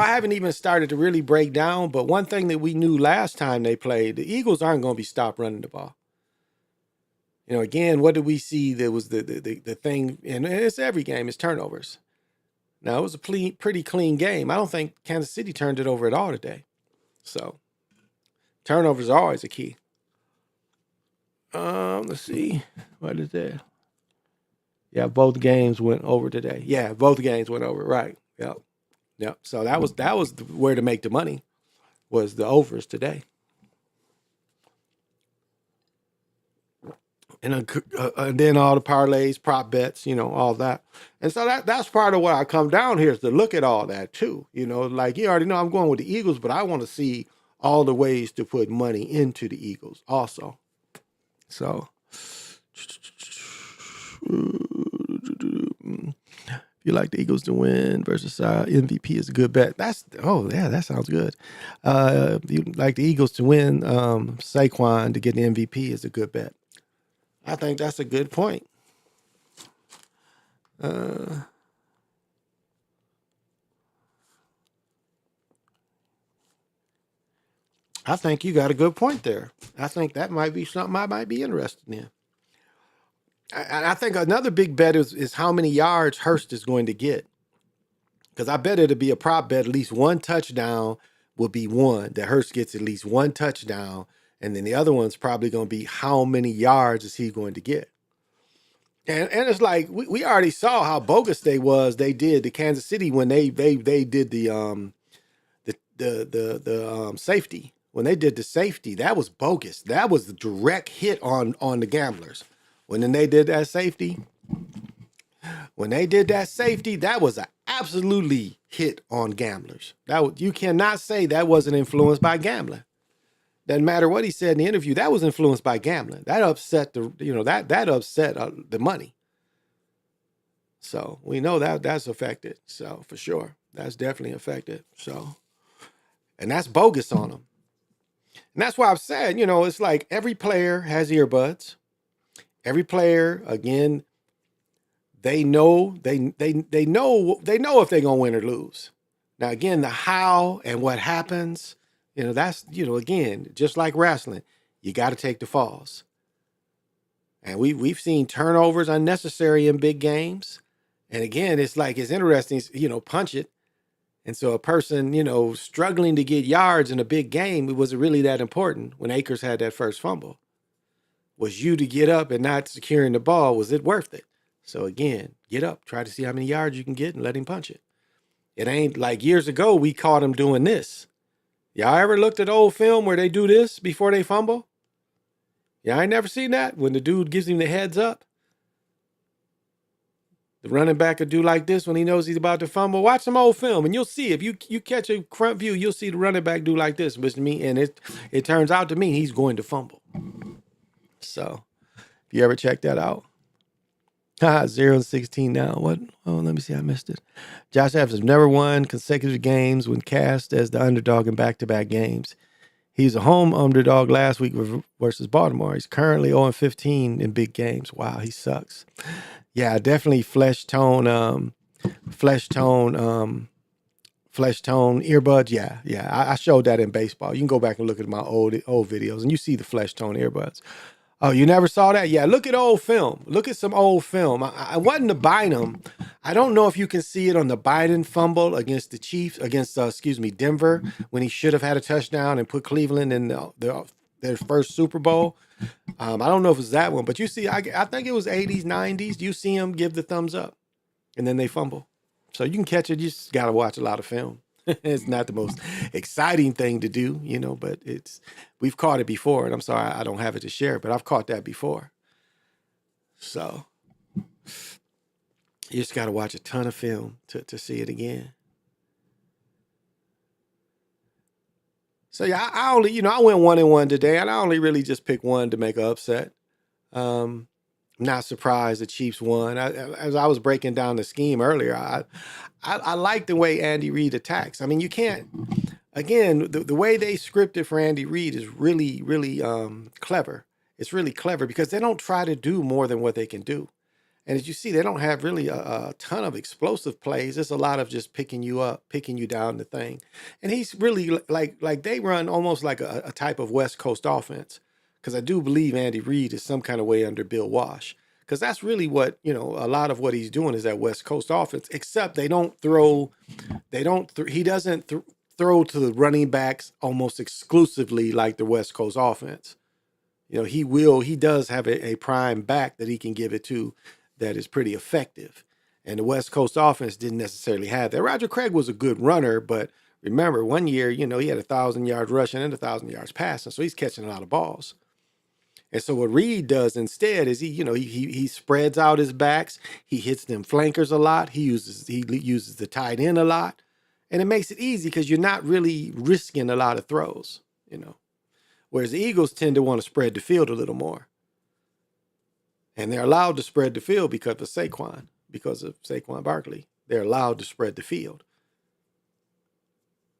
haven't even started to really break down, but one thing that we knew last time they played, the Eagles aren't going to be stopped running the ball. Again, what did we see? There was the thing, and it's every game, it's turnovers. Now, it was a pretty clean game. I don't think Kansas City turned it over at all today. So, turnovers are always a key. Let's see. What is that? Yeah, both games went over today. Yeah, both games went over, right. Yep. So that was where to make the money, was the overs today. And then all the parlays, prop bets, all that. And so that's part of what I come down here, is to look at all that too. You already know I'm going with the Eagles, but I want to see all the ways to put money into the Eagles also. So If you like the Eagles to win versus MVP is a good bet. That sounds good. If you like the Eagles to win, Saquon to get the MVP is a good bet. I think that's a good point. I think you got a good point there. I think that might be something I might be interested in. I think another big bet is how many yards Hurst is going to get. Because I bet it'll be a prop bet. At least one touchdown will be one. That Hurst gets at least one touchdown. And then the other one's probably going to be how many yards is he going to get. And it's like we already saw how bogus they did to Kansas City when they did the safety. When they did the safety, that was bogus. That was the direct hit on the gamblers. When they did that safety, that was an absolutely hit on gamblers. You cannot say that wasn't influenced by gambling. Doesn't matter what he said in the interview. That was influenced by gambling. That upset that upset the money. So we know that's affected. So for sure, that's definitely affected. So, and that's bogus on them. And that's why I've said, it's like every player has earbuds. Every player, again, they know if they're gonna win or lose. Now, again, the how and what happens, that's again, just like wrestling, you got to take the falls. And we've seen turnovers unnecessary in big games. And again, it's interesting, punch it. And so a person, struggling to get yards in a big game, it wasn't really that important when Akers had that first fumble. Was you to get up and not securing the ball, was it worth it? So again, get up, try to see how many yards you can get and let him punch it. It ain't like years ago we caught him doing this. Y'all ever looked at old film where they do this before they fumble? Y'all ain't never seen that? When the dude gives him the heads up. The running back will do like this when he knows he's about to fumble. Watch some old film and you'll see. If you catch a front view, you'll see the running back do like this, which means, and it turns out to mean he's going to fumble. So, if you ever check that out. 0-16 now. What? Oh, let me see. I missed it. Josh Allen has never won consecutive games when cast as the underdog in back-to-back games. He's a home underdog last week versus Baltimore. He's currently 0-15 in big games. Wow, he sucks. Yeah, definitely flesh tone earbuds. Yeah. I showed that in baseball. You can go back and look at my old videos and you see the flesh tone earbuds. Oh, you never saw that? Yeah, look at old film. Look at some old film. I wasn't to Bynum. I don't know if you can see it on the Biden fumble against the Chiefs, Denver, when he should have had a touchdown and put Cleveland in their first Super Bowl. I don't know if it's that one, but you see, I think it was 80s, 90s. You see him give the thumbs up, and then they fumble. So you can catch it. You just got to watch a lot of film. It's not the most exciting thing to do, but we've caught it before, and I'm sorry I don't have it to share, but I've caught that before. So you just got to watch a ton of film to see it again. So yeah, I only, I went 1-1 today, and I only really just picked one to make an upset. Not surprised the Chiefs won. As I was breaking down the scheme earlier, I like the way Andy Reid attacks. I mean, you can't, again, the way they scripted for Andy Reid is really, really clever. It's really clever because they don't try to do more than what they can do. And as you see, they don't have really a ton of explosive plays. It's a lot of just picking you up, picking you down the thing. And he's really like they run almost like a type of West Coast offense. Because I do believe Andy Reid is some kind of way under Bill Walsh. Because that's really what, a lot of what he's doing is that West Coast offense, except he doesn't throw to the running backs almost exclusively like the West Coast offense. He does have a prime back that he can give it to that is pretty effective. And the West Coast offense didn't necessarily have that. Roger Craig was a good runner, but remember, one year, he had 1,000 yards rushing and 1,000 yards passing. So he's catching a lot of balls. And so what Reed does instead is he spreads out his backs. He hits them flankers a lot. He uses the tight end a lot. And it makes it easy because you're not really risking a lot of throws, Whereas the Eagles tend to want to spread the field a little more. And they're allowed to spread the field because of Saquon Barkley. they're allowed to spread the field.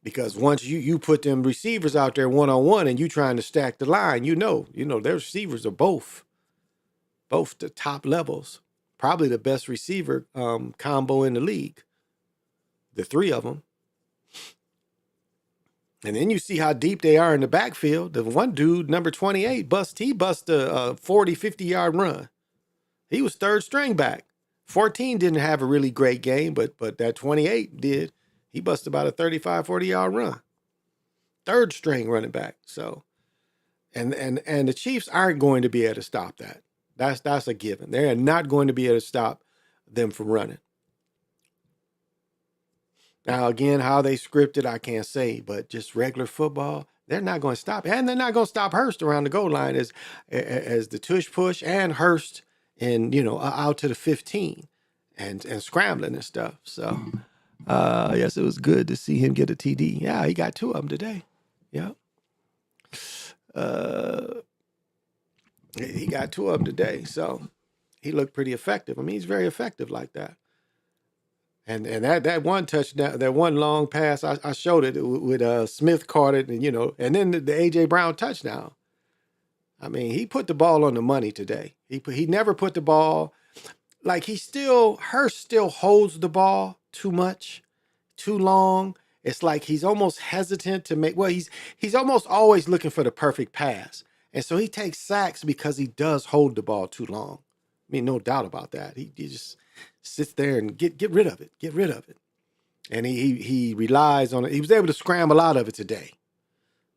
Because once you put them receivers out there one-on-one and you trying to stack the line, their receivers are both the top levels. Probably the best receiver combo in the league. The three of them. And then you see how deep they are in the backfield. The one dude, number 28, bust a 40, 50-yard run. He was third string back. 14 didn't have a really great game, but that 28 did. He busted about a 35, 40-yard run. Third string running back. So, and the Chiefs aren't going to be able to stop that. That's a given. They are not going to be able to stop them from running. Now, again, how they scripted, I can't say, but just regular football, they're not going to stop. And they're not going to stop Hurst around the goal line as the tush push and Hurst and, out to the 15 and scrambling and stuff. So, yes, it was good to see him get a TD. Yeah, he got 2 of them today. Yeah. He got 2 of them today. So he looked pretty effective. I mean, he's very effective like that. And that one touchdown, that one long pass, I showed it with Smith caught it, and then the A.J. Brown touchdown. I mean, he put the ball on the money today. He never put the ball, like Hurst still holds the ball too much, too long. It's like he's almost hesitant to make, he's almost always looking for the perfect pass. And so he takes sacks because he does hold the ball too long. I mean, no doubt about that. He just sits there and get rid of it. Get rid of it. And he relies on it. He was able to scramble out of it today.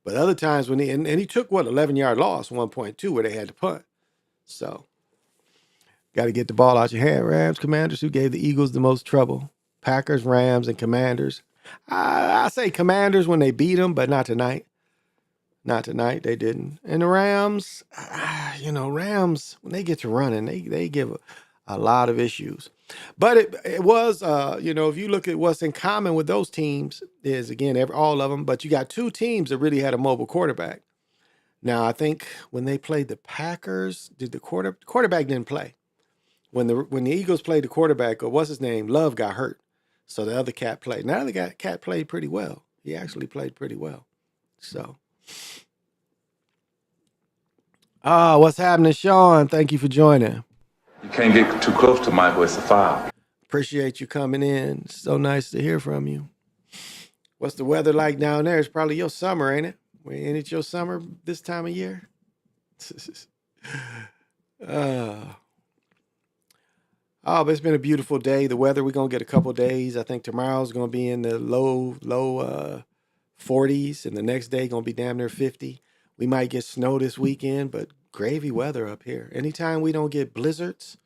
But other times when he took 11-yard loss, 1.2, where they had to punt. So got to get the ball out your hand. Rams, Commanders, who gave the Eagles the most trouble? Packers, Rams, and Commanders. I say Commanders when they beat them, but not tonight. Not tonight. They didn't. And the Rams, Rams, when they get to running, they give a lot of issues. But it was, if you look at what's in common with those teams is, again, all of them, but you got 2 teams that really had a mobile quarterback. Now, I think when they played the Packers, the quarterback didn't play. When the Eagles played the quarterback, or what's his name, Love got hurt. So the other cat played. Now the other cat played pretty well. He actually played pretty well. So. What's happening, Sean? Thank you for joining. You can't get too close to Michael. It's a foul. Appreciate you coming in. So nice to hear from you. What's the weather like down there? It's probably your summer, ain't it? Ain't it your summer this time of year? But it's been a beautiful day. The weather, we're going to get a couple days. I think tomorrow's going to be in the low 40s, and the next day going to be damn near 50. We might get snow this weekend, but gravy weather up here. Anytime we don't get blizzards,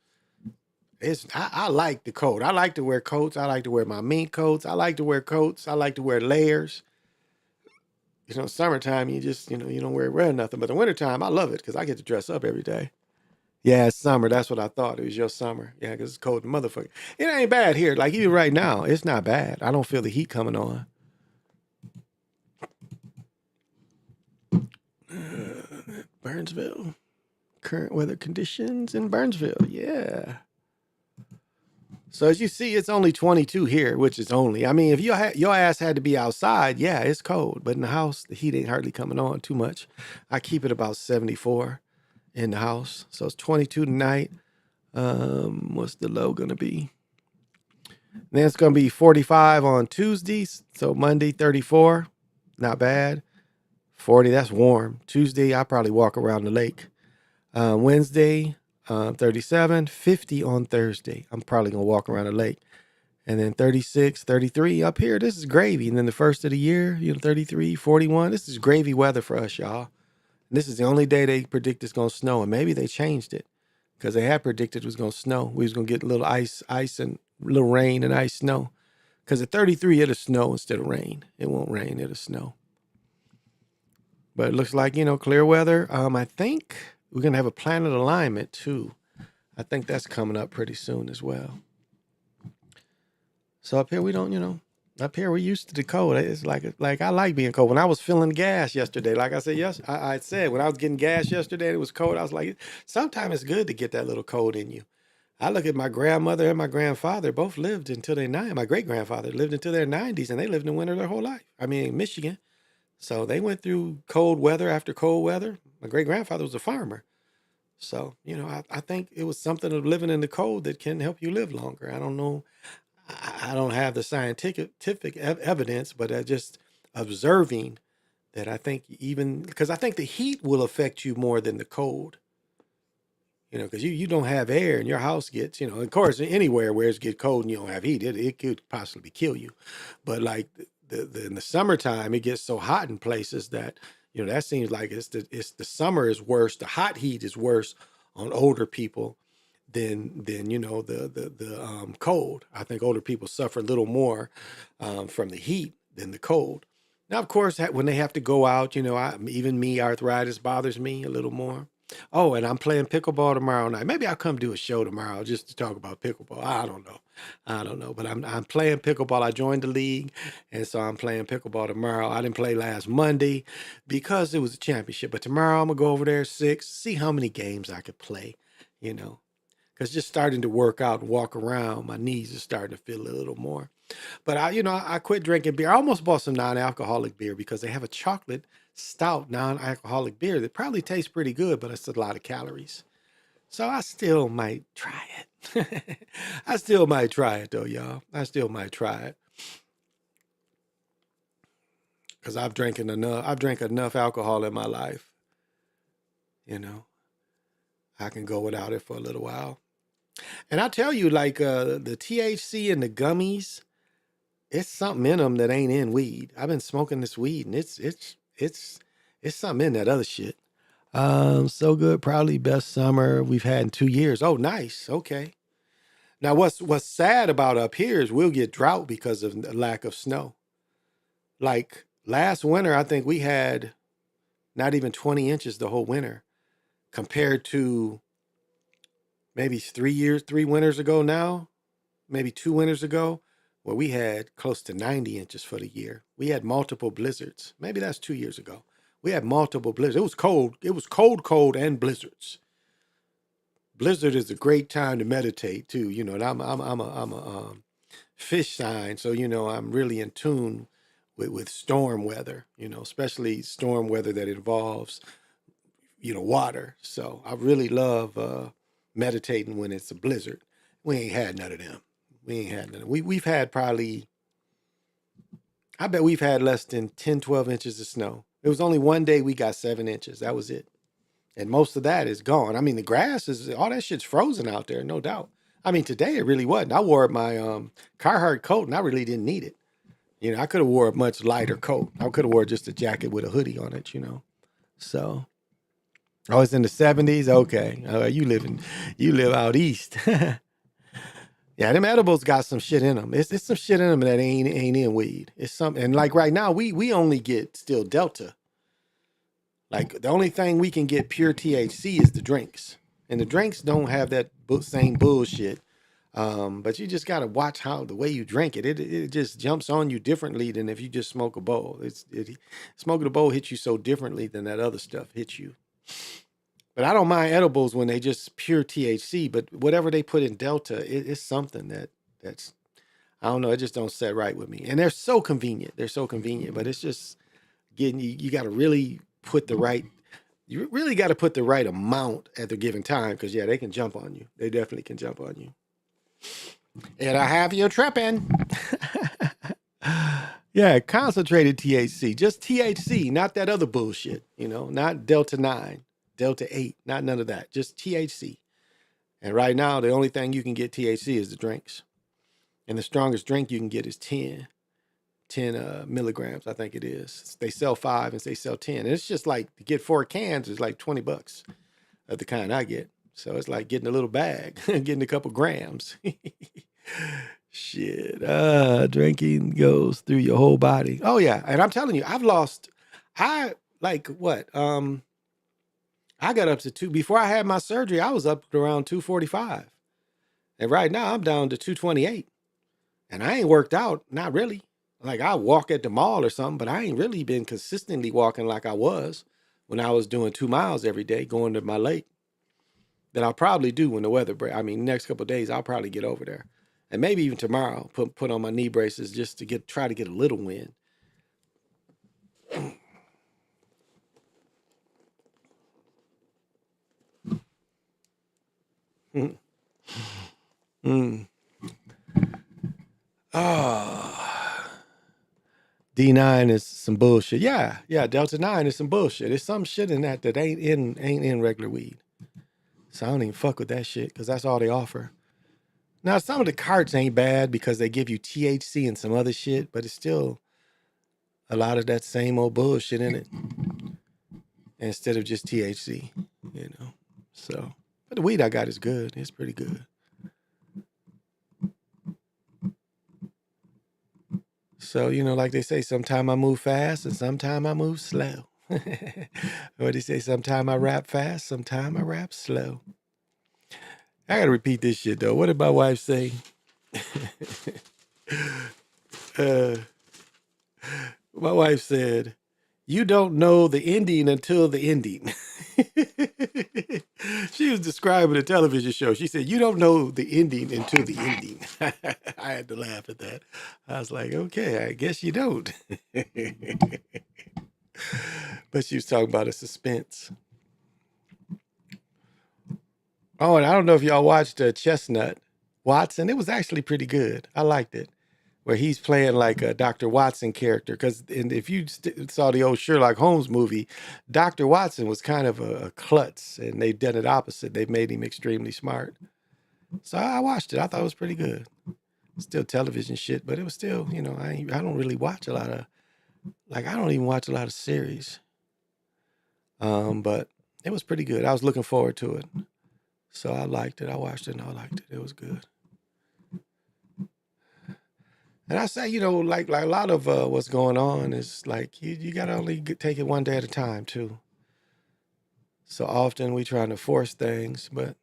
I like the cold. I like to wear coats. I like to wear my mink coats. I like to wear coats. I like to wear layers. Summertime, you just, you don't wear nothing. But the wintertime, I love it because I get to dress up every day. Yeah, it's summer. That's what I thought. It was your summer. Yeah, because it's cold, motherfucker. It ain't bad here. Like even right now, it's not bad. I don't feel the heat coming on. Burnsville. Current weather conditions in Burnsville. Yeah. So as you see, it's only 22 here, which is only. I mean, if your ass had to be outside, yeah, it's cold. But in the house, the heat ain't hardly coming on too much. I keep it about 74 in the house. So it's 22 tonight. What's the low going to be? Then it's going to be 45 on Tuesdays. So Monday, 34. Not bad. 40, that's warm. Tuesday, I'll probably walk around the lake. Wednesday, 37, 50 on Thursday. I'm probably going to walk around the lake. And then 36, 33 up here. This is gravy. And then the first of the year, 33, 41. This is gravy weather for us, y'all. And this is the only day they predict it's going to snow. And maybe they changed it because they had predicted it was going to snow. We was going to get a little ice and little rain and ice snow. Because at 33, it'll snow instead of rain. It won't rain, it'll snow. But it looks like, clear weather. I think we're going to have a planet alignment, too. I think that's coming up pretty soon as well. So up here, we don't, up here, we're used to the cold. It's like I like being cold. When I was filling gas yesterday, like I said, I said, when I was getting gas yesterday and it was cold, I was like, sometimes it's good to get that little cold in you. I look at my grandmother and my grandfather, both lived until their 90s. My great grandfather lived until their 90s, and they lived in winter their whole life. I mean, Michigan. So they went through cold weather after cold weather. My great grandfather was a farmer. So, I think it was something of living in the cold that can help you live longer. I don't know. I don't have the scientific evidence, but just observing that I think because I think the heat will affect you more than the cold. Because you don't have air and your house gets, of course, anywhere where it gets cold and you don't have heat, it could possibly kill you. But like in the summertime, it gets so hot in places that, that seems like it's the summer is worse. The hot heat is worse on older people than the cold. I think older people suffer a little more from the heat than the cold. Now, of course, when they have to go out, even me, arthritis bothers me a little more. Oh, and I'm playing pickleball tomorrow night. Maybe I'll come do a show tomorrow just to talk about pickleball. I don't know. But I'm playing pickleball. I joined the league, and so I'm playing pickleball tomorrow. I didn't play last Monday because it was a championship. But tomorrow I'm gonna go over there at 6, see how many games I could play. Because just starting to work out and walk around, my knees are starting to feel a little more. But I quit drinking beer. I almost bought some non-alcoholic beer because they have a chocolate stout non-alcoholic beer that probably tastes pretty good, but it's a lot of calories. So I still might try it. I still might try it though, y'all. I still might try it. Because I've drank enough alcohol in my life. I can go without it for a little while. And I tell you, like the THC and the gummies, it's something in them that ain't in weed. I've been smoking this weed, and it's something in that other shit. So good, probably best summer we've had in 2 years. Oh, nice. Okay. Now, what's sad about up here is we'll get drought because of the lack of snow. Like last winter, I think we had not even 20 inches the whole winter, compared to maybe 3 winters ago now, maybe 2 winters ago, where we had close to 90 inches for the year. We had multiple blizzards. Maybe that's 2 years ago. We had multiple blizzards. It was cold. It was cold, and blizzards. Blizzard is a great time to meditate too. And I'm a fish sign, so I'm really in tune with storm weather. Especially storm weather that involves water. So I really love meditating when it's a blizzard. We ain't had none of them. We've had probably, I bet we've had less than 10, 12 inches of snow. It was only one day we got 7 inches. That was it. And most of that is gone. I mean, the grass all that shit's frozen out there, no doubt. I mean, today it really wasn't. I wore my Carhartt coat and I really didn't need it. I could have wore a much lighter coat. I could have wore just a jacket with a hoodie on it, So, oh, it's in the 70s? Okay. You live out east. Yeah, them edibles got some shit in them. It's some shit in them that ain't in weed. It's something, and like right now, we only get still Delta. Like the only thing we can get pure THC is the drinks, and the drinks don't have that same bullshit. But you just gotta watch the way you drink it. It just jumps on you differently than if you just smoke a bowl. Smoking a bowl hits you so differently than that other stuff hits you. But I don't mind edibles when they just pure THC, but whatever they put in Delta, it's something that's, I don't know, it just don't set right with me. And they're so convenient. But it's just you got to really you really got to put the right amount at the given time. Cause yeah, they can jump on you. They definitely can jump on you. And I have you tripping. Yeah. Concentrated THC, just THC, not that other bullshit, not Delta 9. Delta 8, not none of that, just THC. And right now, the only thing you can get THC is the drinks. And the strongest drink you can get is 10 milligrams, I think it is. They sell 5 and they sell 10. And it's just like to get 4 cans is like $20 of the kind I get. So it's like getting a little bag, getting a couple grams. Shit, drinking goes through your whole body. Oh yeah, and I'm telling you, I got up to before I had my surgery, I was up to around 245. And right now I'm down to 228. And I ain't worked out, not really. Like I walk at the mall or something, but I ain't really been consistently walking like I was when I was doing 2 miles every day going to my lake. that I'll probably do when the weather break. I mean, next couple of days, I'll probably get over there. And maybe even tomorrow, put on my knee braces just to try to get a little wind. D9 is some bullshit. Yeah, Delta 9 is some bullshit. There's some shit in that ain't in regular weed. So I don't even fuck with that shit because that's all they offer. Now, some of the carts ain't bad because they give you THC and some other shit, but it's still a lot of that same old bullshit in it instead of just THC, you know. So, but the weed I got is good. It's pretty good. So, you know, like they say, sometime I move fast and sometime I move slow. Or they say, sometime I rap fast, sometime I rap slow. I gotta repeat this shit though. What did my wife say? My wife said, "You don't know the ending until the ending." She was describing a television show. She said, "You don't know the ending until the ending." I had to laugh at that. I was like, okay, I guess you don't. But she was talking about a suspense. Oh, and I don't know if y'all watched Chestnut Watson. It was actually pretty good. I liked it. Where he's playing like a Dr. Watson character. Because if you saw the old Sherlock Holmes movie, Dr. Watson was kind of a klutz, and they've done it opposite. They've made him extremely smart. So I watched it. I thought it was pretty good. Still television shit, but it was still, you know, I don't really watch a lot of, I don't even watch a lot of series. But it was pretty good. I was looking forward to it. So I liked it. I watched it and I liked it. It was good. And I say, you know, like a lot of what's going on is like you got to only take it one day at a time too. So often we trying to force things, but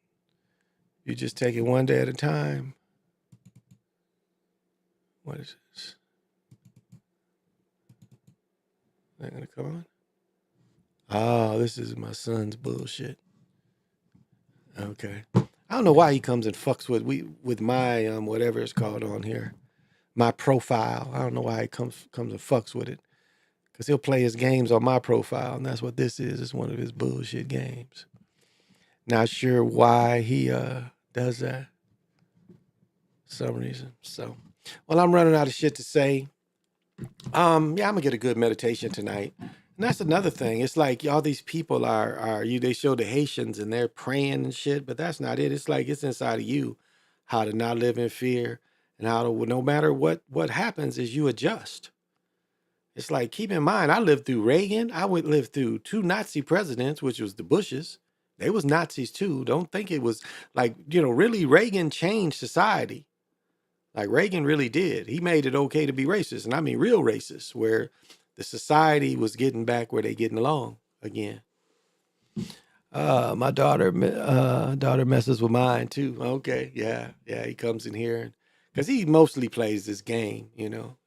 you just take it one day at a time. What is this? Not gonna come on? Oh, this is my son's bullshit. Okay. I don't know why he comes and fucks with my whatever it's called on here. My profile. I don't know why he comes and fucks with it. Because he'll play his games on my profile, and that's what this is. It's one of his bullshit games. Not sure why he does that. For some reason. So, well, I'm running out of shit to say. Yeah, I'm gonna get a good meditation tonight. And that's another thing. It's like all these people they show the Haitians and they're praying and shit, but that's not it. It's like it's inside of you how to not live in fear and how to, no matter what happens, is you adjust. It's like, keep in mind, I lived through Reagan. I lived through 2 Nazi presidents, which was the Bushes. They was Nazis too. Don't think it was like, you know, really Reagan changed society. Like Reagan really did. He made it okay to be racist. And I mean real racist, where the society was getting back where they getting along again. My daughter messes with mine too. Okay, yeah. He comes in here because he mostly plays this game, you know.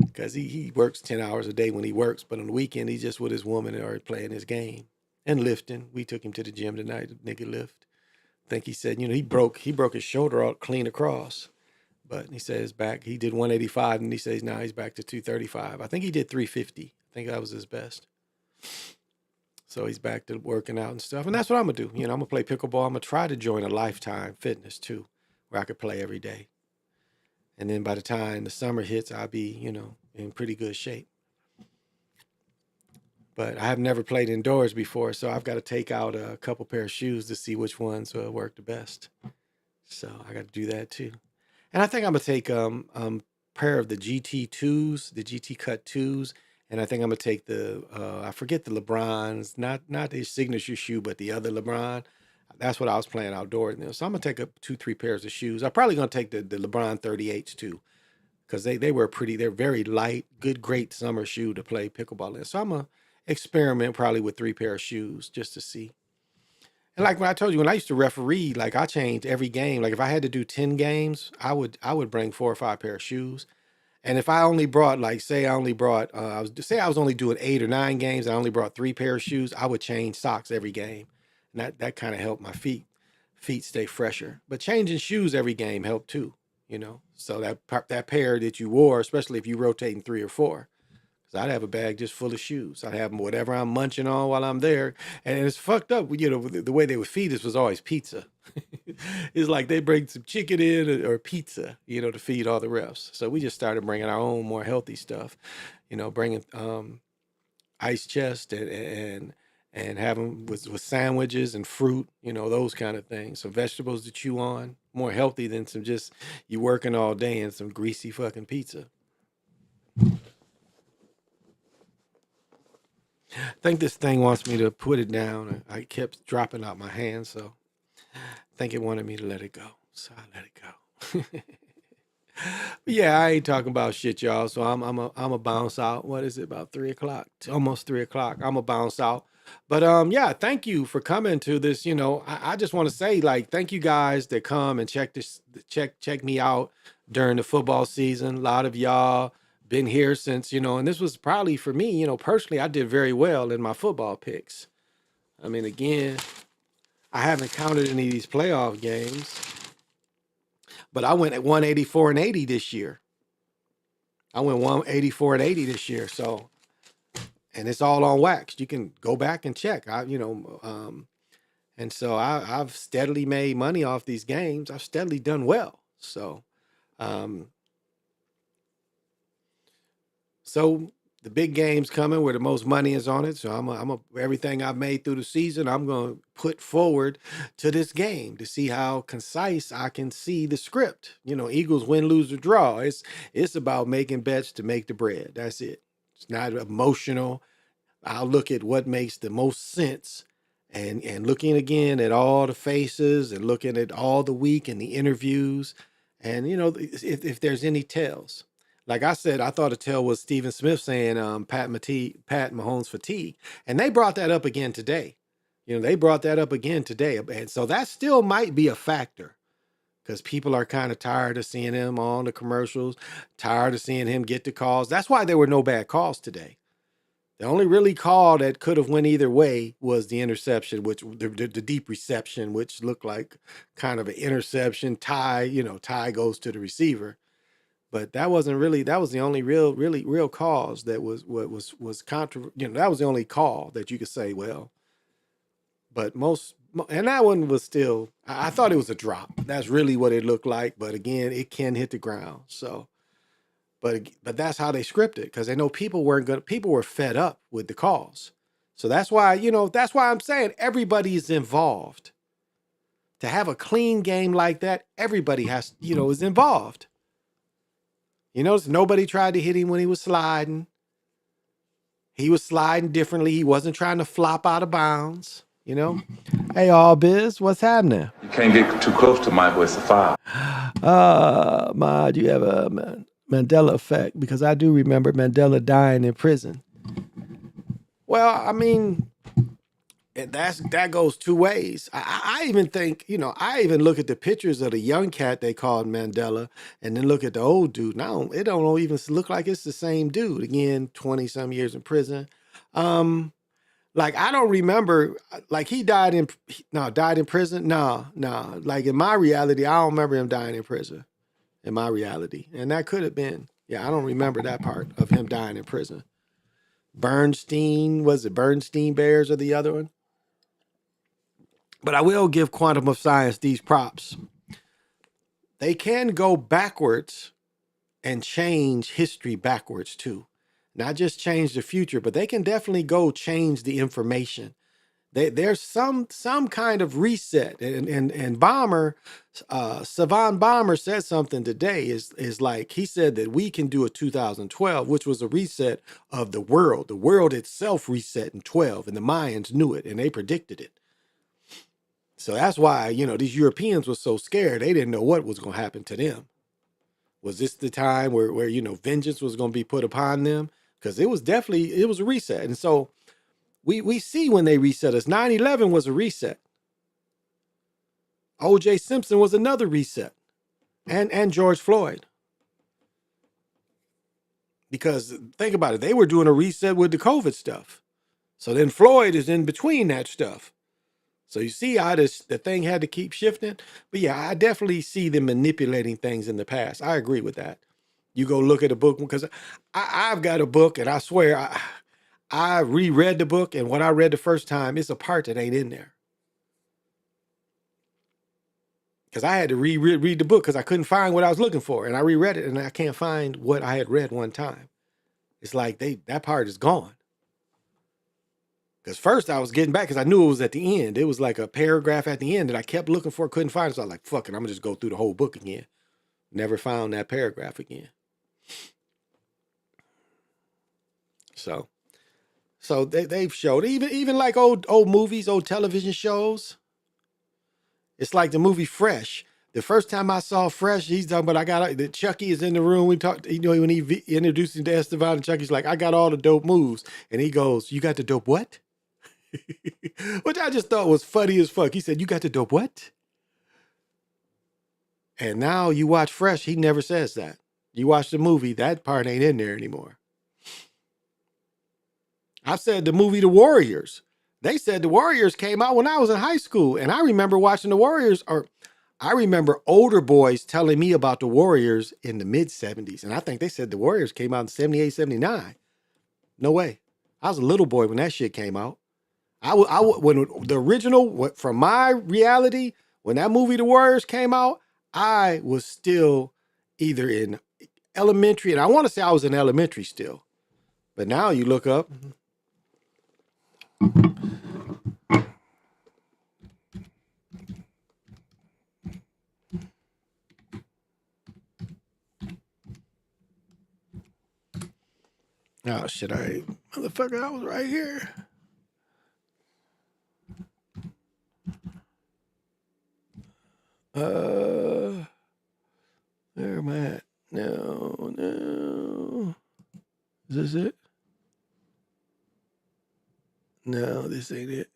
Because he works 10 hours a day when he works, but on the weekend he's just with his woman or playing his game and lifting. We took him to the gym tonight, nigga lift. I think he said, you know, he broke his shoulder out clean across. But he says back, he did 185, and he says now he's back to 235. I think he did 350. I think that was his best. So he's back to working out and stuff. And that's what I'm going to do. You know, I'm going to play pickleball. I'm going to try to join a Lifetime Fitness too, where I could play every day. And then by the time the summer hits, I'll be, you know, in pretty good shape. But I have never played indoors before, so I've got to take out a couple pair of shoes to see which ones work the best. So I got to do that too. And I think I'm going to take a pair of the GT2s, the GT Cut 2s, and I think I'm going to take the, I forget the LeBrons, not his signature shoe, but the other LeBron. That's what I was playing outdoors now. So I'm going to take up 2-3 pairs of shoes. I'm probably going to take the LeBron 38s too, because they're very light, great summer shoe to play pickleball in. So I'm going to experiment probably with 3 pair of shoes just to see. And like when I told you, when I used to referee, like I changed every game. Like if I had to do 10 games, I would bring 4 or 5 pair of shoes. And if I only brought, like, say I was only doing 8 or 9 games, I only brought 3 pair of shoes, I would change socks every game. And that kind of helped my feet stay fresher. But changing shoes every game helped too, So that pair that you wore, especially if you rotating 3 or 4, because I'd have a bag just full of shoes. I'd have whatever I'm munching on while I'm there. And it's fucked up. The way they would feed us was always pizza. It's like they bring some chicken in or pizza, to feed all the refs. So we just started bringing our own more healthy stuff, bringing ice chest and have them with sandwiches and fruit, those kind of things. Some vegetables to chew on, more healthy than some just you working all day and some greasy fucking pizza. I think this thing wants me to put it down. I kept dropping out my hand, so I think it wanted me to let it go. So I let it go. But yeah, I ain't talking about shit, y'all. So I'm a bounce out. What is it, about 3 o'clock? Almost 3 o'clock. I'm a bounce out. But yeah, thank you for coming to this. I just want to say, thank you guys that come and check me out during the football season. A lot of y'all been here since, and this was probably for me, personally, I did very well in my football picks. I mean, again, I haven't counted any of these playoff games, but I went at 184-80 this year. I went 184-80 this year. So, and it's all on wax. You can go back and check. And so I've steadily made money off these games. I've steadily done well. So, so the big game's coming where the most money is on it. So everything I've made through the season, I'm going to put forward to this game to see how concise I can see the script. Eagles win, lose, or draw. It's about making bets to make the bread. That's it. It's not emotional. I'll look at what makes the most sense and looking again at all the faces and looking at all the week and the interviews and, if there's any tells. Like I said, I thought a tell was Stephen Smith saying Pat Mahomes fatigue. And they brought that up again today. And so that still might be a factor because people are kind of tired of seeing him on the commercials, tired of seeing him get the calls. That's why there were no bad calls today. The only really call that could have went either way was the interception, which the deep reception, which looked like kind of an interception. Tie goes to the receiver. But that wasn't really, that was the only real cause that was contra, that was the only call that you could say, well, but and that one was still, I thought it was a drop. That's really what it looked like. But again, it can hit the ground. So, but that's how they scripted because they know people were fed up with the calls. So that's why I'm saying everybody is involved. To have a clean game like that, everybody has, is involved. Nobody tried to hit him when he was sliding. He was sliding differently. He wasn't trying to flop out of bounds. Hey, all biz, what's happening? You can't get too close to Michael. It's a foul. Mod, you have a Mandela effect because I do remember Mandela dying in prison. Well, I mean, that goes two ways. I even think, I even look at the pictures of the young cat they called Mandela and then look at the old dude. Now, it don't even look like it's the same dude. Again, 20-some years in prison. I don't remember, he died in prison? No. Like, in my reality, I don't remember him dying in prison. In my reality. And that could have been. Yeah, I don't remember that part of him dying in prison. Bernstein, was it Bernstein Bears or the other one? But I will give Quantum of Science these props. They can go backwards and change history backwards too. Not just change the future, but they can definitely go change the information. There's some kind of reset. And Bomber, Savan Bomber said something today is like, he said that we can do a 2012, which was a reset of the world. The world itself reset in 12 and the Mayans knew it and they predicted it. So that's why, these Europeans were so scared. They didn't know what was going to happen to them. Was this the time where vengeance was going to be put upon them? Because it was a reset. And so we see when they reset us. 9/11 was a reset. O.J. Simpson was another reset. And George Floyd. Because think about it. They were doing a reset with the COVID stuff. So then Floyd is in between that stuff. So you see how the thing had to keep shifting. But yeah, I definitely see them manipulating things in the past. I agree with that. You go look at a book, because I've got a book, and I swear I reread the book, and what I read the first time, it's a part that ain't in there. Because I had to read the book because I couldn't find what I was looking for. And I reread it, and I can't find what I had read one time. It's like that part is gone. Because first I was getting back because I knew it was at the end. It was like a paragraph at the end that I kept looking for, couldn't find it. So I was like, fuck it, I'm going to just go through the whole book again. Never found that paragraph again. So they've showed, even like old movies, old television shows. It's like the movie Fresh. The first time I saw Fresh, he's talking about, that Chucky is in the room. We talked, when he introduced him to Esteban, and Chucky's like, I got all the dope moves. And he goes, you got the dope what? Which I just thought was funny as fuck. He said, you got the dope what? And now you watch Fresh, he never says that. You watch the movie, that part ain't in there anymore. I've said the movie The Warriors. They said The Warriors came out when I was in high school. And I remember watching The Warriors, or I remember older boys telling me about The Warriors in the mid-70s. And I think they said The Warriors came out in 78, 79. No way. I was a little boy when that shit came out. When the original, from my reality, when that movie The Warriors came out, I was still either in elementary, and I want to say I was in elementary still. But now you look up. Oh shit, motherfucker, I was right here. Where am I at? No. Is this it? No, this ain't it.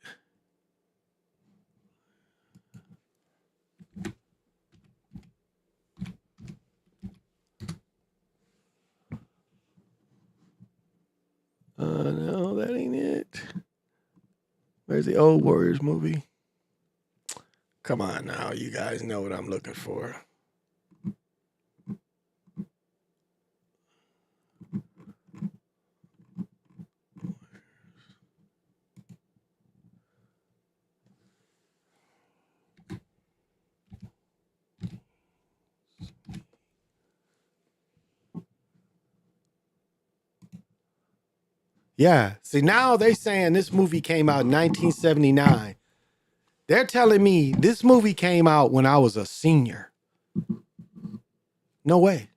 No, that ain't it. Where's the old Warriors movie? Come on now, you guys know what I'm looking for. Yeah. See, now they saying this movie came out in 1979. They're telling me this movie came out when I was a senior. No way.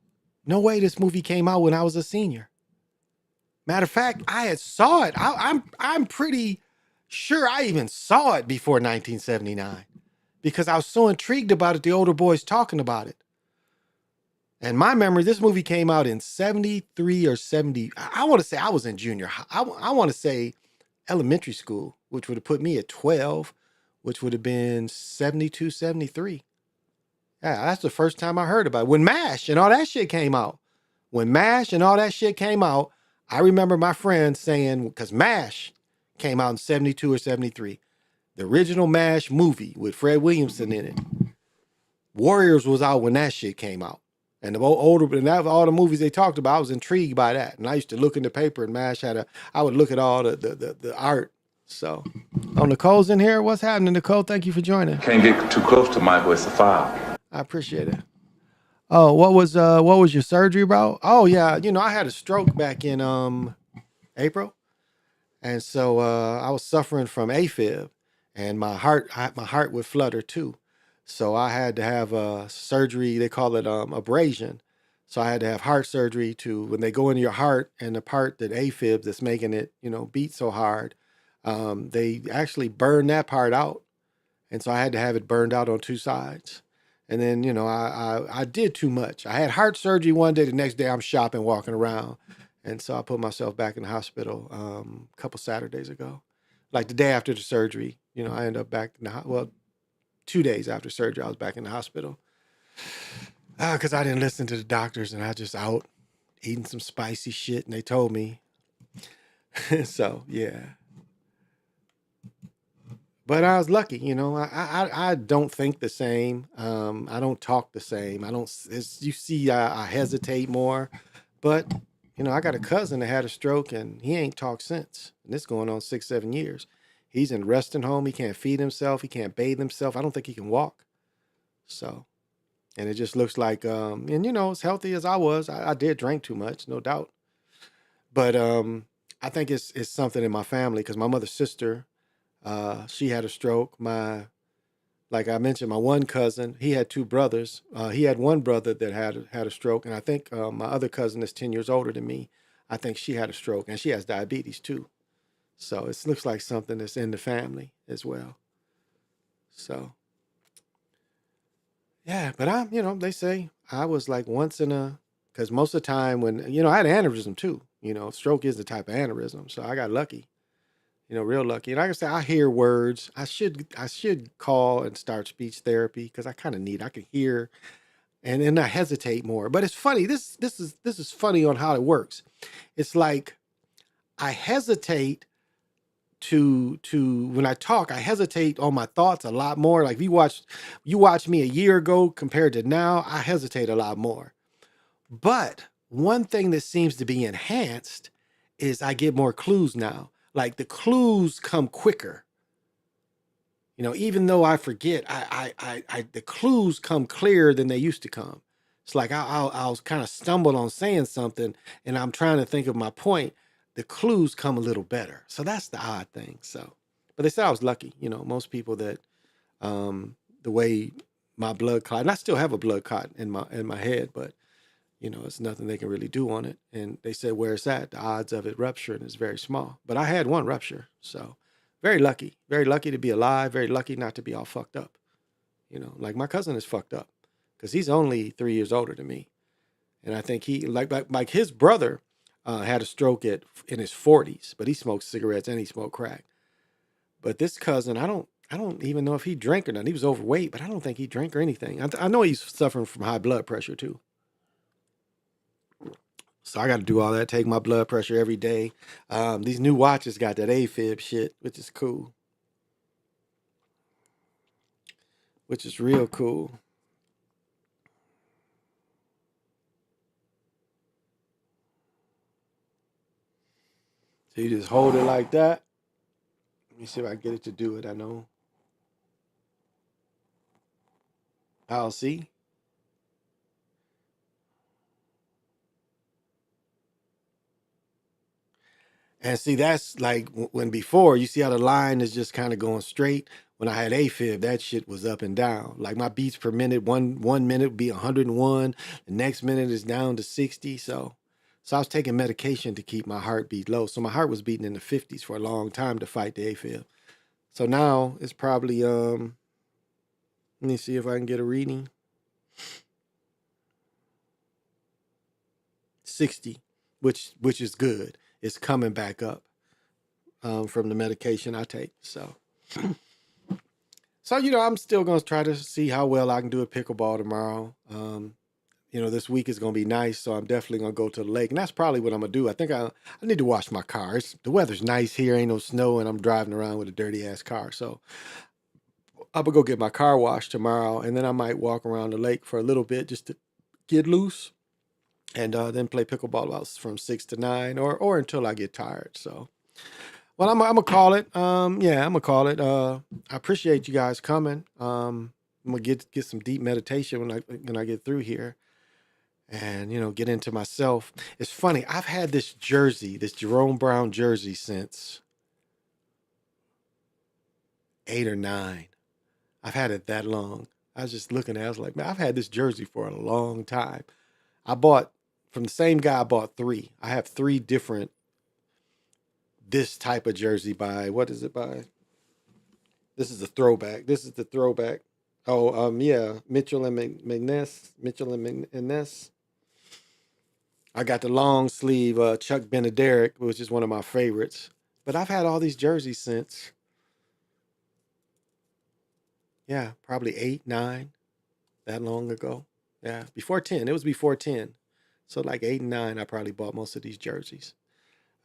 No way this movie came out when I was a senior. Matter of fact, I had saw it. I'm pretty sure I even saw it before 1979 because I was so intrigued about it, the older boys talking about it. And my memory, this movie came out in 73 or 70. I want to say I was in junior. I want to say elementary school, which would have put me at 12, which would have been 72, 73. Yeah, that's the first time I heard about it. When MASH and all that shit came out. I remember my friends saying, because MASH came out in 72 or 73. The original MASH movie with Fred Williamson in it. Warriors was out when that shit came out. And all the movies they talked about, I was intrigued by that. And I used to look in the paper, and MASH I would look at all the art. So, Nicole's in here. What's happening, Nicole? Thank you for joining. Can't get too close to Michael. It's a foul. I appreciate it. Oh, what was your surgery about? Oh yeah, I had a stroke back in April, and so I was suffering from AFib, and my heart would flutter too. So I had to have surgery. They call it abrasion. So I had to have heart surgery when they go into your heart and the part that AFib that's making it beat so hard, they actually burn that part out, and so I had to have it burned out on two sides. And then, I did too much. I had heart surgery one day. The next day I'm shopping, walking around. And so I put myself back in the hospital a couple Saturdays ago. Like the day after the surgery, I ended up back in the 2 days after surgery, I was back in the hospital. Because I didn't listen to the doctors and I just out eating some spicy shit and they told me. So, yeah. But I was lucky, you know. I don't think the same. I don't talk the same. I don't. You see, I hesitate more. But you know, I got a cousin that had a stroke, and he ain't talked since. And this going on 6, 7 years. He's in resting home. He can't feed himself. He can't bathe himself. I don't think he can walk. So, and it just looks like, and you know, as healthy as I was, I did drink too much, no doubt. But I think it's something in my family because my mother's sister, she had a stroke. Like I mentioned, my one cousin, he had two brothers. He had one brother that had a stroke, and I think my other cousin is 10 years older than me. I think she had a stroke, and she has diabetes too. So it looks like something that's in the family as well. So yeah, but you know, they say I was like once in a, because most of the time when, you know, I had an aneurysm too. You know, stroke is the type of aneurysm, so I got lucky. You know, real lucky. And like I said, I hear words. I should call and start speech therapy because I kind of need. I can hear, and then I hesitate more. But it's funny. This is funny on how it works. It's like I hesitate to when I talk. I hesitate on my thoughts a lot more. Like if you watch me a year ago compared to now, I hesitate a lot more. But one thing that seems to be enhanced is I get more clues now. Like the clues come quicker. You know, even though I forget, the clues come clearer than they used to come. It's like I'll kind of stumble on saying something, and I'm trying to think of my point. The clues come a little better. So that's the odd thing. So, but they said I was lucky. You know, most people that the way my blood clot, and I still have a blood clot in my head, but you know, it's nothing they can really do on it. And they said where it's at, the odds of it rupturing is very small. But I had one rupture, so very lucky to be alive, very lucky not to be all fucked up. You know, like my cousin is fucked up because he's only 3 years older than me, and I think he like his brother had a stroke in his 40s, but he smoked cigarettes and he smoked crack. But this cousin, I don't even know if he drank or not. He was overweight, but I don't think he drank or anything. I know he's suffering from high blood pressure too. So I got to do all that, take my blood pressure every day. These new watches got that AFib shit, which is cool. Which is real cool. So you just hold it like that. Let me see if I can get it to do it. I know. I'll see. And see, that's like when before, you see how the line is just kind of going straight. When I had AFib, that shit was up and down. Like my beats per minute, one minute would be 101. The next minute is down to 60. So I was taking medication to keep my heartbeat low. So my heart was beating in the 50s for a long time to fight the AFib. So now it's probably, let me see if I can get a reading. 60, which is good. It's coming back up from the medication I take. So you know, I'm still going to try to see how well I can do at pickleball tomorrow. You know, this week is going to be nice, so I'm definitely going to go to the lake. And that's probably what I'm going to do. I think I need to wash my car. The weather's nice here. Ain't no snow, and I'm driving around with a dirty-ass car. So I'm going to go get my car washed tomorrow, and then I might walk around the lake for a little bit just to get loose. And then play pickleball about from 6 to 9 or until I get tired. So, well, I'm gonna call it. I'm gonna call it. I appreciate you guys coming. I'm gonna get some deep meditation when I get through here, and you know, get into myself. It's funny. I've had this jersey, this Jerome Brown jersey, since 8 or 9. I've had it that long. I was just looking at it. I was like, man, I've had this jersey for a long time. I bought. From the same guy, I bought 3. I have 3 different this type of jersey by, what is it by? This is a throwback. This is the throwback. Oh, yeah, Mitchell and McNess. I got the long sleeve Chuck Benederic, which is one of my favorites. But I've had all these jerseys since, yeah, probably 8, 9, that long ago. Yeah, before 10. It was before 10. So like 8 and 9, I probably bought most of these jerseys.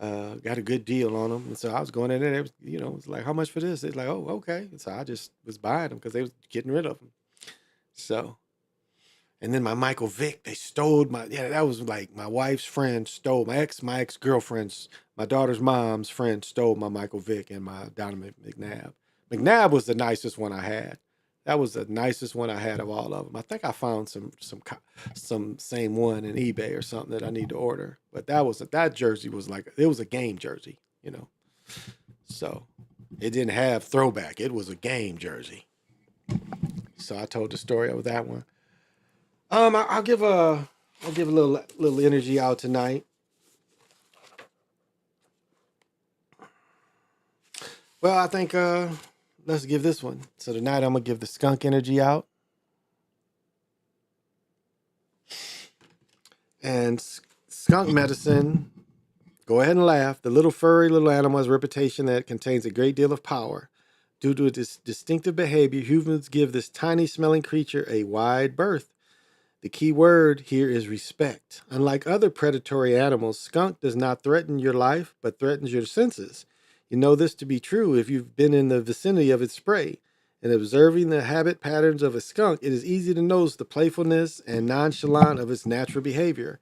got a good deal on them. And so I was going in there, it was, it's like, how much for this? It's like, oh, okay. And so I just was buying them because they was getting rid of them. So, and then my Michael Vick, they stole that was like my wife's friend stole, my ex-girlfriend's, my daughter's mom's friend stole my Michael Vick and my Donovan McNabb. McNabb was the nicest one I had. That was the nicest one I had of all of them. I think I found some same one in eBay or something that I need to order. But that jersey was like, it was a game jersey, So it didn't have throwback. It was a game jersey. So I told the story of that one. I'll give a little energy out tonight. Well, I think let's give this one. So tonight I'm gonna give the skunk energy out. And skunk medicine, go ahead and laugh. The little furry little animal has a reputation that contains a great deal of power. Due to its distinctive behavior, humans give this tiny smelling creature a wide berth. The key word here is respect. Unlike other predatory animals, skunk does not threaten your life, but threatens your senses. You know this to be true if you've been in the vicinity of its prey. In observing the habit patterns of a skunk, it is easy to notice the playfulness and nonchalance of its natural behavior.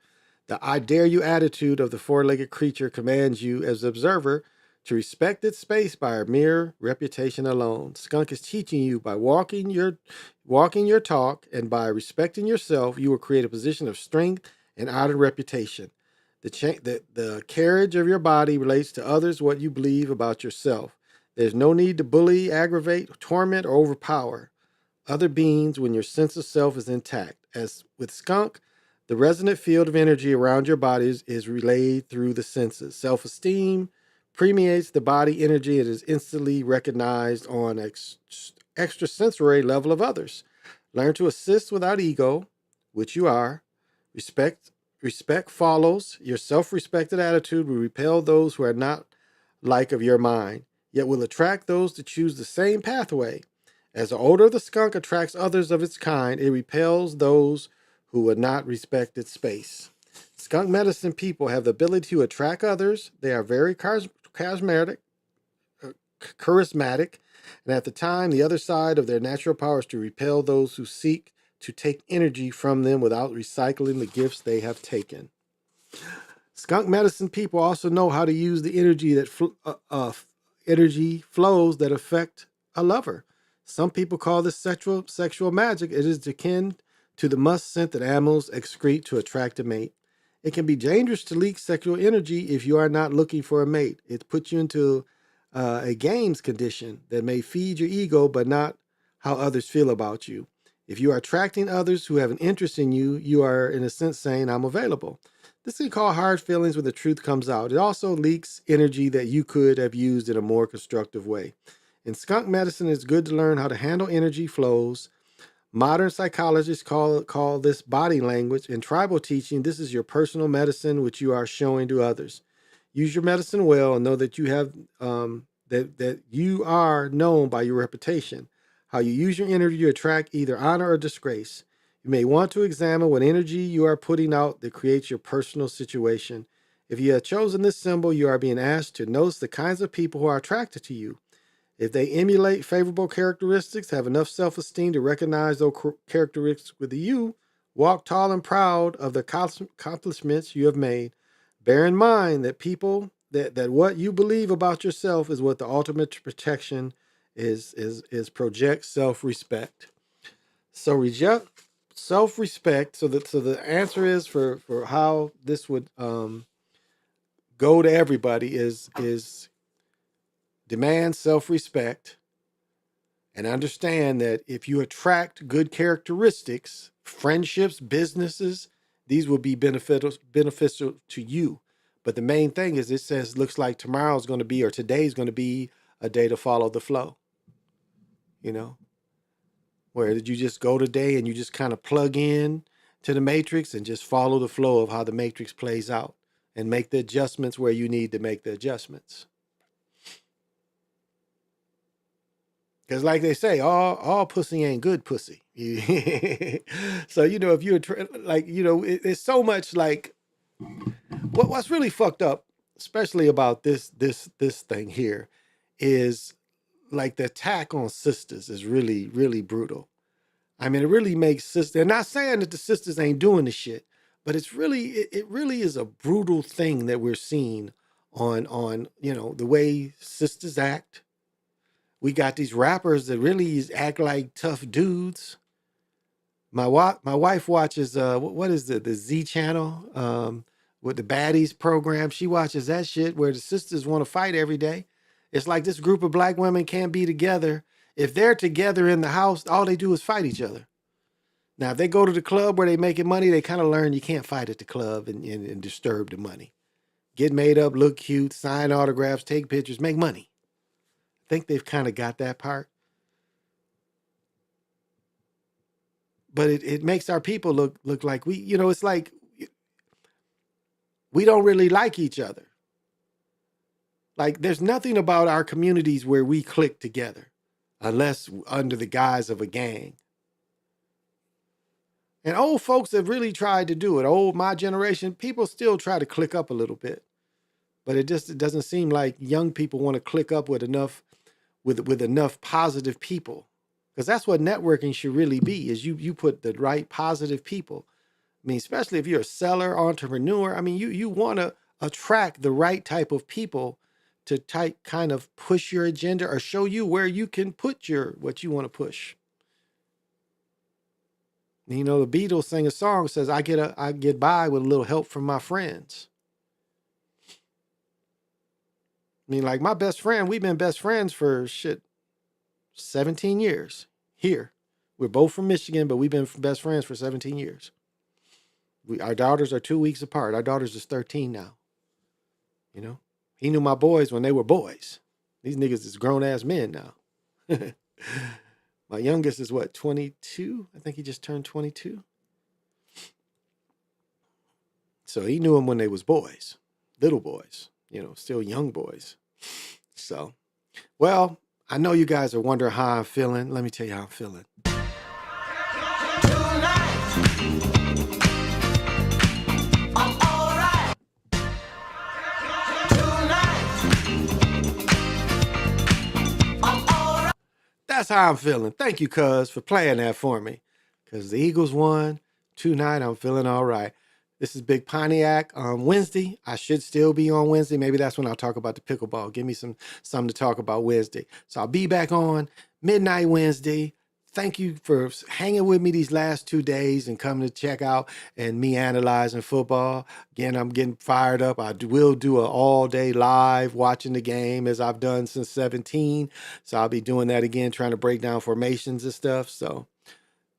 The I dare you attitude of the four-legged creature commands you as an observer to respect its space by a mere reputation alone. Skunk is teaching you by walking your talk, and by respecting yourself, you will create a position of strength and honor reputation. The carriage of your body relates to others what you believe about yourself. There's no need to bully, aggravate, torment, or overpower other beings when your sense of self is intact. As with skunk, the resonant field of energy around your body is relayed through the senses. Self-esteem permeates the body energy and is instantly recognized on extrasensory level of others. Learn to assist without ego, which you are. Respect follows. Your self-respected attitude will repel those who are not like of your mind, yet will attract those to choose the same pathway. As the odor of the skunk attracts others of its kind, it repels those who would not respect its space. Skunk medicine people have the ability to attract others. They are very charismatic, and at the time, the other side of their natural power is to repel those who seek to take energy from them without recycling the gifts they have taken. Skunk medicine people also know how to use the energy that energy flows that affect a lover. Some people call this sexual magic. It is akin to the musk scent that animals excrete to attract a mate. It can be dangerous to leak sexual energy if you are not looking for a mate. It puts you into a games condition that may feed your ego, but not how others feel about you. If you are attracting others who have an interest in you, you are in a sense saying, I'm available. This can cause hard feelings when the truth comes out. It also leaks energy that you could have used in a more constructive way. In skunk medicine, it's good to learn how to handle energy flows. Modern psychologists call this body language. In tribal teaching, this is your personal medicine, which you are showing to others. Use your medicine well and know that you have that you are known by your reputation. How you use your energy to attract either honor or disgrace. You may want to examine what energy you are putting out that creates your personal situation. If you have chosen this symbol, you are being asked to notice the kinds of people who are attracted to you. If they emulate favorable characteristics, have enough self-esteem to recognize those characteristics with you, walk tall and proud of the accomplishments you have made. Bear in mind that that what you believe about yourself is what the ultimate protection is project self-respect. So reject self-respect. So the answer is for how this would go to everybody is demand self-respect and understand that if you attract good characteristics, friendships, businesses, these will be beneficial to you. But the main thing is it says, looks like tomorrow's going to be, or today's going to be a day to follow the flow. Where did you just go today and you just kind of plug in to the matrix and just follow the flow of how the matrix plays out and make the adjustments where you need to make the adjustments. Because like they say, all pussy ain't good pussy. So, if you're it's so much like what's really fucked up. especially about this thing here, is like the attack on sisters is really, really brutal. I mean, it really makes sisters. They're not saying that the sisters ain't doing the shit, but it's really, it really is a brutal thing that we're seeing on the way sisters act. We got these rappers that really act like tough dudes. My wife watches what is it, the Z channel, with the baddies program. She watches that shit where the sisters want to fight every day. It's like this group of black women can't be together. If they're together in the house, all they do is fight each other. Now, if they go to the club where they making money, they kind of learn you can't fight at the club and disturb the money. Get made up, look cute, sign autographs, take pictures, make money. I think they've kind of got that part. But it makes our people look like we, it's like we don't really like each other. Like there's nothing about our communities where we click together unless under the guise of a gang. And old folks have really tried to do it. My generation, people still try to click up a little bit. But it doesn't seem like young people want to click up with enough positive people. Because that's what networking should really be, is you put the right positive people. I mean, especially if you're a seller, entrepreneur, I mean, you want to attract the right type of people to kind of push your agenda or show you where you can put what you want to push. The Beatles sing a song that says, I get by with a little help from my friends. I mean, like my best friend, we've been best friends for 17 years here. We're both from Michigan, but we've been best friends for 17 years. Our daughters are 2 weeks apart. Our daughter's just 13 now. He knew my boys when they were boys. These niggas is grown ass men now. My youngest is 22? I think he just turned 22. So he knew them when they was boys, little boys, still young boys. So, well, I know you guys are wondering how I'm feeling. Let me tell you how I'm feeling. That's how I'm feeling. Thank you, cuz, for playing that for me. Because the Eagles won tonight. I'm feeling all right. This is Big Pontiac on Wednesday. I should still be on Wednesday. Maybe that's when I'll talk about the pickleball. Give me something to talk about Wednesday. So I'll be back on midnight Wednesday. Thank you for hanging with me these last 2 days and coming to check out and me analyzing football. Again, I'm getting fired up. I will do an all-day live watching the game as I've done since 17. So I'll be doing that again, trying to break down formations and stuff. So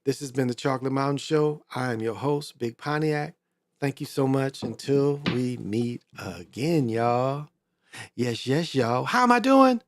this has been the Chocolate Mountain Show. I am your host, Big Pontiac. Thank you so much. Until we meet again, y'all. Yes, y'all. How am I doing?